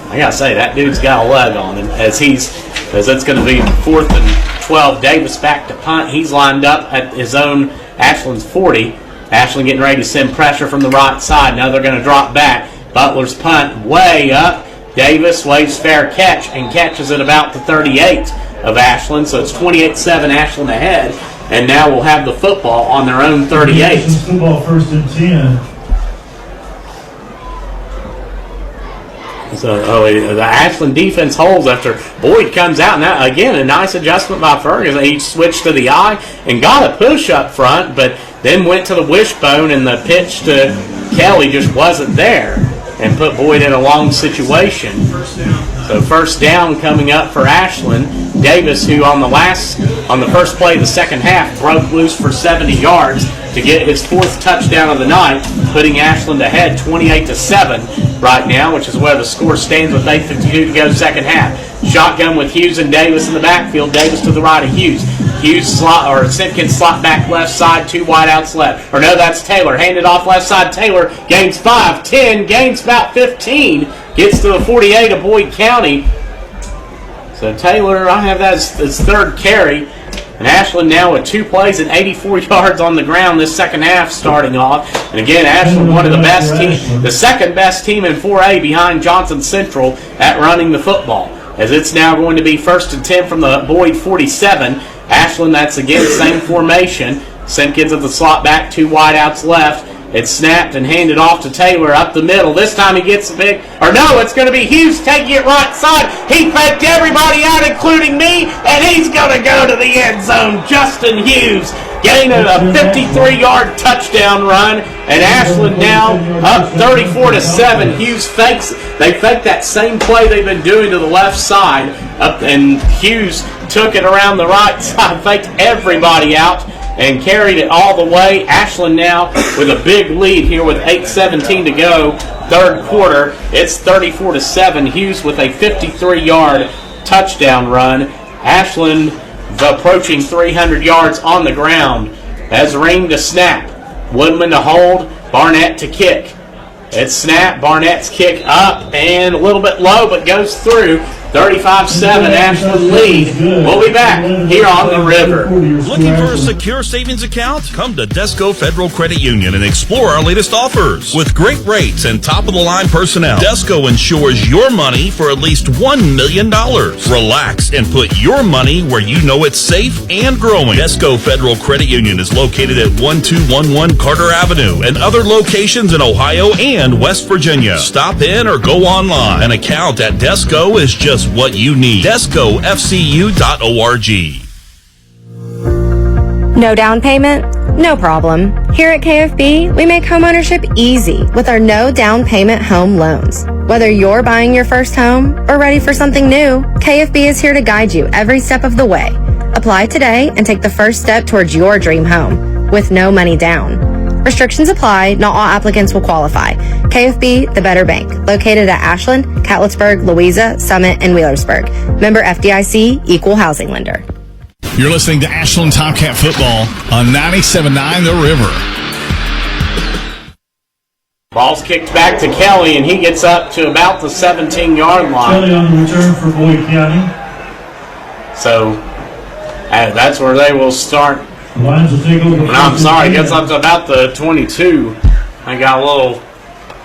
I gotta say, that dude's got a leg on him as it's going to be 4th and 12. Davis back to punt. He's lined up at his own Ashland's 40. Ashland getting ready to send pressure from the right side. Now they're going to drop back. Butler's punt way up. Davis waves fair catch and catches it about the 38 of Ashland. So it's 28-7, Ashland ahead. And now we'll have the football on their own 38. Football 1st and 10. So the Ashland defense holds after Boyd comes out. Now, again, a nice adjustment by Ferguson. He switched to the eye and got a push up front, but then went to the wishbone, and the pitch to Kelly just wasn't there and put Boyd in a long situation. So first down coming up for Ashland. Davis, who on the first play of the second half broke loose for 70 yards to get his 4th touchdown of the night, putting Ashland ahead 28-7 right now, which is where the score stands with 8:52 to go second half. Shotgun with Hughes and Davis in the backfield. Davis to the right of Hughes. Simpkins slot back left side, 2 wideouts left. Or no, that's Taylor. Handed off left side. Taylor gains 5, 10, gains about 15. Gets to the 48 of Boyd County. So Taylor, I have that as his 3rd carry. And Ashland now with 2 plays and 84 yards on the ground this second half starting off. And again, Ashland, one of the best teams, the 2nd best team in 4A behind Johnson Central at running the football. As it's now going to be 1st and 10 from the Boyd 47. Ashland, that's again same formation. Simpkins at the slot back, 2 wideouts left. It's snapped and handed off to Taylor up the middle. This time he gets it's going to be Hughes taking it right side. He faked everybody out, including me, and he's going to go to the end zone. Justin Hughes gaining a 53-yard touchdown run, and Ashland now up 34-7. Hughes they faked that same play they've been doing to the left side, and Hughes took it around the right side, faked everybody out, and carried it all the way. Ashland now with a big lead here with 8:17 to go, third quarter. It's 34-7. Hughes with a 53-yard touchdown run. Ashland approaching 300 yards on the ground. As Ring to snap. Woodman to hold. Barnett to kick. It's snap. Barnett's kick up and a little bit low, but goes through. 35-7, Ashland lead. We'll be back here on the river. Looking for a secure savings account? Come to Desco Federal Credit Union and explore our latest offers. With great rates and top-of-the-line personnel, Desco insures your money for at least $1 million. Relax and put your money where you know it's safe and growing. Desco Federal Credit Union is located at 1211 Carter Avenue and other locations in Ohio and West Virginia. Stop in or go online. An account at Desco is just what you need. DescoFCU.org. No down payment? No problem. Here at KFB, we make homeownership easy with our no down payment home loans. Whether you're buying your first home or ready for something new, KFB is here to guide you every step of the way. Apply today and take the first step towards your dream home with no money down. Restrictions apply. Not all applicants will qualify. KFB, the better bank. Located at Ashland, Catlettsburg, Louisa, Summit, and Wheelersburg. Member FDIC, Equal Housing Lender. You're listening to Ashland Tomcat football on 97.9 The River. Ball's kicked back to Kelly, and he gets up to about the 17-yard line. Kelly on the return for Boyd County. So that's where they will start. Lions will take over. I'm sorry, gets up to about the 22. I got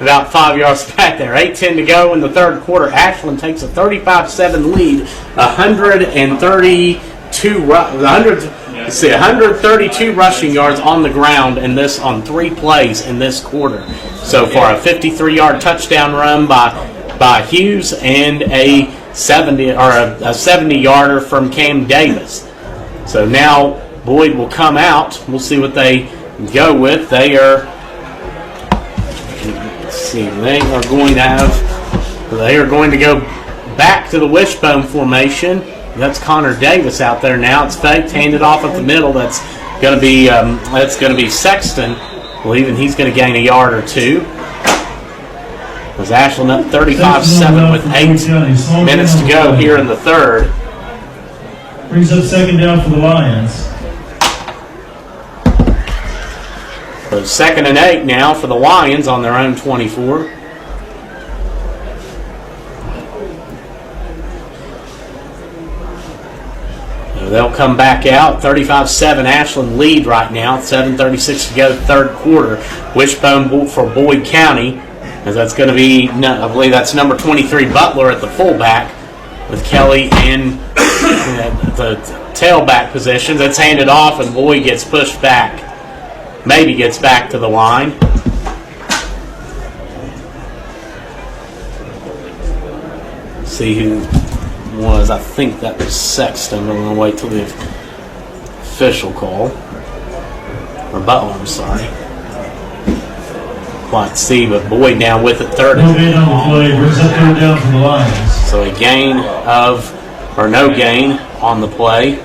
about 5 yards back there. 8:10 to go in the third quarter. Ashland takes a 35-7 lead. 132 rushing yards on the ground on 3 plays in this quarter so far. A 53-yard touchdown run by Hughes and a 70-yarder from Cam Davis. So now Boyd will come out. We'll see what they go with. They are going to go back to the wishbone formation. That's Connor Davis out there now. It's faked, handed off at the middle. That's going to be Sexton. Well, even he's going to gain a yard or two. Was Ashland up 35-7 with 8 minutes to go here in the third. Brings up second down for the Lions. So 2nd and 8 now for the Lions on their own 24. They'll come back out. 35-7 Ashland lead right now. 7:36 to go, third quarter. Wishbone for Boyd County. As that's going to be, I believe that's number 23 Butler at the fullback with Kelly in the tailback positions. That's handed off and Boyd gets pushed back. Maybe gets back to the line. See who was. I think that was Sexton. I'm going to wait till the official call. Or Butler, I'm sorry. Quite see, but Boyd now with it, third. No gain on the play. Brings up third down for the Lions. So a gain of, or no gain on the play.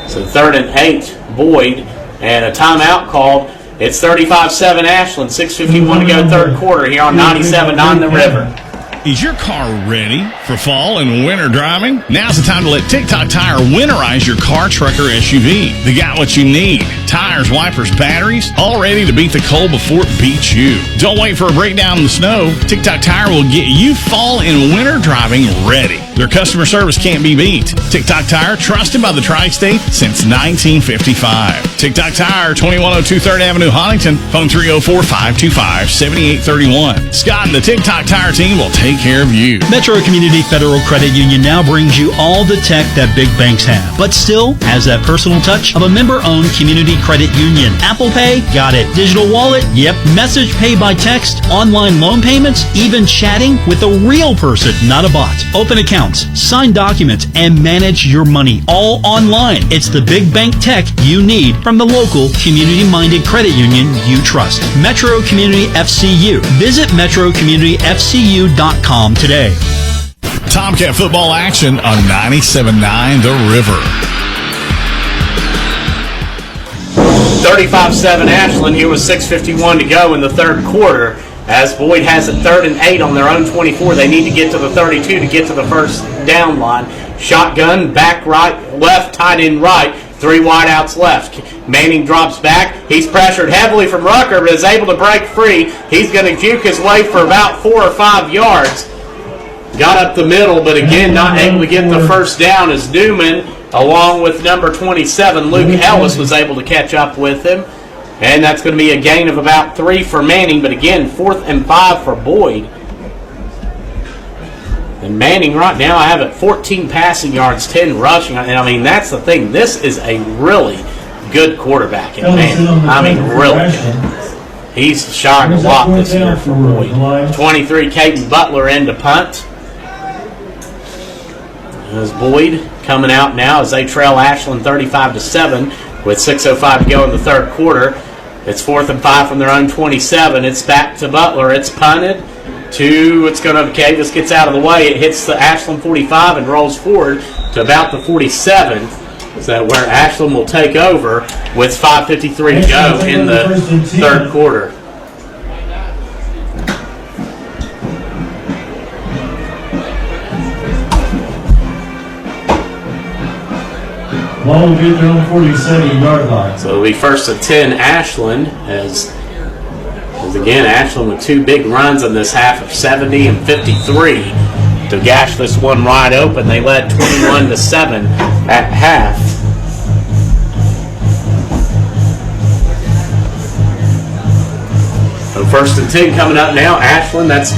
So 3rd and 8, Boyd, and a timeout called. It's 35-7 Ashland, 6:51 to go, third quarter here on 97.9 The River. Is your car ready for fall and winter driving? Now's the time to let TikTok Tire winterize your car, truck, or SUV. They got what you need. Tires, wipers, batteries, all ready to beat the cold before it beats you. Don't wait for a breakdown in the snow. TikTok Tire will get you fall and winter driving ready. Their customer service can't be beat. TikTok Tire, trusted by the Tri-State since 1955. TikTok Tire, 2102 3rd Avenue, Huntington. Phone 304-525-7831. Scott and the TikTok Tire team will take care of you. Metro Community Federal Credit Union now brings you all the tech that big banks have, but still has that personal touch of a member-owned community credit union. Apple Pay? Got it. Digital wallet? Yep. Message pay by text? Online loan payments? Even chatting with a real person, not a bot. Open accounts, sign documents, and manage your money all online. It's the big bank tech you need from the local community-minded credit union you trust. Metro Community FCU. Visit metrocommunityfcu.com today. Tomcat football action on 97.9 The River. 35-7 Ashland here with 6:51 to go in the third quarter. As Boyd has it 3rd and 8 on their own 24. They need to get to the 32 to get to the first down line. Shotgun, back right, left, tight end right. 3 wideouts left. Manning drops back. He's pressured heavily from Rucker, but is able to break free. He's going to juke his way for about 4 or 5 yards. Got up the middle, but again, not able to get the first down as Newman, along with number 27, Luke Ellis, was able to catch up with him. And that's going to be a gain of about 3 for Manning, but again, 4th and 5 for Boyd. And Manning right now, I have it 14 passing yards, 10 rushing. And I mean, that's the thing. This is a really good quarterback in Manning. I mean, really good. He's shined a lot this year for Boyd. 23, Caden Butler in to punt. As Boyd coming out now as they trail Ashland 35-7 with 6:05 to go in the third quarter. It's 4th and 5 from their own 27. It's back to Butler. It's punted to, it's going to, okay, this gets out of the way. It hits the Ashland 45 and rolls forward to about the 47. So where Ashland will take over with 5:53 to go in the third quarter. Ball will get their own 47-yard line. So it'll be 1st and 10 Ashland as again, Ashland with 2 big runs in this half of 70 and 53 to gash this one wide open. They led 21-7 at half. So 1st and 10 coming up now. Ashland, that's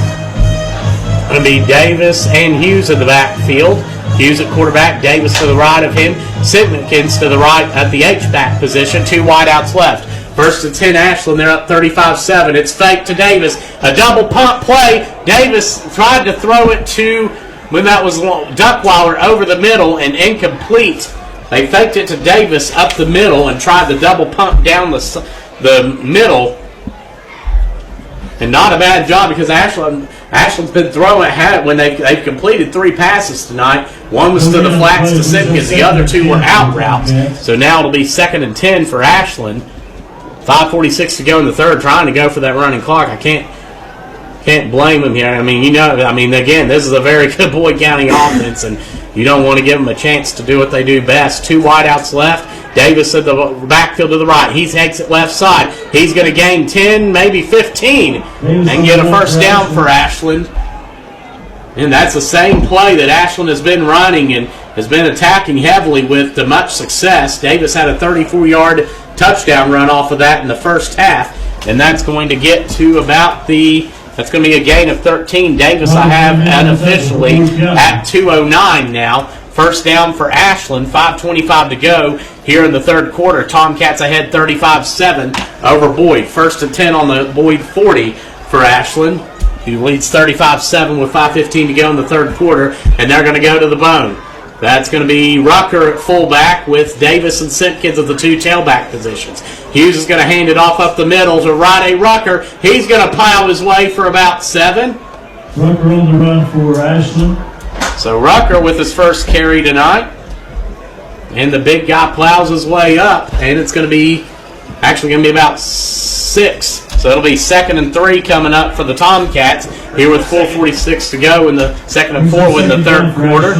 going to be Davis and Hughes in the backfield. Hughes at quarterback, Davis to the right of him, Sidnikins to the right at the H-back position, 2 wideouts left. 1st and 10 Ashland, they're up 35-7. It's fake to Davis, a double pump play. Davis tried to throw it to, when that was Duckweiler over the middle and incomplete. They faked it to Davis up the middle and tried the double pump down the middle. And not a bad job because Ashland's been throwing at when they've completed 3 passes tonight. One was to the flats to Simpkins. The other 2 were out routes. So now it'll be 2nd and 10 for Ashland. 5:46 to go in the third, trying to go for that running clock. I can't blame them here. I mean, again, this is a very good Boyd County offense, and you don't want to give them a chance to do what they do best. 2 wideouts left. Davis at the backfield to the right. He's exit left side. He's going to gain 10, maybe 15, and get a first down for Ashland. And that's the same play that Ashland has been running and has been attacking heavily with to much success. Davis had a 34-yard touchdown run off of that in the first half, and that's going to get to about that's going to be a gain of 13. Davis I have unofficially at 2:09 now. First down for Ashland, 5:25 to go here in the third quarter. Tomcats ahead 35-7 over Boyd. First and 10 on the Boyd 40 for Ashland, who leads 35-7 with 5:15 to go in the third quarter, and they're going to go to the bone. That's going to be Rucker at fullback with Davis and Simpkins at the two tailback positions. Hughes is going to hand it off up the middle to Rodney Rucker. He's going to pile his way for about 7. Rucker on the run for Ashland. So Rucker with his first carry tonight. And the big guy plows his way up. And it's going to be about 6. So it'll be 2nd and 3 coming up for the Tomcats here with 4:46 to go in the 2nd and 4 in the third quarter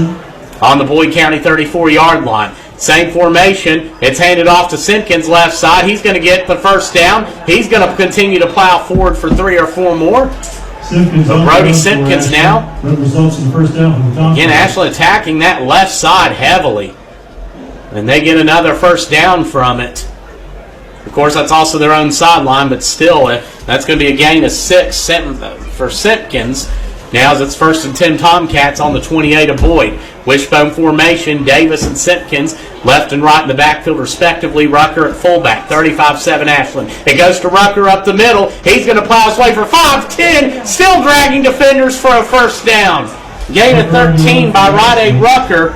on the Boyd County 34-yard line. Same formation. It's handed off to Simpkins left side. He's going to get the first down. He's going to continue to plow forward for 3 or 4 more. So Brody Simpkins now. Again, Ashland attacking that left side heavily. And they get another first down from it. Of course, that's also their own sideline, but still, that's going to be a gain of 6 for Simpkins. Now as it's 1st and 10 Tomcats on the 28 of Boyd. Wishbone formation, Davis and Simpkins left and right in the backfield respectively. Rucker at fullback, 35-7 Ashland. It goes to Rucker up the middle. He's going to plow his way for 5-10, still dragging defenders for a first down. Gain of 13 by Rodney Rucker.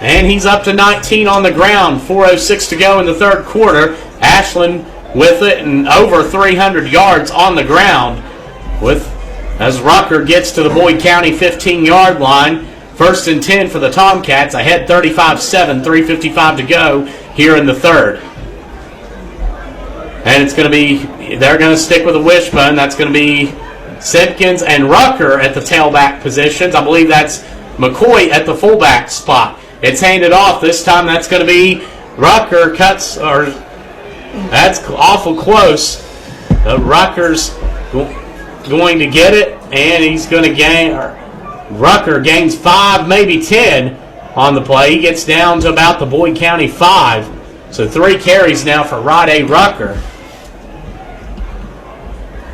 And he's up to 19 on the ground. 4:06 to go in the third quarter. Ashland with it and over 300 yards on the ground as Rucker gets to the Boyd County 15-yard line. 1st and 10 for the Tomcats. Ahead 35-7, 3:55 to go here in the third. And it's going to be, they're going to stick with a wishbone. That's going to be Simpkins and Rucker at the tailback positions. I believe that's McCoy at the fullback spot. It's handed off. This time that's going to be Rucker that's awful close. Rucker's going to get it, and he's going to gain. Rucker gains 5, maybe 10 on the play. He gets down to about the Boyd County 5. So 3 carries now for Rodney Rucker.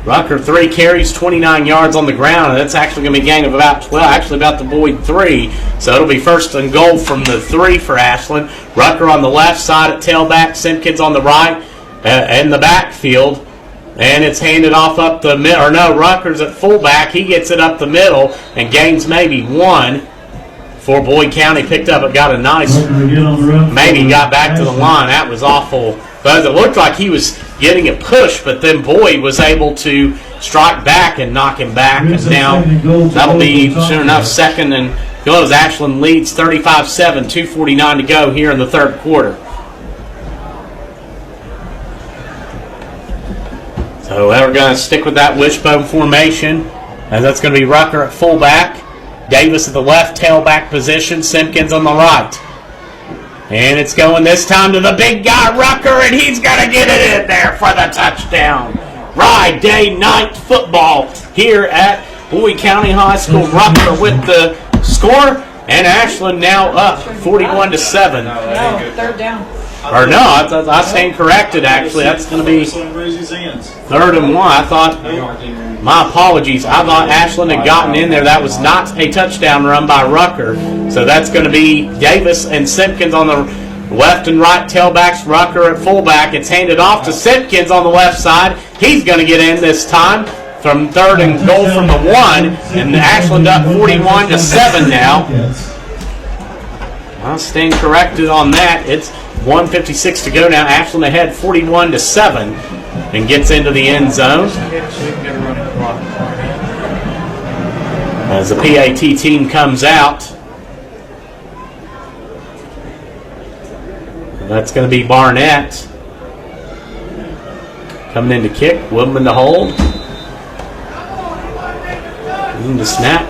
Rucker 3 carries, 29 yards on the ground, and that's actually going to be a gain of about 12, actually about the Boyd 3. So it'll be 1st and goal from the 3 for Ashland. Rucker on the left side at tailback, Simpkins on the right in the backfield. And it's handed off up the middle. Or no, Rucker's at fullback. He gets it up the middle and gains maybe 1 for Boyd County. Picked up, it got a nice, maybe got back to the line. That was awful. But it looked like he was getting a push, but then Boyd was able to strike back and knock him back. And now that'll be, sure enough, 2nd and goal as Ashland leads 35-7, 2:49 to go here in the third quarter. So we're going to stick with that wishbone formation, and that's going to be Rucker at fullback, Davis at the left tailback position, Simpkins on the right. And it's going this time to the big guy, Rucker, and he's going to get it in there for the touchdown. Friday night football here at Boyd County High School. Rucker with the score, and Ashland now up 41-7. No, third down. Or no, I stand corrected, actually. That's going to be 3rd and 1. I thought, my apologies, I thought Ashland had gotten in there. That was not a touchdown run by Rucker. So that's going to be Davis and Simpkins on the left and right tailbacks, Rucker at fullback. It's handed off to Simpkins on the left side. He's going to get in this time from 3rd and goal from the 1. And Ashland up 41-7 now. I'll stand corrected on that. It's 1:56 to go now. Ashland ahead 41-7 and gets into the end zone. As the PAT team comes out, that's going to be Barnett coming in to kick. Woodman to hold. And the snap.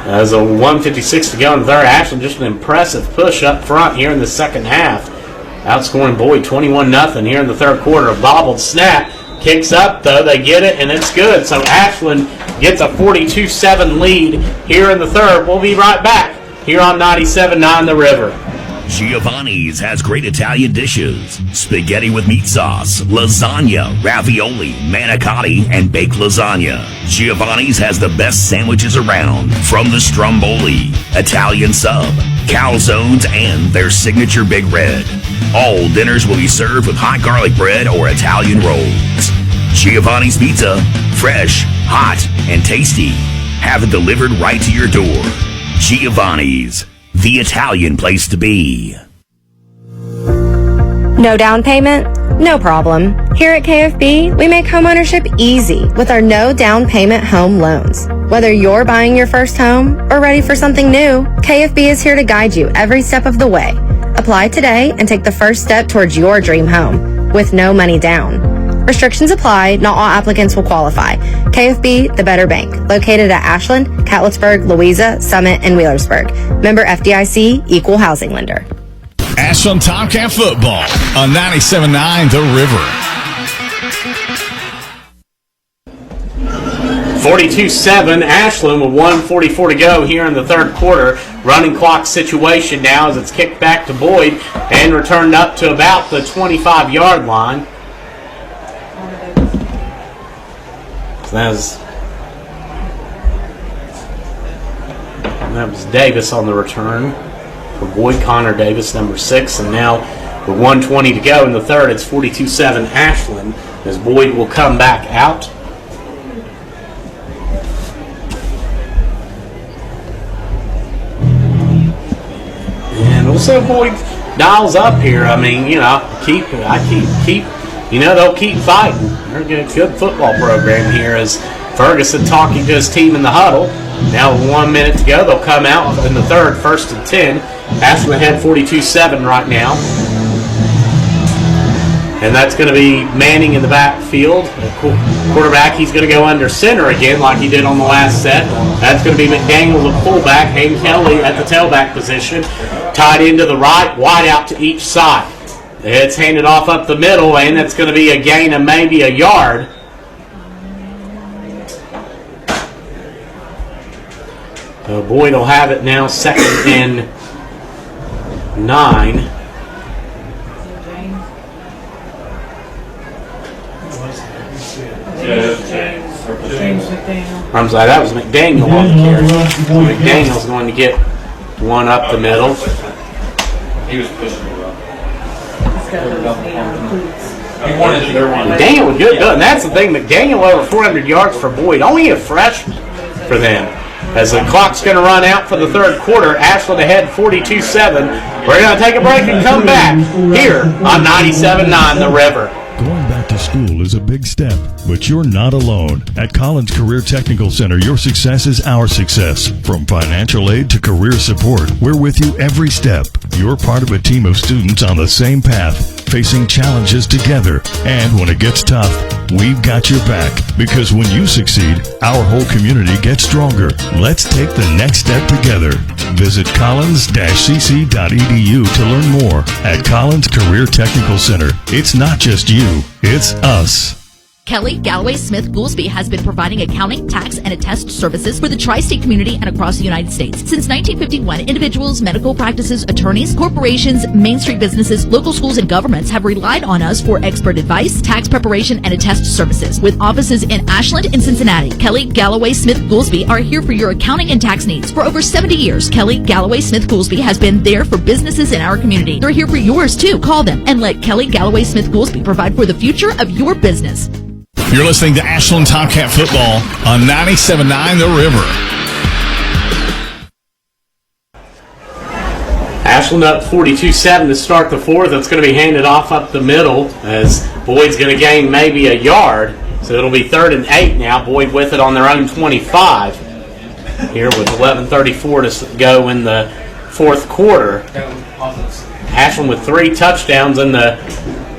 As a 1:56 to go in the third, Ashland just an impressive push up front here in the second half. Outscoring Boyd 21-0 here in the third quarter. A bobbled snap. Kicks up, though. They get it, and it's good. So Ashland gets a 42-7 lead here in the third. We'll be right back here on 97.9 The River. Giovanni's has great Italian dishes. Spaghetti with meat sauce, lasagna, ravioli, manicotti, and baked lasagna. Giovanni's has the best sandwiches around, from the stromboli, Italian sub, calzones, and their signature Big Red. All dinners will be served with hot garlic bread or Italian rolls. Giovanni's Pizza, fresh, hot, and tasty. Have it delivered right to your door. Giovanni's, the Italian place to be. No down payment? No problem. Here at KFB, we make homeownership easy with our no down payment home loans. Whether you're buying your first home or ready for something new, KFB is here to guide you every step of the way. Apply today and take the first step towards your dream home with no money down. Restrictions apply. Not all applicants will qualify. KFB, the better bank. Located at Ashland, Catlettsburg, Louisa, Summit, and Wheelersburg. Member FDIC, Equal Housing Lender. Ashland Tomcat football on 97.9 The River. 42-7, Ashland with 1:44 to go here in the third quarter. Running clock situation now as it's kicked back to Boyd and returned up to about the 25-yard line. So that was Davis on the return for Boyd. Connor Davis, number 6, and now with 1:20 to go in the third, it's 42-7 Ashland as Boyd will come back out. And also Boyd dials up here. I mean, you know, keep. You know, they'll keep fighting. They're a good football program here as Ferguson talking to his team in the huddle. Now with 1 minute to go, they'll come out in the third, 1st and 10. Ashland ahead 42-7 right now. And that's going to be Manning in the backfield. Quarterback, he's going to go under center again like he did on the last set. That's going to be McDaniel, the fullback, Hayden Kelly at the tailback position. Tied into the right, wide out to each side. It's handed off up the middle, and it's going to be a gain of maybe a yard. So Boyd will have it now, 2nd and 9. I'm sorry, that was McDaniel on the carry. McDaniel's going to get one up the middle. He was pushing it up. McDaniel was good, and that's the thing. McDaniel over 400 yards for Boyd, only a freshman for them. As the clock's going to run out for the third quarter, Ashland ahead 42-7. We're going to take a break and come back here on 97.9 The River. Going back to school is a big step, but you're not alone. At Collins Career Technical Center, your success is our success. From financial aid to career support, we're with you every step. You're part of a team of students on the same path, facing challenges together. And when it gets tough, we've got your back. Because when you succeed, our whole community gets stronger. Let's take the next step together. Visit collins-cc.edu to learn more. At Collins Career Technical Center, it's not just you, it's us. Kelly Galloway Smith Goolsby has been providing accounting, tax, and attest services for the tri-state community and across the United States. Since 1951, individuals, medical practices, attorneys, corporations, Main Street businesses, local schools, and governments have relied on us for expert advice, tax preparation, and attest services. With offices in Ashland and Cincinnati, Kelly Galloway Smith Goolsby are here for your accounting and tax needs. For over 70 years, Kelly Galloway Smith Goolsby has been there for businesses in our community. They're here for yours too. Call them and let Kelly Galloway Smith Goolsby provide for the future of your business. You're listening to Ashland Tomcat football on 97.9 The River. Ashland up 42-7 to start the fourth. It's going to be handed off up the middle as Boyd's going to gain maybe a yard. So it'll be 3rd and 8 now. Boyd with it on their own 25 here with 11:34 to go in the fourth quarter. Ashland with 3 touchdowns in the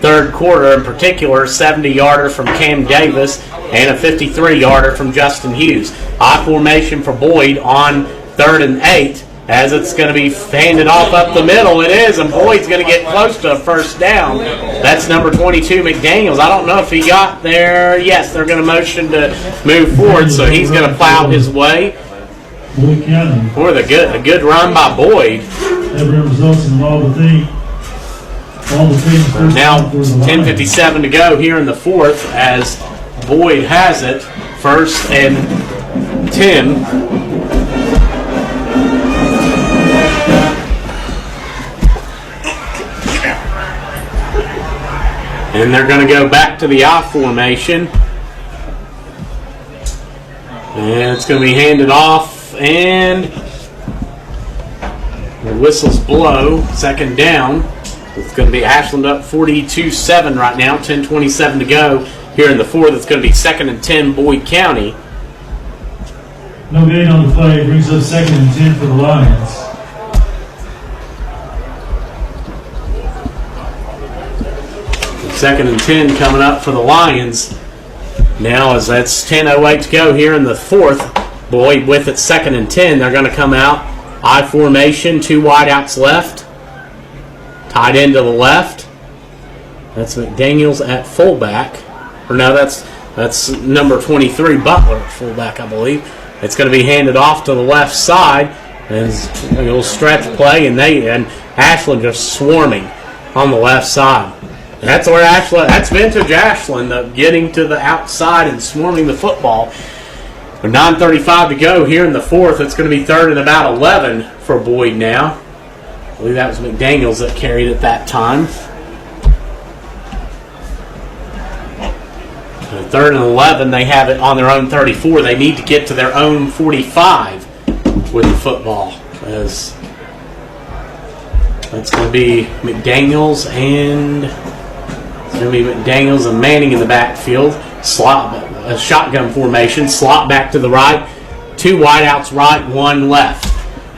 third quarter, in particular, 70-yarder from Cam Davis and a 53-yarder from Justin Hughes. High formation for Boyd on 3rd and 8 as it's going to be handed off up the middle. It is, and Boyd's going to get close to a first down. That's number 22, McDaniels. I don't know if he got there. Yes, they're going to motion to move forward, so he's going to plow his way. Boy, a good run by Boyd. That results in all the things. Now 10:57 to go here in the 4th as Boyd has it. 1st and 10. And they're going to go back to the I formation. And it's going to be handed off, and the whistles blow. 2nd down. It's going to be Ashland up 42-7 right now. 10:27 to go here in the 4th. It's going to be 2nd and 10, Boyd County. No gain on the play. Brings up 2nd and 10 for the Lions. Second and 10 coming up for the Lions. Now as that's 10:08 to go here in the 4th. Boyd with it 2nd and 10. They're going to come out. I formation, 2 wideouts left. Tight end to the left. That's McDaniels at fullback. Or no, that's number 23, Butler at fullback, I believe. It's going to be handed off to the left side. And it's a little stretch play, and Ashland just swarming on the left side. That's where that's vintage Ashland, getting to the outside and swarming the football. 9:35 to go here in the 4th. It's going to be 3rd and about 11 for Boyd now. I believe that was McDaniels that carried it that time. 3rd and 11, they have it on their own 34. They need to get to their own 45 with the football. As that's going to be McDaniels and Manning in the backfield. A shotgun formation. Slot back to the right. 2 wideouts right, 1 left.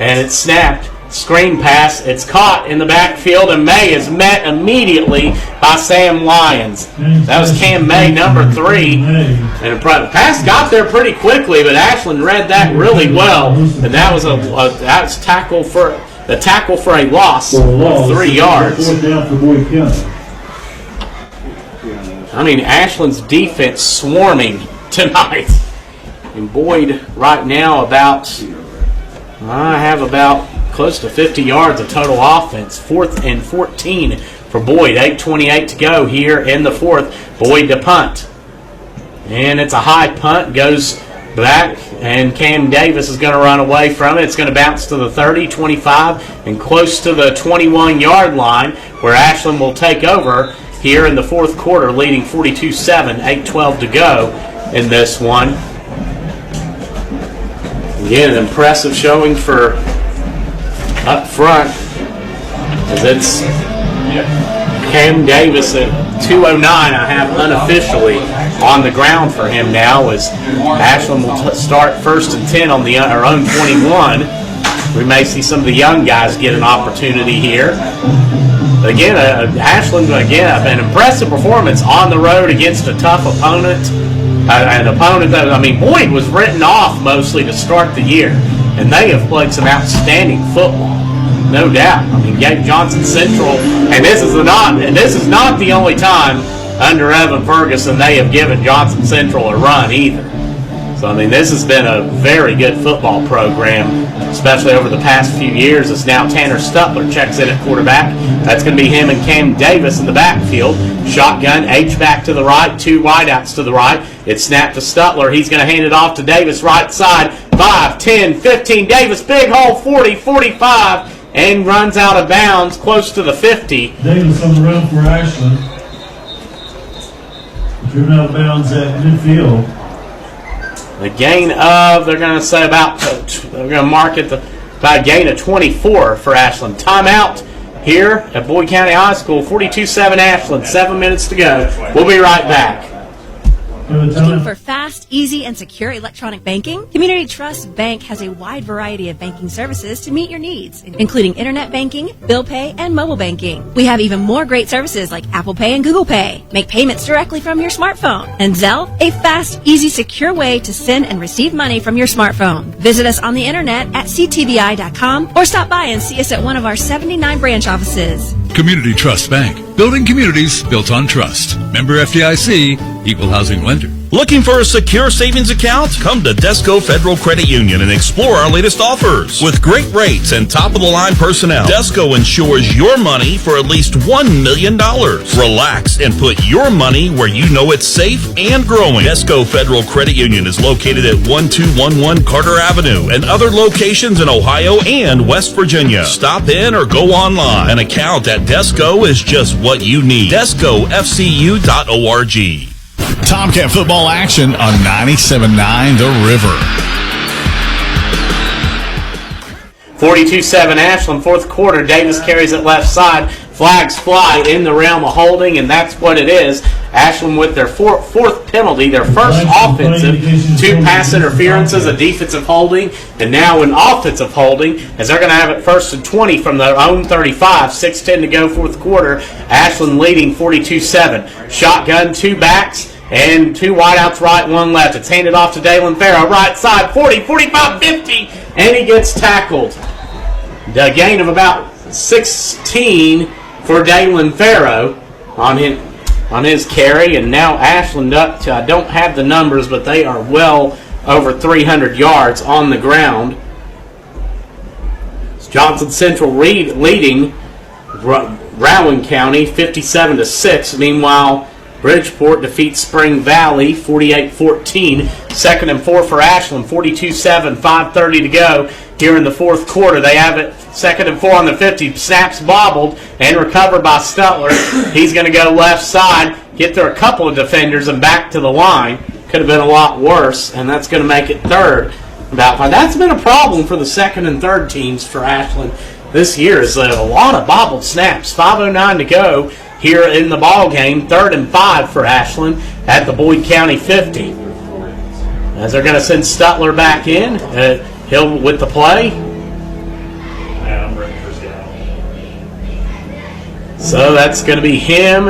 And it's snapped. Screen pass. It's caught in the backfield, and May is met immediately by Sam Lyons. That was Cam May, number 3. And the pass got there pretty quickly, but Ashland read that really well. And that was a tackle for a loss of 3 yards. I mean, Ashland's defense swarming tonight. And Boyd right now have about close to 50 yards of total offense. 4th and 14 for Boyd. 8:28 to go here in the 4th. Boyd to punt. And it's a high punt. Goes back, and Cam Davis is going to run away from it. It's going to bounce to the 30, 25, and close to the 21-yard line, where Ashland will take over here in the 4th quarter, leading 42-7, 8:12 to go in this one. Again, an impressive showing for up front, as it's Cam Davis at 2:09. I have unofficially on the ground for him now, as Ashland will start 1st and 10 on our own 21. We may see some of the young guys get an opportunity here. Again, Ashland, an impressive performance on the road against a tough opponent. An opponent that, Boyd was written off mostly to start the year, and they have played some outstanding football, no doubt. Gabe Johnson Central, and this is not the only time under Evan Ferguson they have given Johnson Central a run either. So, this has been a very good football program, especially over the past few years. It's now Tanner Stutler checks in at quarterback. That's going to be him and Cam Davis in the backfield. Shotgun, H-back to the right, 2 wideouts to the right. It's snapped to Stutler. He's going to hand it off to Davis, right side. 5, 10, 15. Davis, big hole, 40, 45, and runs out of bounds close to the 50. Davis on the run for Ashland. Driven out of bounds at midfield. The gain of, they're going to mark it by a gain of 24 for Ashland. Timeout here at Boyd County High School. 42-7 Ashland, 7 minutes to go. We'll be right back. Looking for fast, easy, and secure electronic banking? Community Trust Bank has a wide variety of banking services to meet your needs, including internet banking, bill pay, and mobile banking. We have even more great services like Apple Pay and Google Pay. Make payments directly from your smartphone. And Zelle, a fast, easy, secure way to send and receive money from your smartphone. Visit us on the internet at ctbi.com or stop by and see us at one of our 79 branch offices. Community Trust Bank. Building communities built on trust. Member FDIC, Equal Housing Lender. Looking for a secure savings account? Come to Desco Federal Credit Union and explore our latest offers. With great rates and top-of-the-line personnel, Desco insures your money for at least $1 million. Relax and put your money where you know it's safe and growing. Desco Federal Credit Union is located at 1211 Carter Avenue and other locations in Ohio and West Virginia. Stop in or go online. An account at Desco is just what you need. DescoFCU.org. Tomcat football action on 97.9 The River. 42-7 Ashland, fourth quarter. Davis carries it left side. Flags fly in the realm of holding, and that's what it is. Ashland with their fourth penalty, their first offensive, 2 pass interferences, a defensive holding, and now an offensive holding, as they're going to have it 1st and 20 from their own 35. 6:10 to go, fourth quarter. Ashland leading 42-7. Shotgun, 2 backs, and 2 wideouts right, 1 left. It's handed off to Dalen Farrow, right side, 40, 45, 50, and he gets tackled. The gain of about 16 for Dalen Farrow on his carry, and now Ashland up to, I don't have the numbers, but they are well over 300 yards on the ground. It's Johnson Central leading Rowan County 57-6. Meanwhile, Bridgeport defeats Spring Valley 48-14. 2nd and 4 for Ashland, 42-7, 5:30 to go here in the fourth quarter. They have it 2nd and 4 on the 50. Snaps bobbled and recovered by Stutler. He's going to go left side, get through a couple of defenders and back to the line. Could have been a lot worse, and that's going to make it 3rd. That's been a problem for the 2nd and 3rd teams for Ashland this year. Is a lot of bobbled snaps. 5:09 to go here in the ball game. 3rd and 5 for Ashland at the Boyd County 50. As they're going to send Stutler back in. Hill with the play. So that's going to be him.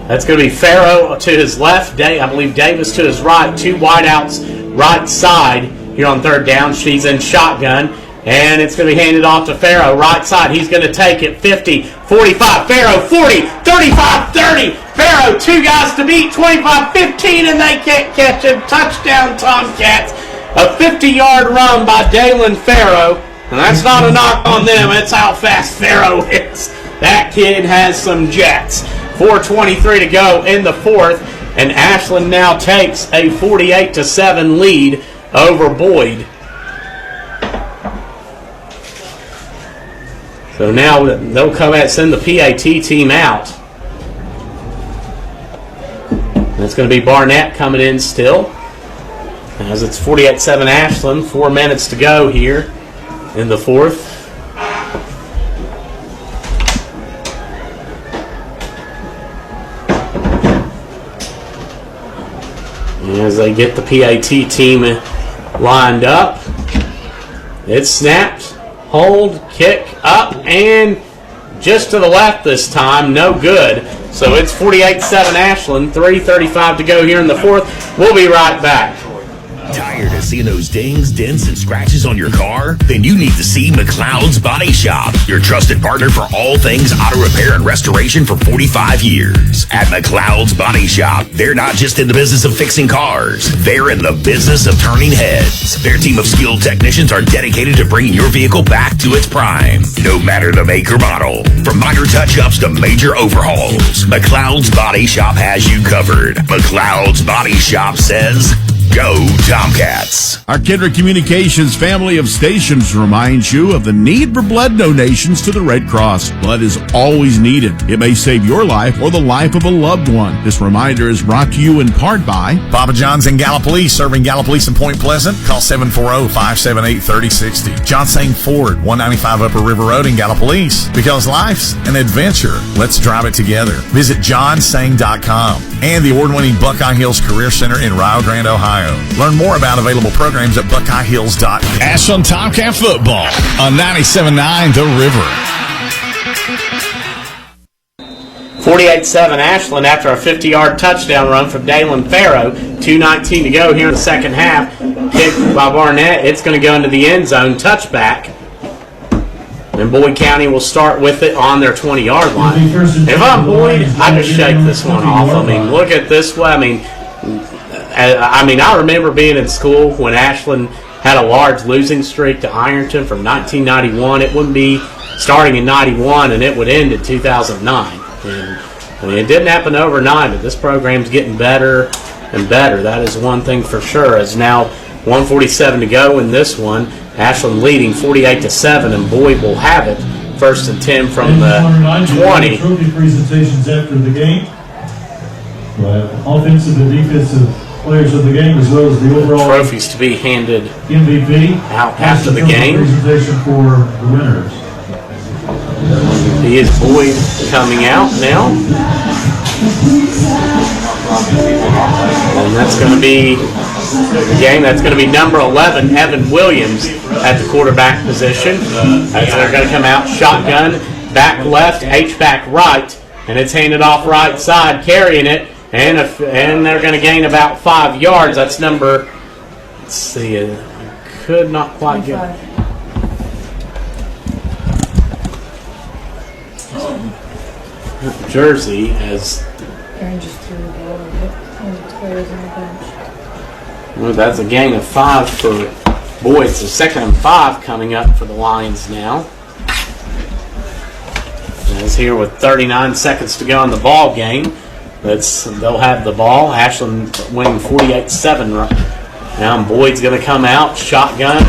That's going to be Farrow to his left. I believe Davis to his right. 2 wideouts right side here on 3rd down. She's in shotgun. And it's going to be handed off to Farrow, right side. He's going to take it, 50, 45, Farrow, 40, 35, 30. Farrow, 2 guys to beat, 25, 15, and they can't catch him. Touchdown, Tomcats. A 50-yard run by Dalen Farrow. And that's not a knock on them. It's how fast Farrow is. That kid has some jets. 4:23 to go in the fourth. And Ashland now takes a 48-7 lead over Boyd. So now they'll come out and send the PAT team out. That's going to be Barnett coming in still. As it's 48-7 Ashland, 4 minutes to go here in the fourth. As they get the PAT team lined up, it's snapped. Hold, kick, up, and just to the left this time. No good. So it's 48-7 Ashland. 3:35 to go here in the fourth. We'll be right back. Tired of seeing those dings, dents, and scratches on your car? Then you need to see McLeod's Body Shop, your trusted partner for all things auto repair and restoration for 45 years. At McLeod's Body Shop, they're not just in the business of fixing cars, they're in the business of turning heads. Their team of skilled technicians are dedicated to bringing your vehicle back to its prime, no matter the make or model. From minor touch-ups to major overhauls, McLeod's Body Shop has you covered. McLeod's Body Shop says, go Tomcats. Our Kendrick Communications family of stations reminds you of the need for blood donations to the Red Cross. Blood is always needed. It may save your life or the life of a loved one. This reminder is brought to you in part by Papa John's in Gallipolis, serving Gallipolis and Point Pleasant. Call 740-578-3060. John Sane Ford, 195 Upper River Road in Gallipolis. Because life's an adventure. Let's drive it together. Visit johnsane.com. and the award-winning Buckeye Hills Career Center in Rio Grande, Ohio. Learn more about available programs at buckeyehills.com. Ashland Tomcat football on 97.9 The River. 48-7 Ashland after a 50-yard touchdown run from Dalen Farrow. 2:19 to go here in the second half. Picked by Barnett. It's going to go into the end zone. Touchback. And Boyd County will start with it on their 20-yard line. If I'm Boyd, I just shake this one off. I mean, look at this way. I remember being in school when Ashland had a large losing streak to Ironton from 1991. It wouldn't be starting in 91, and it would end in 2009. And, it didn't happen overnight, but this program's getting better and better. That is one thing for sure. As now 1:47 to go in this one. Ashland leading 48-7, and Boyd will have it. 1st and 10 from the 20. Trophy presentations after the game. We'll have offensive and defensive players of the game, as well as the overall trophies to be handed MVP out after the game. Presentation for the winners. He is Boyd coming out now. And that's going to be the game. That's going to be number 11, Evan Williams, at the quarterback position. As they're going to come out shotgun, back left, H-back right, and it's handed off right side, carrying it, and they're going to gain about 5 yards. That's number, let's see, could not quite get it. Jersey as Aaron just threw the ball and hit one of the players on the bench. Well, that's a gain of 5 for Boyd. So 2nd and 5 coming up for the Lions now. As here with 39 seconds to go in the ball game. They'll have the ball. Ashland winning 48-7 now. And Boyd's going to come out shotgun,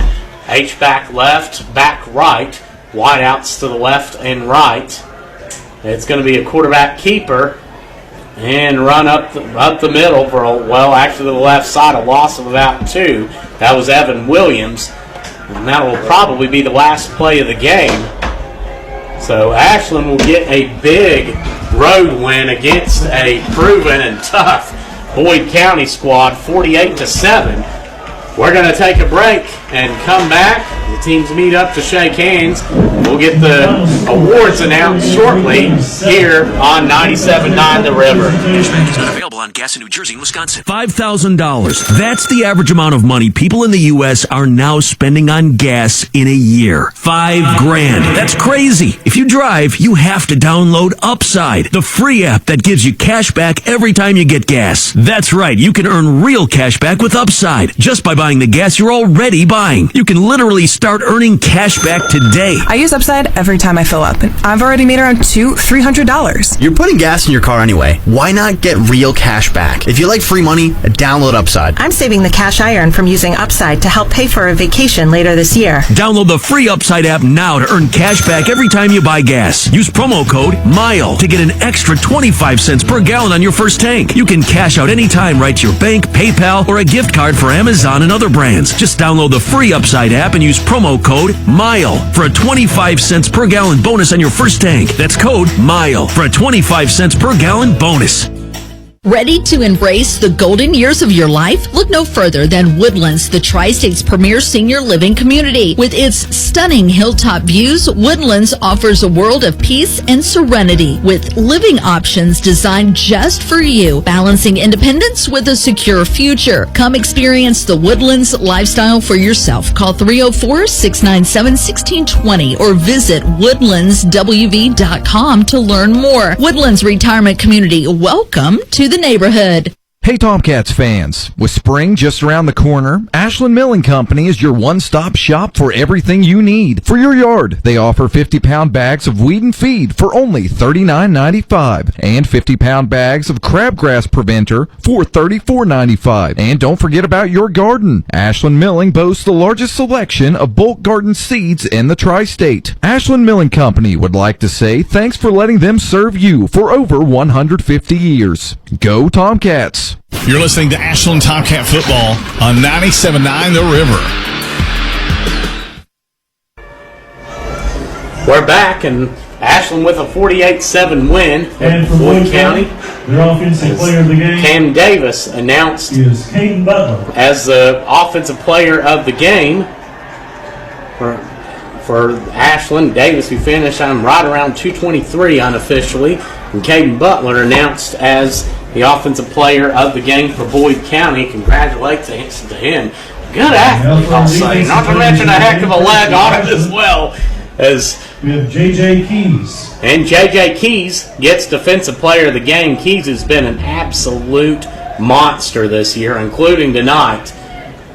H-back left, back right, wideouts to the left and right. It's going to be a quarterback keeper and run up the middle for actually to the left side, a loss of about 2. That was Evan Williams, and that will probably be the last play of the game. So Ashland will get a big road win against a proven and tough Boyd County squad, 48-7. We're going to take a break and come back. The teams meet up to shake hands. We'll get the awards announced shortly here on 97.9 The River. Cashback is not available on gas in New Jersey and Wisconsin. $5,000. That's the average amount of money people in the U.S. are now spending on gas in a year. $5,000. That's crazy. If you drive, you have to download Upside, the free app that gives you cash back every time you get gas. That's right. You can earn real cash back with Upside just by buying the gas you're already buying. You can literally start earning cash back today. I use Upside every time I fill up, and I've already made around $300. You're putting gas in your car anyway. Why not get real cash back? If you like free money, download Upside. I'm saving the cash I earn from using Upside to help pay for a vacation later this year. Download the free Upside app now to earn cash back every time you buy gas. Use promo code MILE to get an extra 25 cents per gallon on your first tank. You can cash out anytime right to your bank, PayPal, or a gift card for Amazon and other brands. Just download the free Upside app and use promo code MILE for a 25 cents per gallon bonus on your first tank. That's code MILE for a 25 cents per gallon bonus. Ready to embrace the golden years of your life? Look no further than Woodlands, the Tri-State's premier senior living community. With its stunning hilltop views, Woodlands offers a world of peace and serenity with living options designed just for you, balancing independence with a secure future. Come experience the Woodlands lifestyle for yourself. Call 304-697-1620 or visit woodlandswv.com to learn more. Woodlands Retirement Community, welcome to the neighborhood. Hey Tomcats fans, with spring just around the corner, Ashland Milling Company is your one-stop shop for everything you need. For your yard, they offer 50-pound bags of weed and feed for only $39.95 and 50-pound bags of crabgrass preventer for $34.95. And don't forget about your garden. Ashland Milling boasts the largest selection of bulk garden seeds in the Tri-State. Ashland Milling Company would like to say thanks for letting them serve you for over 150 years. Go Tomcats! You're listening to Ashland Tomcat football on 97.9 The River. We're back, and Ashland with a 48-7 win And at for Boyd County. Their offensive player of the game Cam Davis announced is Caden Butler as the offensive player of the game for Ashland. Davis, who finished right around 223 unofficially, and Caden Butler announced as the offensive player of the game for Boyd County. Congratulations to him. Good athlete, I'll say. Not to mention a heck of a leg on it as well. As we have J.J. Keys. And J.J. Keys gets defensive player of the game. Keys has been an absolute monster this year, including tonight.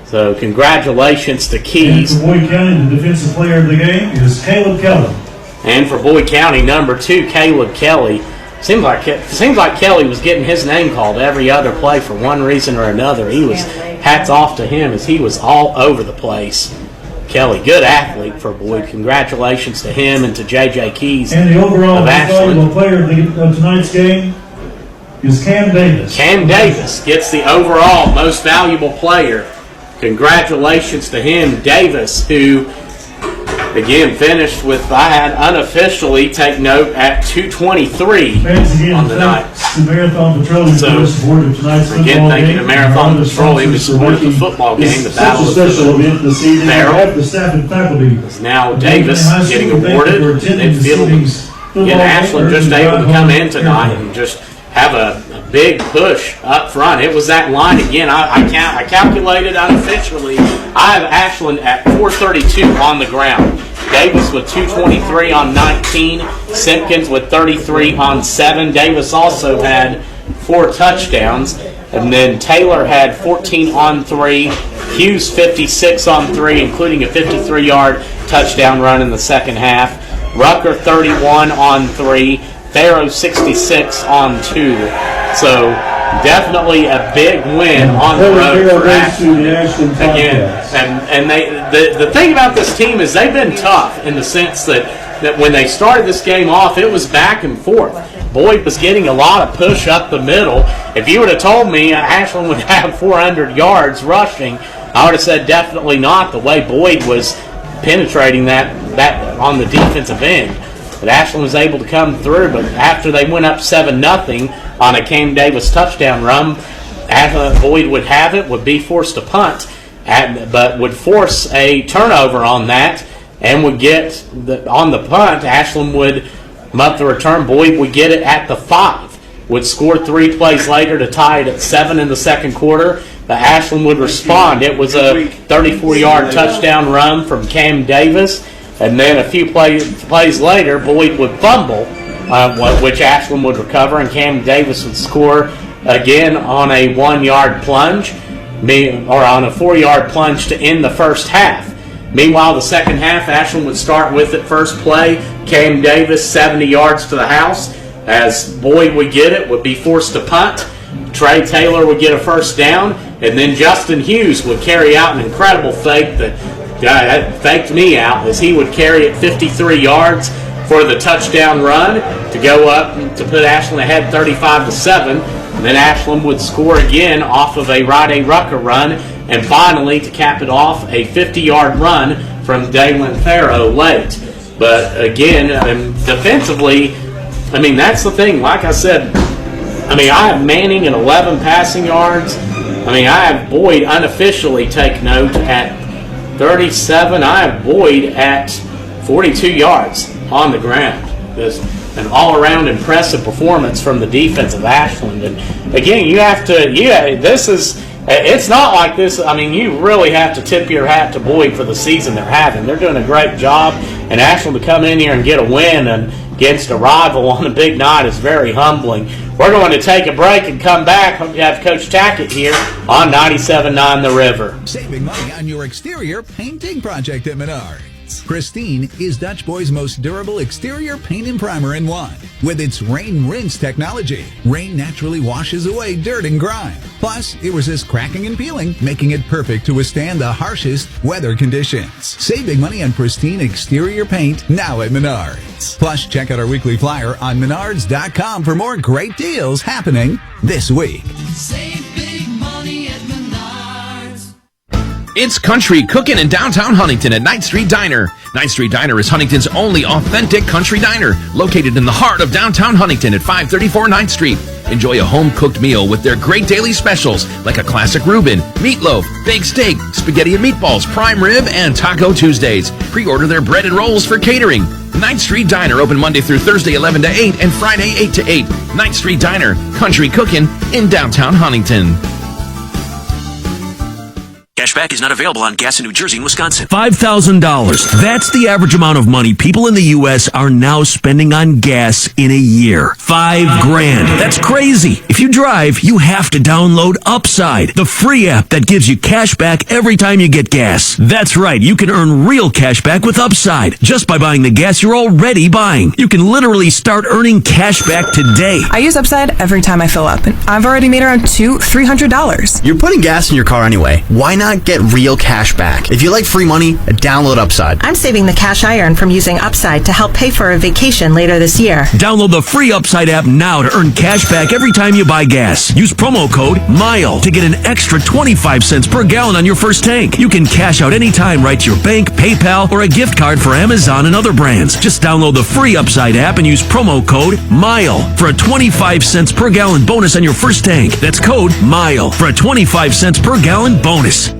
So congratulations to Keys. And for Boyd County, the defensive player of the game is Caleb Kelly. And for Boyd County, number 2, Caleb Kelly. Seems like Kelly was getting his name called every other play for one reason or another. He was, hats off to him, as he was all over the place. Kelly, good athlete for Boyd. Congratulations to him and to J.J. Keys. And the overall most valuable player of tonight's game is Cam Davis. Cam Davis gets the overall most valuable player. Congratulations to him. Davis, who again finished with, I had unofficially take note, at 223 on the night. The Marathon Patrol is the support of tonight's football game. Again, thank you to Marathon Patrol. He was supporting the football game. The battle of the barrel. The staff and faculty. Now Davis getting awarded. Again, Ashland just able to come in tonight and just have a big push up front. It was that line again. I calculated unofficially. I have Ashland at 432 on the ground. Davis with 223 on 19. Simpkins with 33 on 7. Davis also had 4 touchdowns. And then Taylor had 14 on 3. Hughes 56 on 3, including a 53-yard touchdown run in the second half. Rucker 31 on 3. Farrow 66 on 2. So definitely a big win on the road for Ashland. Again, and the thing about this team is they've been tough in the sense that when they started this game off, it was back and forth. Boyd was getting a lot of push up the middle. If you would have told me Ashland would have 400 yards rushing, I would have said definitely not, the way Boyd was penetrating that on the defensive end. But Ashland was able to come through, but after they went up 7-0 on a Cam Davis touchdown run, Boyd would have it, would be forced to punt, but would force a turnover on that, and would get on the punt. Ashland would muff the return. Boyd would get it at the 5, would score 3 plays later to tie it at 7 in the second quarter. But Ashland would respond. It was a 34-yard touchdown run from Cam Davis. And then a few plays later, Boyd would fumble, which Ashland would recover, and Cam Davis would score again on a 1-yard plunge, or on a 4-yard plunge to end the first half. Meanwhile, the second half, Ashland would start with it. First play, Cam Davis 70 yards to the house. As Boyd would get it, would be forced to punt. Trey Taylor would get a first down, and then Justin Hughes would carry out an incredible fake that faked me out, as he would carry it 53 yards for the touchdown run to go up to put Ashland ahead 35-7. And then Ashland would score again off of a Ride Rucker run, and finally, to cap it off, a 50-yard run from Dalen Farrow late. But again, defensively, that's the thing. Like I said, I have Manning at 11 passing yards. I have Boyd unofficially take note at 37. I have Boyd at 42 yards on the ground. Just an all-around impressive performance from the defense of Ashland. And again, you have to, it's not like this. You really have to tip your hat to Boyd for the season they're having. They're doing a great job, and Ashland to come in here and get a win against a rival on a big night is very humbling. We're going to take a break and come back. Hope you have Coach Tackett here on 97.9 The River. Saving money on your exterior painting project at Menards. Pristine is Dutch Boy's most durable exterior paint and primer in one. With its Rain Rinse technology, Rain naturally washes away dirt and grime. Plus, it resists cracking and peeling, making it perfect to withstand the harshest weather conditions. Save big money on pristine exterior paint now at Menards. Plus, check out our weekly flyer on Menards.com for more great deals happening this week. Save big money at Menards. It's country cooking in downtown Huntington at 9th Street Diner. 9th Street Diner is Huntington's only authentic country diner, located in the heart of downtown Huntington at 534 9th Street. Enjoy a home-cooked meal with their great daily specials, like a classic Reuben, meatloaf, baked steak, spaghetti and meatballs, prime rib, and Taco Tuesdays. Pre-order their bread and rolls for catering. 9th Street Diner, open Monday through Thursday 11 to 8 and Friday 8 to 8. 9th Street Diner, country cooking in downtown Huntington. Cashback is not available on gas in New Jersey and Wisconsin. $5,000. That's the average amount of money people in the U.S. are now spending on gas in a year. $5,000. That's crazy. If you drive, you have to download Upside, the free app that gives you cash back every time you get gas. That's right. You can earn real cash back with Upside just by buying the gas you're already buying. You can literally start earning cash back today. I use Upside every time I fill up, and I've already made around $300. You're putting gas in your car anyway. Why not get real cash back? If you like free money, download Upside. I'm saving the cash I earn from using Upside to help pay for a vacation later this year. Download the free Upside app now to earn cash back every time you buy gas. Use promo code MILE to get an extra 25 cents per gallon on your first tank. You can cash out anytime right to your bank, PayPal, or a gift card for Amazon and other brands. Just download the free Upside app and use promo code MILE for a 25 cents per gallon bonus on your first tank. That's code MILE for a 25 cents per gallon bonus.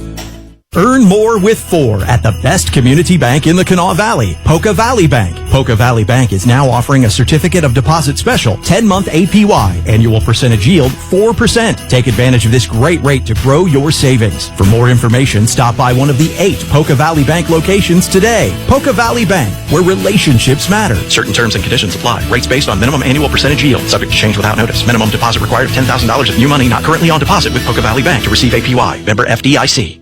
Earn more with 4 at the best community bank in the Kanawha Valley, Poca Valley Bank. Poca Valley Bank is now offering a certificate of deposit special, 10-month APY, annual percentage yield 4%. Take advantage of this great rate to grow your savings. For more information, stop by one of the 8 Poca Valley Bank locations today. Poca Valley Bank, where relationships matter. Certain terms and conditions apply. Rates based on minimum annual percentage yield, subject to change without notice. Minimum deposit required of $10,000 of new money not currently on deposit with Poca Valley Bank to receive APY. Member FDIC.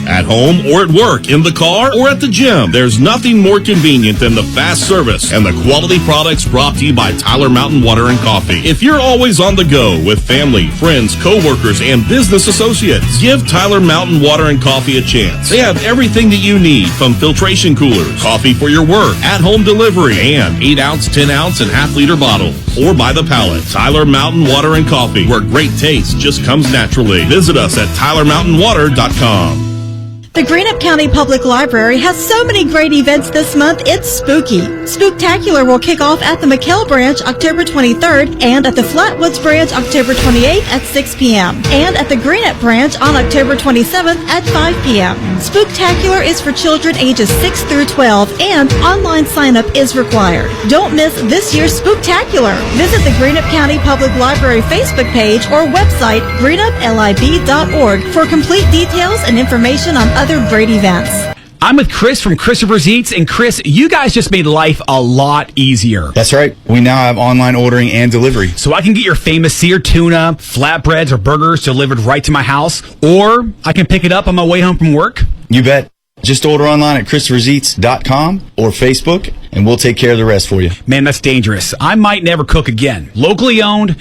At home or at work, in the car or at the gym, there's nothing more convenient than the fast service and the quality products brought to you by Tyler Mountain Water and Coffee. If you're always on the go with family, friends, coworkers, and business associates, give Tyler Mountain Water and Coffee a chance. They have everything that you need, from filtration coolers, coffee for your work, at-home delivery, and 8-ounce, 10-ounce, and half-liter bottles, or by the pallet. Tyler Mountain Water and Coffee, where great taste just comes naturally. Visit us at tylermountainwater.com. The Greenup County Public Library has so many great events this month, it's spooky. Spooktacular will kick off at the McKell Branch October 23rd and at the Flatwoods Branch October 28th at 6 p.m. and at the Greenup Branch on October 27th at 5 p.m. Spooktacular is for children ages 6 through 12 and online sign-up is required. Don't miss this year's Spooktacular. Visit the Greenup County Public Library Facebook page or website greenuplib.org for complete details and information on other great events. I'm with Chris from Christopher's Eats, and Chris, you guys just made life a lot easier. That's right. We now have online ordering and delivery. So I can get your famous seared tuna, flatbreads, or burgers delivered right to my house, or I can pick it up on my way home from work? You bet. Just order online at christopherseats.com or Facebook, and we'll take care of the rest for you. Man, that's dangerous. I might never cook again. Locally owned,